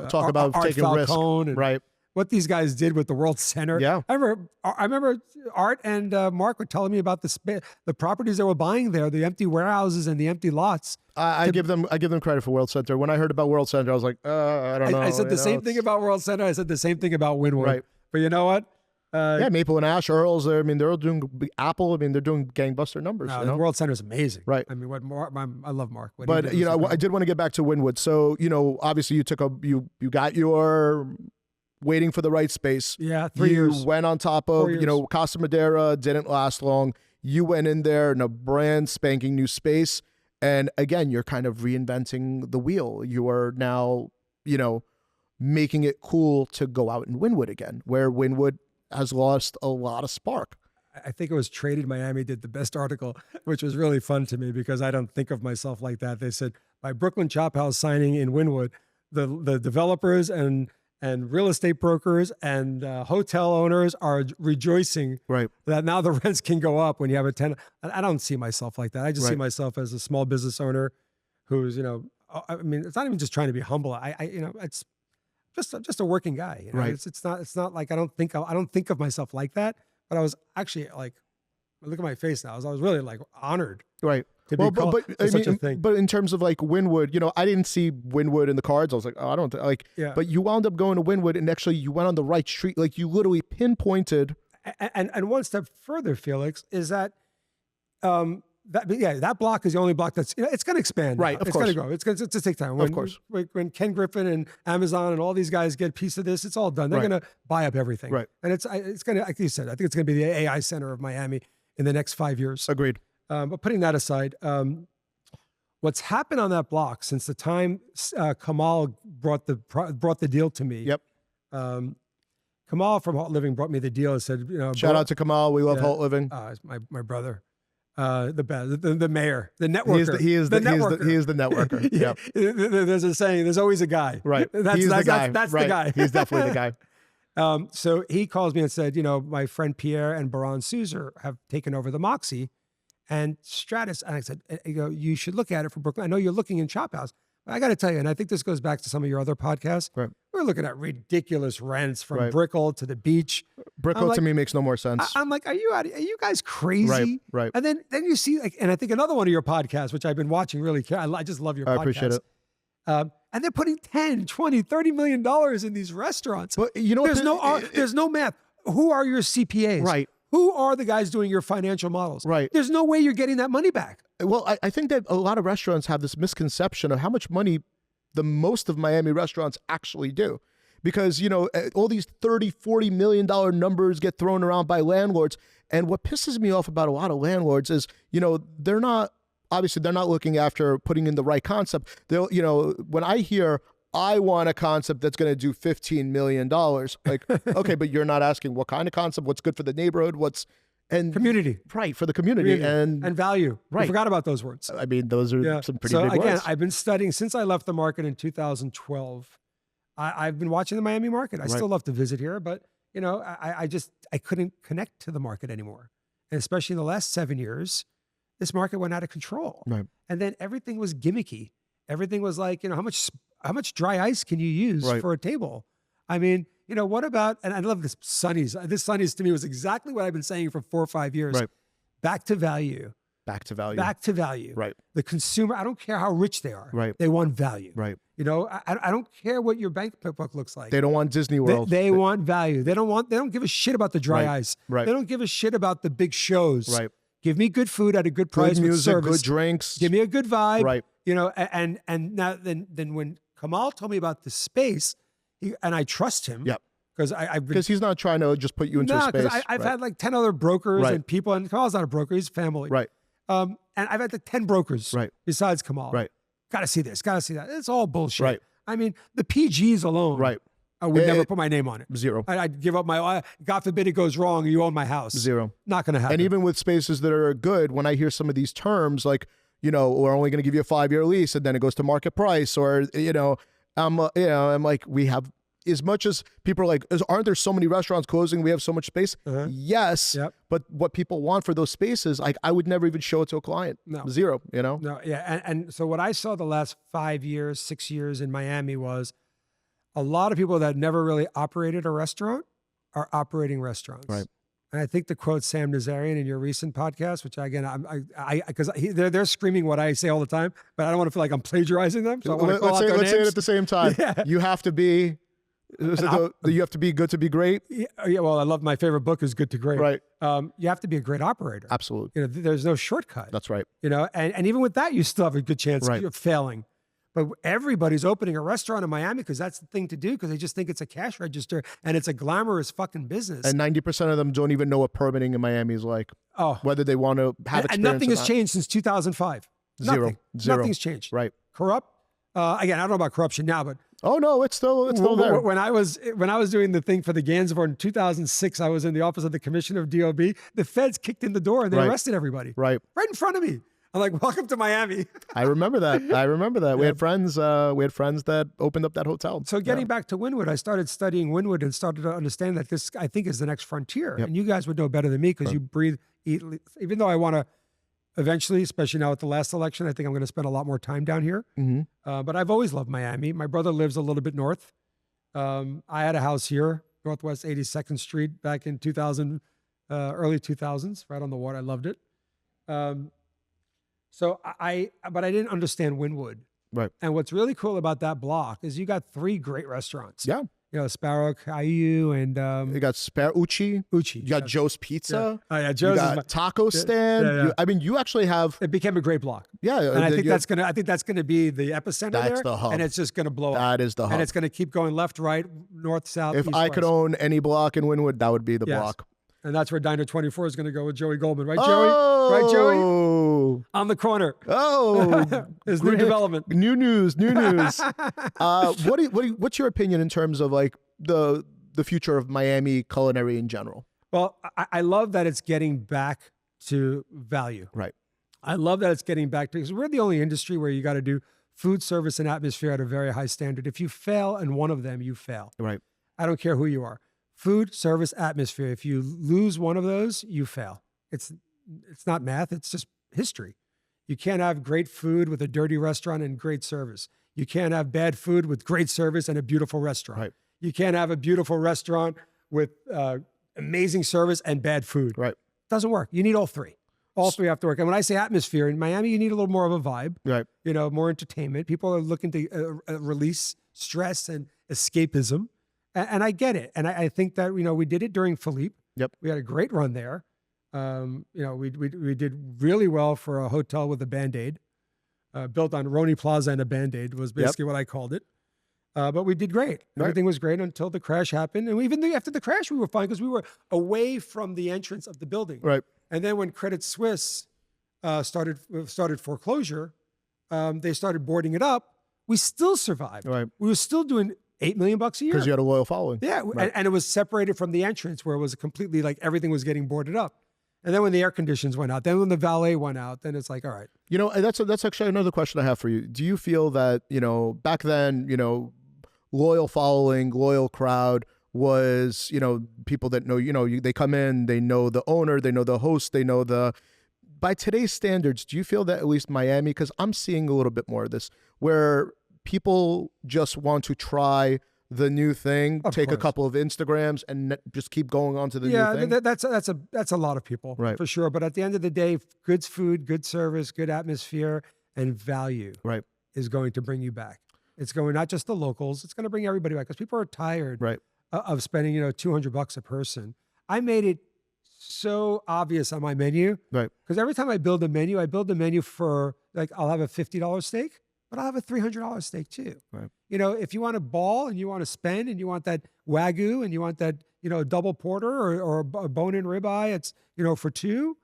[SPEAKER 2] Talk
[SPEAKER 3] about
[SPEAKER 2] Art
[SPEAKER 3] taking
[SPEAKER 2] Falcone
[SPEAKER 3] risk.
[SPEAKER 2] And, what these guys did with the World Center.
[SPEAKER 3] Yeah.
[SPEAKER 2] I remember Art and Mark were telling me about the properties they were buying there, the empty warehouses and the empty lots.
[SPEAKER 3] I give them credit for World Center. When I heard about World Center, I was like, I don't know.
[SPEAKER 2] I said the same thing about World Center. I said the same thing about Wynwood.
[SPEAKER 3] Right.
[SPEAKER 2] But you know what?
[SPEAKER 3] Yeah, Maple and Ash, Earls. I mean, they're all doing Apple. I mean, they're doing gangbuster numbers.
[SPEAKER 2] No,
[SPEAKER 3] you
[SPEAKER 2] the
[SPEAKER 3] know?
[SPEAKER 2] World Center is amazing.
[SPEAKER 3] Right.
[SPEAKER 2] I mean, I love Mark.
[SPEAKER 3] But you know, I did want to get back to Wynwood. So you know, obviously, you got your waiting for the right space.
[SPEAKER 2] Yeah, 3 years.
[SPEAKER 3] You went on top of Casa Madera. Didn't last long. You went in there in a brand spanking new space, and again, you're kind of reinventing the wheel. You are now, making it cool to go out in Wynwood again, where Wynwood has lost a lot of spark.
[SPEAKER 2] I think it was Traded Miami did the best article, which was really fun to me because I don't think of myself like that. They said, by Brooklyn Chop House signing in Wynwood, the developers and real estate brokers and hotel owners are rejoicing that now the rents can go up when you have a tenant. I don't see myself like that. I just see myself as a small business owner who's, I mean, it's not even just trying to be humble. It's just a working guy.
[SPEAKER 3] Right.
[SPEAKER 2] It's not like I don't think of myself like that. But I was actually like, look at my face now. I was really like honored.
[SPEAKER 3] Right.
[SPEAKER 2] To be called such a thing.
[SPEAKER 3] But in terms of like Wynwood, I didn't see Wynwood in the cards. I was like, oh, I don't like.
[SPEAKER 2] Yeah.
[SPEAKER 3] But you wound up going to Wynwood, and actually you went on the right street. Like you literally pinpointed.
[SPEAKER 2] And one step further, Felix, is that that block is the only block that's it's going to expand.
[SPEAKER 3] Right.
[SPEAKER 2] It's going to grow. It's going to take time.
[SPEAKER 3] Of course.
[SPEAKER 2] When Ken Griffin and Amazon and all these guys get a piece of this, it's all done. They're going to buy up everything.
[SPEAKER 3] Right.
[SPEAKER 2] And it's going to, like you said, I think it's going to be the AI center of Miami in the next 5 years.
[SPEAKER 3] Agreed.
[SPEAKER 2] But putting that aside, what's happened on that block since the time Kamal brought the deal to me.
[SPEAKER 3] Yep.
[SPEAKER 2] Kamal from Halt Living brought me the deal and said,
[SPEAKER 3] shout out to Kamal. We love Halt Living.
[SPEAKER 2] It's my brother. The mayor, the networker.
[SPEAKER 3] He is the networker.
[SPEAKER 2] Yeah. There's a saying, there's always a guy.
[SPEAKER 3] Right.
[SPEAKER 2] That's the guy. The guy.
[SPEAKER 3] He's definitely the guy.
[SPEAKER 2] So he calls me and said, my friend Pierre and Baron Souzer have taken over the Moxie and Stratis. And I said, you should look at it for Brooklyn. I know you're looking in Chop House. But I got to tell you, and I think this goes back to some of your other podcasts.
[SPEAKER 3] Right.
[SPEAKER 2] We're looking at ridiculous rents from Brickell to the beach.
[SPEAKER 3] Brickell to me makes no more sense.
[SPEAKER 2] I'm like, are you guys crazy?
[SPEAKER 3] Right.
[SPEAKER 2] And then you see, and I think another one of your podcasts, which I've been watching really carefully. I just love your podcast.
[SPEAKER 3] I appreciate it.
[SPEAKER 2] And they're putting 10, 20, $30 million in these restaurants.
[SPEAKER 3] But
[SPEAKER 2] there's no math. Who are your CPAs?
[SPEAKER 3] Right.
[SPEAKER 2] Who are the guys doing your financial models?
[SPEAKER 3] Right.
[SPEAKER 2] There's no way you're getting that money back.
[SPEAKER 3] Well, I think that a lot of restaurants have this misconception of how much money the most of Miami restaurants actually do. Because, all these $30, $40 million numbers get thrown around by landlords. And what pisses me off about a lot of landlords is, they're not looking after putting in the right concept. They'll, when I hear, I want a concept that's going to do $15 million, like, okay, but you're not asking what kind of concept, what's good for the neighborhood,
[SPEAKER 2] community.
[SPEAKER 3] Right, for the community. And
[SPEAKER 2] value.
[SPEAKER 3] Right.
[SPEAKER 2] I forgot about those words.
[SPEAKER 3] I mean, those are some pretty big
[SPEAKER 2] again,
[SPEAKER 3] words.
[SPEAKER 2] I've been studying since I left the market in 2012. I've been watching the Miami market. I still love to visit here, but I couldn't connect to the market anymore. And especially in the last 7 years, this market went out of control.
[SPEAKER 3] Right.
[SPEAKER 2] And then everything was gimmicky. Everything was like, how much dry ice can you use for a table? I mean, what about, and I love this Sonny's. This Sonny's to me was exactly what I've been saying for 4 or 5 years.
[SPEAKER 3] Right.
[SPEAKER 2] Back to value.
[SPEAKER 3] Back to value.
[SPEAKER 2] Back to value.
[SPEAKER 3] Right.
[SPEAKER 2] The consumer, I don't care how rich they are.
[SPEAKER 3] Right.
[SPEAKER 2] They want value.
[SPEAKER 3] Right.
[SPEAKER 2] I don't care what your bank book looks like.
[SPEAKER 3] They don't want Disney World.
[SPEAKER 2] They want value. They don't give a shit about the dry ice.
[SPEAKER 3] Right.
[SPEAKER 2] They don't give a shit about the big shows.
[SPEAKER 3] Right.
[SPEAKER 2] Give me good food at a good price,
[SPEAKER 3] good music,
[SPEAKER 2] with service.
[SPEAKER 3] good drinks.
[SPEAKER 2] Give me a good vibe.
[SPEAKER 3] Right.
[SPEAKER 2] And now then when Kamal told me about the space, and I trust him.
[SPEAKER 3] Yep.
[SPEAKER 2] Because
[SPEAKER 3] he's not trying to just put you into a space.
[SPEAKER 2] I've had like 10 other brokers and people, and Kamal's not a broker, he's family.
[SPEAKER 3] Right.
[SPEAKER 2] And I've had like 10 brokers besides Kamal.
[SPEAKER 3] Right.
[SPEAKER 2] Got to see this, got to see that. It's all bullshit.
[SPEAKER 3] Right.
[SPEAKER 2] I mean, the PGs alone.
[SPEAKER 3] Right.
[SPEAKER 2] I would never put my name on it.
[SPEAKER 3] Zero.
[SPEAKER 2] I'd give up God forbid it goes wrong, you own my house.
[SPEAKER 3] Zero.
[SPEAKER 2] Not going to happen.
[SPEAKER 3] And even with spaces that are good, when I hear some of these terms like, we're only going to give you a 5-year lease and then it goes to market price, or, I'm like, we have, as much as people are like, aren't there so many restaurants closing? We have so much space. Yes.
[SPEAKER 2] Yep.
[SPEAKER 3] But what people want for those spaces, like I would never even show it to a client.
[SPEAKER 2] No.
[SPEAKER 3] Zero,
[SPEAKER 2] No. Yeah. And so what I saw the last 5 years, 6 years in Miami was a lot of people that never really operated a restaurant are operating restaurants.
[SPEAKER 3] Right.
[SPEAKER 2] And I think to quote Sam Nazarian in your recent podcast, which again, because they're screaming what I say all the time, but I don't want to feel like I'm plagiarizing them. So I want to call out their
[SPEAKER 3] let's say it
[SPEAKER 2] names.
[SPEAKER 3] at the same time.
[SPEAKER 2] Yeah.
[SPEAKER 3] You have to be. You have to be good to be great.
[SPEAKER 2] Yeah, well, I love my favorite book is Good to Great.
[SPEAKER 3] Right.
[SPEAKER 2] You have to be a great operator.
[SPEAKER 3] Absolutely.
[SPEAKER 2] You know, there's no shortcut.
[SPEAKER 3] That's right.
[SPEAKER 2] You know, and even with that, you still have a good chance of failing. But everybody's opening a restaurant in Miami because that's the thing to do, because they just think it's a cash register and it's a glamorous fucking business.
[SPEAKER 3] And 90% of them don't even know what permitting in Miami is like.
[SPEAKER 2] Oh,
[SPEAKER 3] whether they want to have experience.
[SPEAKER 2] And nothing has changed since 2005.
[SPEAKER 3] Zero.
[SPEAKER 2] Nothing's changed.
[SPEAKER 3] Right.
[SPEAKER 2] Corrupt. Again, I don't know about corruption now, but
[SPEAKER 3] oh no, it's still there.
[SPEAKER 2] When I was doing the thing for the Gansevoort in 2006, I was in the office of the Commissioner of DOB. The feds kicked in the door and they arrested everybody.
[SPEAKER 3] Right
[SPEAKER 2] in front of me. I'm like, welcome to Miami.
[SPEAKER 3] I remember that. Yeah. We had friends. We had friends that opened up that hotel.
[SPEAKER 2] So getting back to Wynwood, I started studying Wynwood and started to understand that this, I think, is the next frontier.
[SPEAKER 3] Yep.
[SPEAKER 2] And you guys would know better than me because you breathe, eat. Even though I want to eventually, especially now with the last election, I think I'm going to spend a lot more time down here.
[SPEAKER 3] Mm-hmm.
[SPEAKER 2] But I've always loved Miami. My brother lives a little bit north. I had a house here, Northwest 82nd Street, back in early 2000s, right on the water. I loved it. But I didn't understand Wynwood.
[SPEAKER 3] Right.
[SPEAKER 2] And what's really cool about that block is you got 3 great restaurants.
[SPEAKER 3] Yeah.
[SPEAKER 2] You know, Sparrow, Caillou, and
[SPEAKER 3] you got Uchi.
[SPEAKER 2] Uchi.
[SPEAKER 3] You got Joe's Pizza.
[SPEAKER 2] Yeah. Oh yeah, Joe's.
[SPEAKER 3] You got taco stand.
[SPEAKER 2] Yeah.
[SPEAKER 3] I mean, you actually have.
[SPEAKER 2] It became a great block.
[SPEAKER 3] Yeah,
[SPEAKER 2] and I think that's gonna be the epicenter
[SPEAKER 3] that's
[SPEAKER 2] there.
[SPEAKER 3] the hub.
[SPEAKER 2] And it's just gonna blow up.
[SPEAKER 3] That is the hub.
[SPEAKER 2] And it's gonna keep going left, right, north, south.
[SPEAKER 3] If
[SPEAKER 2] east,
[SPEAKER 3] I
[SPEAKER 2] west.
[SPEAKER 3] could own any block in Wynwood, that would be the block.
[SPEAKER 2] And that's where Diner 24 is going to go with Joey Goldman, right, Joey?
[SPEAKER 3] Oh,
[SPEAKER 2] Right, Joey? On the corner.
[SPEAKER 3] Oh,
[SPEAKER 2] His new development.
[SPEAKER 3] New news. What's your opinion in terms of like the future of Miami culinary in general?
[SPEAKER 2] Well, I love that it's getting back to value.
[SPEAKER 3] Right.
[SPEAKER 2] I love that it's getting back to, because we're the only industry where you got to do food service and atmosphere at a very high standard. If you fail in one of them, you fail.
[SPEAKER 3] Right.
[SPEAKER 2] I don't care who you are. Food, service, atmosphere. If you lose one of those, you fail. It's not math. It's just history. You can't have great food with a dirty restaurant and great service. You can't have bad food with great service and a beautiful restaurant.
[SPEAKER 3] Right.
[SPEAKER 2] You can't have a beautiful restaurant with amazing service and bad food.
[SPEAKER 3] Right.
[SPEAKER 2] Doesn't work. You need all 3. All 3 have to work. And when I say atmosphere, in Miami, you need a little more of a vibe.
[SPEAKER 3] Right.
[SPEAKER 2] You know, more entertainment. People are looking to release stress and escapism. And I get it. And I think that, you know, we did it during Philippe.
[SPEAKER 3] Yep.
[SPEAKER 2] We had a great run there. You know, we did really well for a hotel with a Band-Aid, built on Roni Plaza and a Band-Aid was basically what I called it. But we did great.
[SPEAKER 3] Right.
[SPEAKER 2] Everything was great until the crash happened. And even after the crash, we were fine because we were away from the entrance of the building.
[SPEAKER 3] Right.
[SPEAKER 2] And then when Credit Suisse started foreclosure, they started boarding it up. We still survived.
[SPEAKER 3] Right.
[SPEAKER 2] We were still doing $8 million a year.
[SPEAKER 3] Because you had a loyal following.
[SPEAKER 2] Yeah,
[SPEAKER 3] Right.
[SPEAKER 2] and it was separated from the entrance where it was completely like everything was getting boarded up. And then when the air conditions went out, then when the valet went out, then it's like, all right.
[SPEAKER 3] You know, that's actually another question I have for you. Do you feel that, you know, back then, you know, loyal following, loyal crowd was, you know, people that know, you know, they come in, they know the owner, they know the host, they know by today's standards, do you feel that at least Miami, because I'm seeing a little bit more of this, where people just want to try the new thing, take a couple of Instagrams and just keep going on to the new thing?
[SPEAKER 2] Yeah, that's a lot of people,
[SPEAKER 3] right,
[SPEAKER 2] for sure. But at the end of the day, good food, good service, good atmosphere, and value
[SPEAKER 3] right.
[SPEAKER 2] is going to bring you back. It's going not just the locals, it's going to bring everybody back because people are tired
[SPEAKER 3] right.
[SPEAKER 2] of spending, you know, $200 a person. I made it so obvious on my menu,
[SPEAKER 3] right?
[SPEAKER 2] Because every time I build a menu for, like, I'll have a $50 steak, but I'll have a $300 steak too.
[SPEAKER 3] Right.
[SPEAKER 2] You know, if you want to ball and you want to spend and you want that Wagyu and you want that, you know, double porter or a bone-in ribeye, it's, you know, for 2,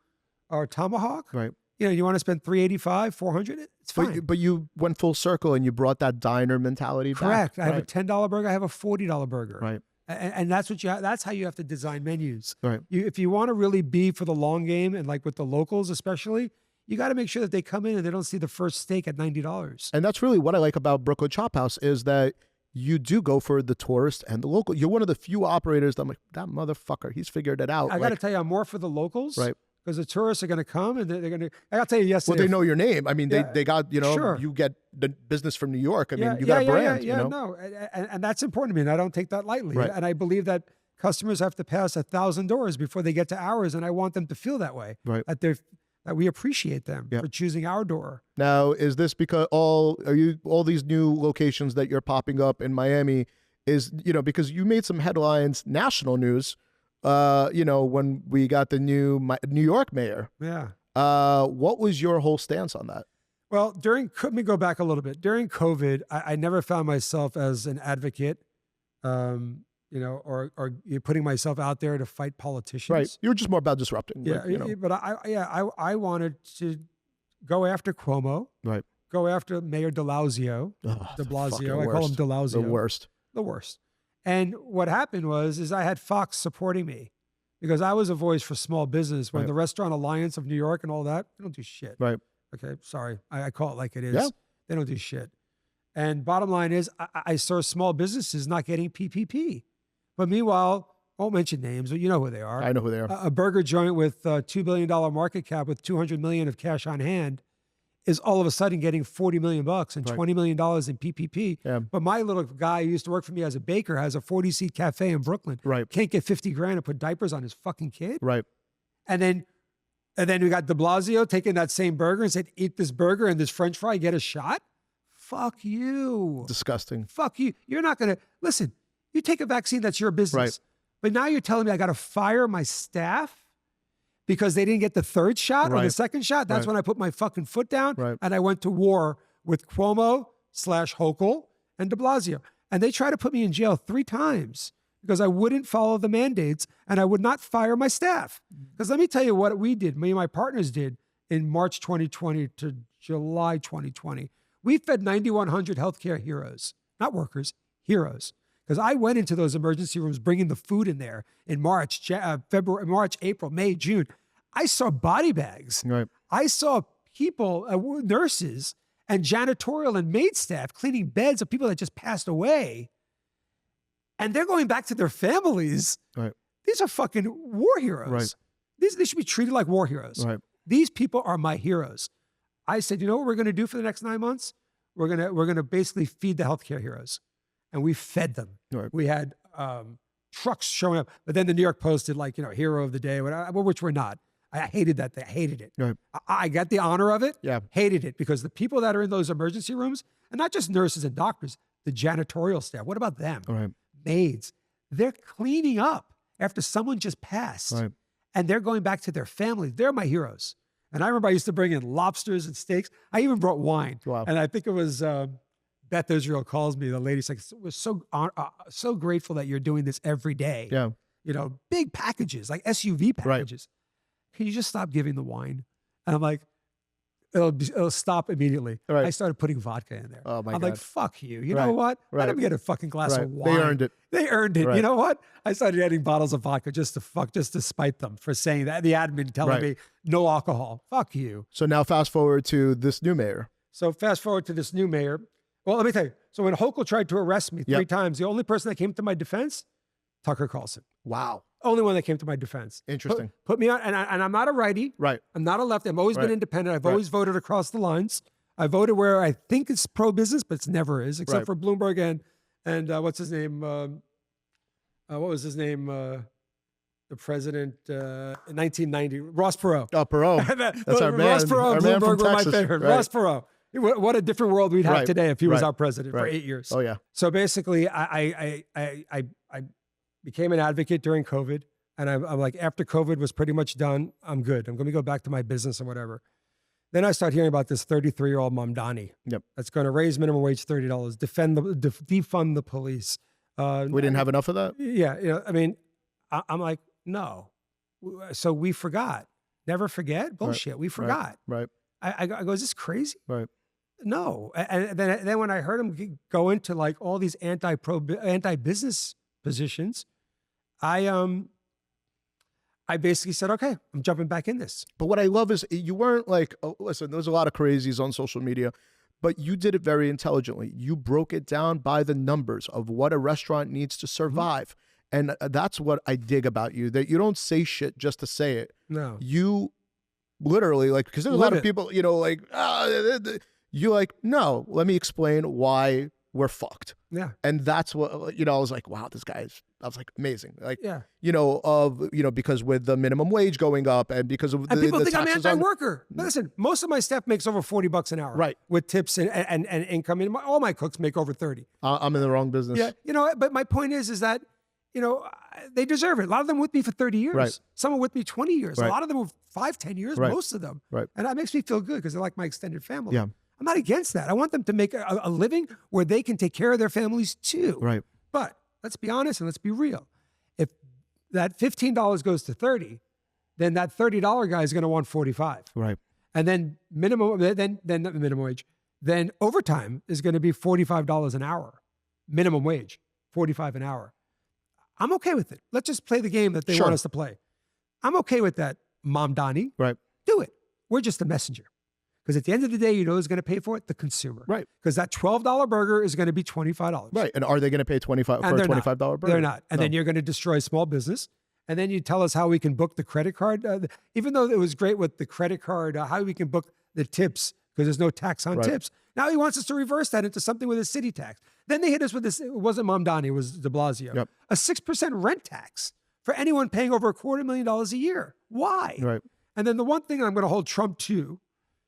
[SPEAKER 2] or tomahawk.
[SPEAKER 3] Right.
[SPEAKER 2] You know, you want to spend $385, $400, it's fine.
[SPEAKER 3] But you went full circle and you brought that diner mentality back.
[SPEAKER 2] Correct. I have a $10 burger. I have a $40 burger.
[SPEAKER 3] Right.
[SPEAKER 2] And that's what that's how you have to design menus.
[SPEAKER 3] Right.
[SPEAKER 2] If you want to really be for the long game, and like with the locals especially, you got to make sure that they come in and they don't see the first steak at $90.
[SPEAKER 3] And that's really what I like about Brooklyn Chop House is that you do go for the tourist and the local. You're one of the few operators that I'm like, that motherfucker, he's figured it out.
[SPEAKER 2] I got to tell you, I'm more for the locals.
[SPEAKER 3] Right.
[SPEAKER 2] because the tourists are going to come and they're going to. I'll tell you yesterday.
[SPEAKER 3] Well, they know your name. I mean,
[SPEAKER 2] Yeah,
[SPEAKER 3] they got, you know,
[SPEAKER 2] sure.
[SPEAKER 3] you get the business from New York. I mean, you got a brand.
[SPEAKER 2] Yeah,
[SPEAKER 3] you know?
[SPEAKER 2] no, and that's important to me, and I don't take that lightly.
[SPEAKER 3] Right.
[SPEAKER 2] And I believe that customers have to pass 1,000 doors before they get to ours, and I want them to feel that way.
[SPEAKER 3] Right.
[SPEAKER 2] That we appreciate them for choosing our door.
[SPEAKER 3] Now, is this because all these new locations that you're popping up in Miami is, you know, because you made some headlines, national news, you know, when we got the new New York mayor.
[SPEAKER 2] Yeah.
[SPEAKER 3] What was your whole stance on that?
[SPEAKER 2] Well, let me go back a little bit. During COVID, I never found myself as an advocate, you know, or putting myself out there to fight politicians.
[SPEAKER 3] Right. You were just more about disrupting.
[SPEAKER 2] Yeah.
[SPEAKER 3] Like, you know.
[SPEAKER 2] But I wanted to go after Cuomo.
[SPEAKER 3] Right.
[SPEAKER 2] Go after Mayor de Blasio. De Blasio. I call him de Blasio.
[SPEAKER 3] The worst.
[SPEAKER 2] The worst. And what happened was I had Fox supporting me because I was a voice for small business when the Restaurant Alliance of New York and all that, they don't do shit.
[SPEAKER 3] Right.
[SPEAKER 2] Okay. Sorry. I call it like it is.
[SPEAKER 3] Yeah.
[SPEAKER 2] They don't do shit. And bottom line is I saw small businesses not getting PPP. But meanwhile, I won't mention names, but you know who they are.
[SPEAKER 3] I know who they are.
[SPEAKER 2] A burger joint with $2 billion market cap with $200 million of cash on hand is all of a sudden getting $40 million and $20 million in PPP.
[SPEAKER 3] Yeah.
[SPEAKER 2] But my little guy who used to work for me as a baker has a 40-seat cafe in Brooklyn.
[SPEAKER 3] Right.
[SPEAKER 2] Can't get 50 grand to put diapers on his fucking kid.
[SPEAKER 3] Right.
[SPEAKER 2] And then we got de Blasio taking that same burger and said, eat this burger and this French fry, get a shot. Fuck you.
[SPEAKER 3] Disgusting.
[SPEAKER 2] Fuck you. You're not going to, listen, you take a vaccine, that's your business.
[SPEAKER 3] Right.
[SPEAKER 2] But now you're telling me I got to fire my staff because they didn't get the third shot or the second shot. That's when I put my fucking foot down and I went to war with Cuomo/Hochul and de Blasio. And they tried to put me in jail 3 times because I wouldn't follow the mandates and I would not fire my staff. Because let me tell you what we did, me and my partners did in March 2020 to July 2020. We fed 9,100 healthcare heroes, not workers, heroes. Because I went into those emergency rooms bringing the food in there in March, February, March, April, May, June. I saw body bags.
[SPEAKER 3] Right.
[SPEAKER 2] I saw people, nurses and janitorial and maid staff cleaning beds of people that just passed away. And they're going back to their families.
[SPEAKER 3] Right.
[SPEAKER 2] These are fucking war heroes.
[SPEAKER 3] Right.
[SPEAKER 2] They should be treated like war heroes.
[SPEAKER 3] Right.
[SPEAKER 2] These people are my heroes. I said, you know what we're going to do for the next 9 months? We're gonna basically feed the healthcare heroes. And we fed them.
[SPEAKER 3] Right.
[SPEAKER 2] We had trucks showing up. But then the New York Post did like, you know, hero of the day, which we're not. I hated that. I hated it.
[SPEAKER 3] Right.
[SPEAKER 2] I got the honor of it.
[SPEAKER 3] Yeah.
[SPEAKER 2] Hated it because the people that are in those emergency rooms, and not just nurses and doctors, the janitorial staff, what about them?
[SPEAKER 3] Right.
[SPEAKER 2] Maids. They're cleaning up after someone just passed.
[SPEAKER 3] Right.
[SPEAKER 2] And they're going back to their families. They're my heroes. And I remember I used to bring in lobsters and steaks. I even brought wine.
[SPEAKER 3] Wow.
[SPEAKER 2] And I think it was... Beth Israel calls me, the lady's like, we're so grateful that you're doing this every day.
[SPEAKER 3] Yeah.
[SPEAKER 2] You know, big packages, like SUV packages. Right. Can you just stop giving the wine? And I'm like, it'll stop immediately.
[SPEAKER 3] Right.
[SPEAKER 2] I started putting vodka in there.
[SPEAKER 3] Oh my
[SPEAKER 2] I'm
[SPEAKER 3] God.
[SPEAKER 2] like, fuck you. You know what? Let them get a fucking glass of wine.
[SPEAKER 3] They earned it.
[SPEAKER 2] They earned it.
[SPEAKER 3] Right.
[SPEAKER 2] You know what? I started adding bottles of vodka just to spite them for saying that. The admin telling me no alcohol. Fuck you.
[SPEAKER 3] So now fast forward to this new mayor.
[SPEAKER 2] So fast forward to this new mayor. Well, let me tell you. So when Hochul tried to arrest me 3 times, the only person that came to my defense, Tucker Carlson.
[SPEAKER 3] Wow.
[SPEAKER 2] Only one that came to my defense.
[SPEAKER 3] Interesting.
[SPEAKER 2] Put me on, and I'm not a righty.
[SPEAKER 3] Right.
[SPEAKER 2] I'm not a lefty. I've always been independent. I've always voted across the lines. I voted where I think it's pro-business, but it never is, except for Bloomberg and what's his name? What was his name? The president in 1990, Ross Perot.
[SPEAKER 3] Oh, Perot. That's our man.
[SPEAKER 2] Ross Perot and Bloomberg were my favorite.
[SPEAKER 3] Right.
[SPEAKER 2] Ross Perot. What a different world we'd have today if he was our president for 8 years.
[SPEAKER 3] Oh yeah.
[SPEAKER 2] So basically, I became an advocate during COVID, and I'm like, after COVID was pretty much done, I'm good. I'm going to go back to my business and whatever. Then I start hearing about this 33-year-old Mamdani.
[SPEAKER 3] Yep. That's
[SPEAKER 2] going to raise minimum wage $30, defund the police.
[SPEAKER 3] We didn't have enough of that.
[SPEAKER 2] Yeah. You know, I mean, I'm like, no. So we forgot. Never forget. Bullshit. We forgot.
[SPEAKER 3] Right.
[SPEAKER 2] I go, is this crazy?
[SPEAKER 3] Right.
[SPEAKER 2] No. And then when I heard him go into like all these anti-business positions, I basically said, okay, I'm jumping back in this.
[SPEAKER 3] But what I love is you weren't like, oh, listen, there's a lot of crazies on social media, but you did it very intelligently. You broke it down by the numbers of what a restaurant needs to survive. And that's what I dig about you, that you don't say shit just to say it.
[SPEAKER 2] No.
[SPEAKER 3] You literally, like, because there's a lot of people, you know, like, you like, no, let me explain why we're fucked.
[SPEAKER 2] Yeah.
[SPEAKER 3] And that's what, you know, I was like, wow, this guy's, I was like, amazing. Like,
[SPEAKER 2] Yeah.
[SPEAKER 3] you know, because with the minimum wage going up and because of
[SPEAKER 2] and people think I'm
[SPEAKER 3] taxes
[SPEAKER 2] anti-worker. Listen, most of my staff makes over $40 an hour.
[SPEAKER 3] Right.
[SPEAKER 2] With tips and income. And all my cooks make over 30.
[SPEAKER 3] I'm in the wrong business.
[SPEAKER 2] Yeah. You know, but my point is that, you know, they deserve it. A lot of them with me for 30 years.
[SPEAKER 3] Right.
[SPEAKER 2] Some are with me 20 years.
[SPEAKER 3] Right.
[SPEAKER 2] A lot of them were 5-10 years,
[SPEAKER 3] Right.
[SPEAKER 2] most of them.
[SPEAKER 3] Right.
[SPEAKER 2] And that makes me feel good because they're like my extended family.
[SPEAKER 3] Yeah.
[SPEAKER 2] I'm not against that. I want them to make a living where they can take care of their families too.
[SPEAKER 3] Right.
[SPEAKER 2] But let's be honest and let's be real. If that $15 goes to 30, then that $30 guy is going to want 45.
[SPEAKER 3] Right.
[SPEAKER 2] And then then not minimum wage, then overtime is going to be $45 an hour. Minimum wage, 45 an hour. I'm okay with it. Let's just play the game that they want us to play. I'm okay with that, Mom Donnie.
[SPEAKER 3] Right.
[SPEAKER 2] Do it. We're just a messenger. Because at the end of the day, you know who's going to pay for it? The consumer.
[SPEAKER 3] Right.
[SPEAKER 2] Because that $12 burger is going to be $25.
[SPEAKER 3] Right. And are they going to pay $25 for a $25 burger?
[SPEAKER 2] They're not. And then you're going to destroy small business. And then you tell us how we can book the credit card. Even though it was great with the credit card, how we can book the tips because there's no tax on tips. Now he wants us to reverse that into something with a city tax. Then they hit us with this. It wasn't Mom Donnie, it was de Blasio.
[SPEAKER 3] Yep.
[SPEAKER 2] A 6% rent tax for anyone paying over $250,000 a year. Why?
[SPEAKER 3] Right.
[SPEAKER 2] And then the one thing I'm going to hold Trump to,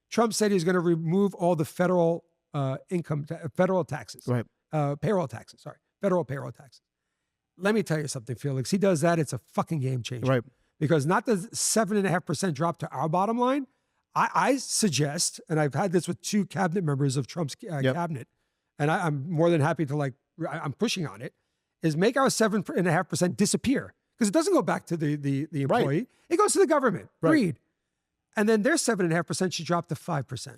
[SPEAKER 2] Trump said he's going to remove all the federal federal taxes.
[SPEAKER 3] Right.
[SPEAKER 2] Payroll taxes, sorry. Federal payroll taxes. Let me tell you something, Felix. He does that, it's a fucking game changer.
[SPEAKER 3] Right.
[SPEAKER 2] Because not the 7.5% drop to our bottom line. I suggest, and I've had this with 2 cabinet members of Trump's cabinet, and I'm more than happy to I'm pushing on it, is make our 7.5% disappear. Because it doesn't go back to the employee.
[SPEAKER 3] Right.
[SPEAKER 2] It goes to the government.
[SPEAKER 3] Right.
[SPEAKER 2] Agreed. And then their 7.5% should drop to 5%.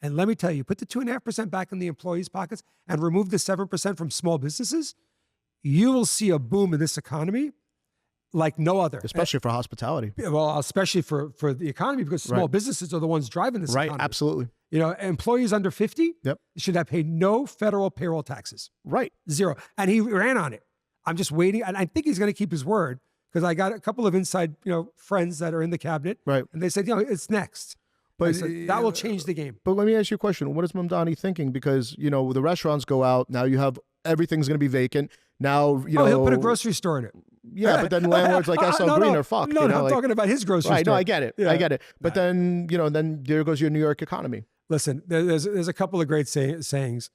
[SPEAKER 2] And let me tell you, put the 2.5% back in the employees' pockets and remove the 7% from small businesses, you will see a boom in this economy like no other.
[SPEAKER 3] Especially for hospitality.
[SPEAKER 2] Well, especially for the economy, because small businesses are the ones driving this economy.
[SPEAKER 3] Right, absolutely.
[SPEAKER 2] You know, employees under 50 should have paid no federal payroll taxes.
[SPEAKER 3] Right.
[SPEAKER 2] 0. And he ran on it. I'm just waiting. And I think he's going to keep his word because I got a couple of inside, friends that are in the cabinet.
[SPEAKER 3] Right.
[SPEAKER 2] And they said, it's next. But that will change the game.
[SPEAKER 3] But let me ask you a question. What is Mamdani thinking? Because, the restaurants go out. Now you have everything's going to be vacant. Now,
[SPEAKER 2] he'll put a grocery store in it.
[SPEAKER 3] Yeah, but then landlords like SL Green are fucked.
[SPEAKER 2] No, I'm talking about his grocery store.
[SPEAKER 3] No, I get it. Yeah. I get it. But then, then there goes your New York economy.
[SPEAKER 2] Listen, there's a couple of great sayings.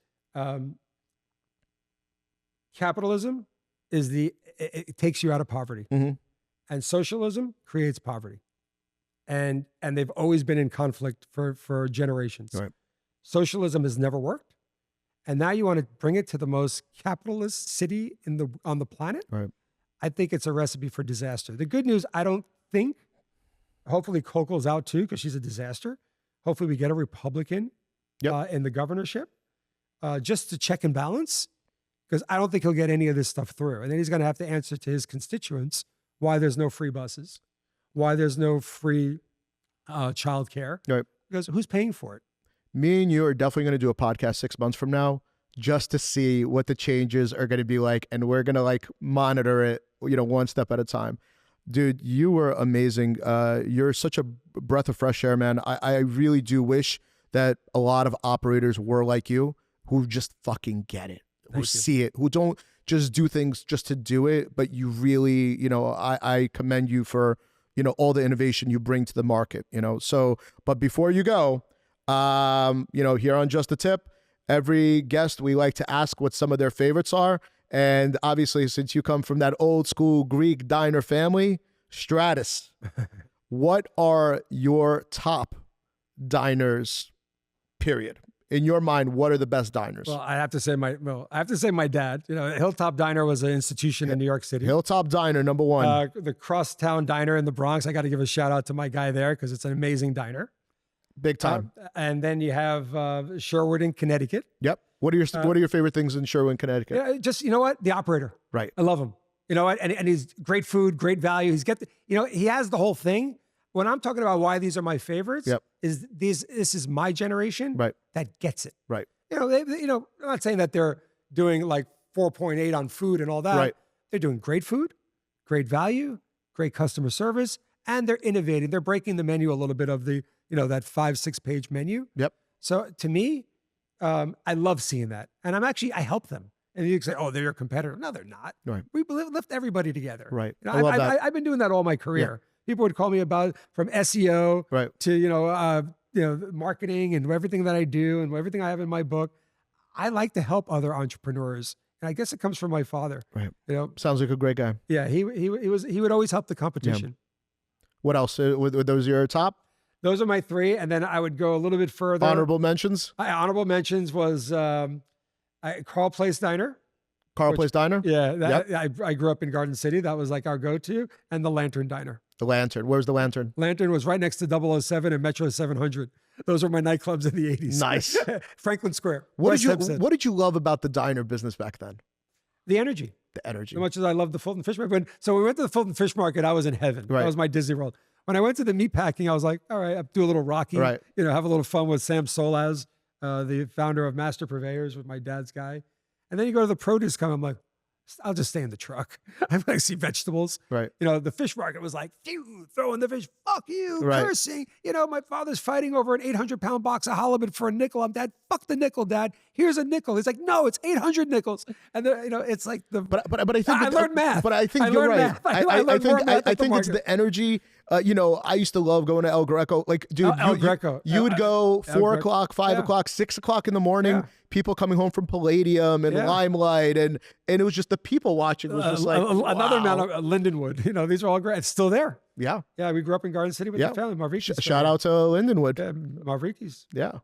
[SPEAKER 2] Capitalism is it takes you out of poverty.
[SPEAKER 3] Mm-hmm.
[SPEAKER 2] And socialism creates poverty. And they've always been in conflict for generations.
[SPEAKER 3] Right.
[SPEAKER 2] Socialism has never worked. And now you want to bring it to the most capitalist city on the planet?
[SPEAKER 3] Right.
[SPEAKER 2] I think it's a recipe for disaster. The good news, I don't think, hopefully Kokel's out too, because she's a disaster. Hopefully we get a Republican in the governorship, just to check and balance, because I don't think he'll get any of this stuff through. And then he's going to have to answer to his constituents why there's no free buses, why there's no free childcare,
[SPEAKER 3] right?
[SPEAKER 2] Because who's paying for it?
[SPEAKER 3] Me and you are definitely going to do a podcast 6 months from now just to see what the changes are going to be like. And we're going to monitor it, one step at a time. Dude, you were amazing. You're such a breath of fresh air, man. I really do wish that a lot of operators were like you, who just fucking get it, who see it, who don't just do things just to do it. But you really, I commend you for, all the innovation you bring to the market, So, but before you go, here on Just a Tip, every guest, we like to ask what some of their favorites are. And obviously, since you come from that old school Greek diner family, Stratis, what are your top diners, period? In your mind, what are the best diners?
[SPEAKER 2] Well, I have to say my dad. Hilltop Diner was an institution in New York City.
[SPEAKER 3] Hilltop Diner, number one.
[SPEAKER 2] The Crosstown Diner in the Bronx. I got to give a shout out to my guy there because it's an amazing diner.
[SPEAKER 3] Big time.
[SPEAKER 2] And then you have Sherwood in Connecticut.
[SPEAKER 3] Yep. What are your favorite things in Sherwood, Connecticut?
[SPEAKER 2] Just, you know what? The operator.
[SPEAKER 3] Right.
[SPEAKER 2] I love him. You know what? And he's great food, great value. He's he has the whole thing. When I'm talking about why these are my favorites, is this is my generation that gets it.
[SPEAKER 3] Right.
[SPEAKER 2] I'm not saying that they're doing 4.8 on food and all that.
[SPEAKER 3] Right.
[SPEAKER 2] they're doing great food, great value, great customer service, and they're innovating. They're breaking the menu a little bit of the, that 5-6 page menu.
[SPEAKER 3] Yep.
[SPEAKER 2] So to me, I love seeing that. And I help them. And you can say, oh, they're your competitor. No, they're not.
[SPEAKER 3] Right.
[SPEAKER 2] We lift everybody together.
[SPEAKER 3] Right.
[SPEAKER 2] I love that. I've been doing that all my career. Yeah. People would call me about from SEO to, marketing and everything that I do and everything I have in my book. I like to help other entrepreneurs. And I guess it comes from my father.
[SPEAKER 3] Right. Sounds like a great guy.
[SPEAKER 2] Yeah. He would always help the competition.
[SPEAKER 3] Yeah. What else? Were those your top?
[SPEAKER 2] Those are my 3. And then I would go a little bit further.
[SPEAKER 3] Honorable mentions?
[SPEAKER 2] Honorable mentions was Carl Place Diner.
[SPEAKER 3] Carl Place Diner?
[SPEAKER 2] Yeah. I grew up in Garden City. That was like our go-to. And the Lantern Diner.
[SPEAKER 3] The Lantern. Where's the Lantern?
[SPEAKER 2] Lantern was right next to 007 and Metro 700. Those were my nightclubs in the 80s.
[SPEAKER 3] Nice.
[SPEAKER 2] Franklin Square.
[SPEAKER 3] What did you love about the diner business back then?
[SPEAKER 2] The energy.
[SPEAKER 3] The energy.
[SPEAKER 2] As much as I loved the Fulton Fish Market. So when we went to the Fulton Fish Market, I was in heaven.
[SPEAKER 3] Right.
[SPEAKER 2] That was my Disney World. When I went to the meatpacking, I was like, all right, I'll do a little Rocky.
[SPEAKER 3] Right.
[SPEAKER 2] Have a little fun with Sam Solaz, the founder of Master Purveyors, with my dad's guy. And then you go to the produce come, I'm like, I'll just stay in the truck. I want to see vegetables.
[SPEAKER 3] Right.
[SPEAKER 2] The fish market was like, throwing the fish, fuck you,
[SPEAKER 3] right.
[SPEAKER 2] cursing. My father's fighting over an 800-pound box of halibut for a nickel. I'm, Dad, fuck the nickel, Dad. Here's a nickel. He's like, no, it's 800 nickels. And then, it's like the.
[SPEAKER 3] But I think
[SPEAKER 2] I learned math.
[SPEAKER 3] But I think you're right. I think it's the energy. I used to love going to El Greco. Like, dude,
[SPEAKER 2] El Greco.
[SPEAKER 3] You would go 4 o'clock, 5 o'clock, 6 o'clock in the morning. Yeah. People coming home from Palladium and Limelight, and it was just the people watching. It was just like
[SPEAKER 2] another man, Lindenwood. These are all great. It's still there.
[SPEAKER 3] Yeah,
[SPEAKER 2] yeah. We grew up in Garden City with the family. Mavrikis.
[SPEAKER 3] Shout out to Lindenwood.
[SPEAKER 2] Mavrikis.
[SPEAKER 3] Yeah.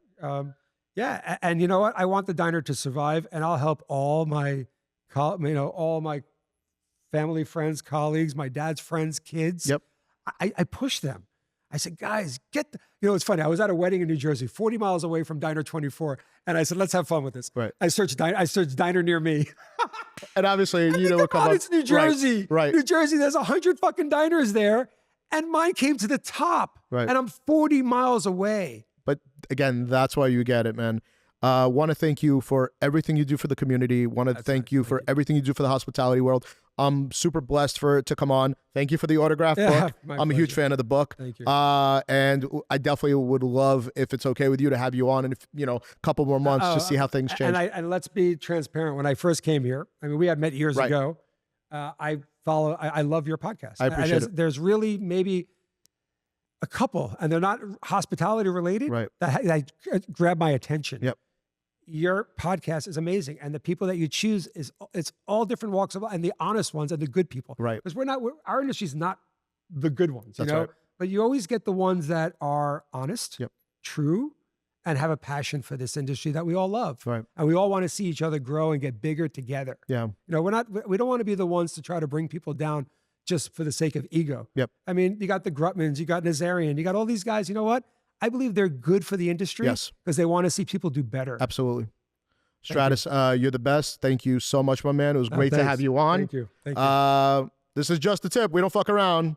[SPEAKER 2] Yeah, and you know what? I want the diner to survive, and I'll help all my, all my family, friends, colleagues, my dad's friends, kids.
[SPEAKER 3] Yep.
[SPEAKER 2] I push them. I said, guys, it's funny. I was at a wedding in New Jersey, 40 miles away from Diner 24. And I said, let's have fun with this.
[SPEAKER 3] Right.
[SPEAKER 2] I searched diner near me.
[SPEAKER 3] And obviously, what come up.
[SPEAKER 2] It's New Jersey.
[SPEAKER 3] Right.
[SPEAKER 2] New Jersey, there's 100 fucking diners there. And mine came to the top.
[SPEAKER 3] Right.
[SPEAKER 2] And I'm 40 miles away.
[SPEAKER 3] But again, that's why you get it, man. Want to thank you for everything you do for the community. Want to thank you for everything you do for the hospitality world. I'm super blessed to come on. Thank you for the autograph book. I'm a huge fan of the book.
[SPEAKER 2] Thank you.
[SPEAKER 3] And I definitely would love, if it's okay with you, to have you on in a couple more months to see how things change.
[SPEAKER 2] And let's be transparent. When I first came here, we had met years ago. I love your podcast.
[SPEAKER 3] I appreciate it.
[SPEAKER 2] There's really maybe a couple, and they're not hospitality related, that grab my attention.
[SPEAKER 3] Yep.
[SPEAKER 2] Your podcast is amazing, and the people that you choose it's all different walks of life, and the honest ones and the good people.
[SPEAKER 3] Right.
[SPEAKER 2] Because our industry's not the good ones,
[SPEAKER 3] That's right.
[SPEAKER 2] But you always get the ones that are honest,
[SPEAKER 3] yep,
[SPEAKER 2] true, and have a passion for this industry that we all love.
[SPEAKER 3] Right.
[SPEAKER 2] And we all want to see each other grow and get bigger together.
[SPEAKER 3] Yeah.
[SPEAKER 2] We don't want to be the ones to try to bring people down just for the sake of ego.
[SPEAKER 3] Yep.
[SPEAKER 2] You got the Grutmans, you got Nazarian, you got all these guys. You know what? I believe they're good for the industry.
[SPEAKER 3] Yes.
[SPEAKER 2] Because they want to see people do better.
[SPEAKER 3] Absolutely. Stratis, you're the best. Thank you so much, my man. It was great to have you on.
[SPEAKER 2] Thank you. Thank you.
[SPEAKER 3] This is Just a Tip. We don't fuck around.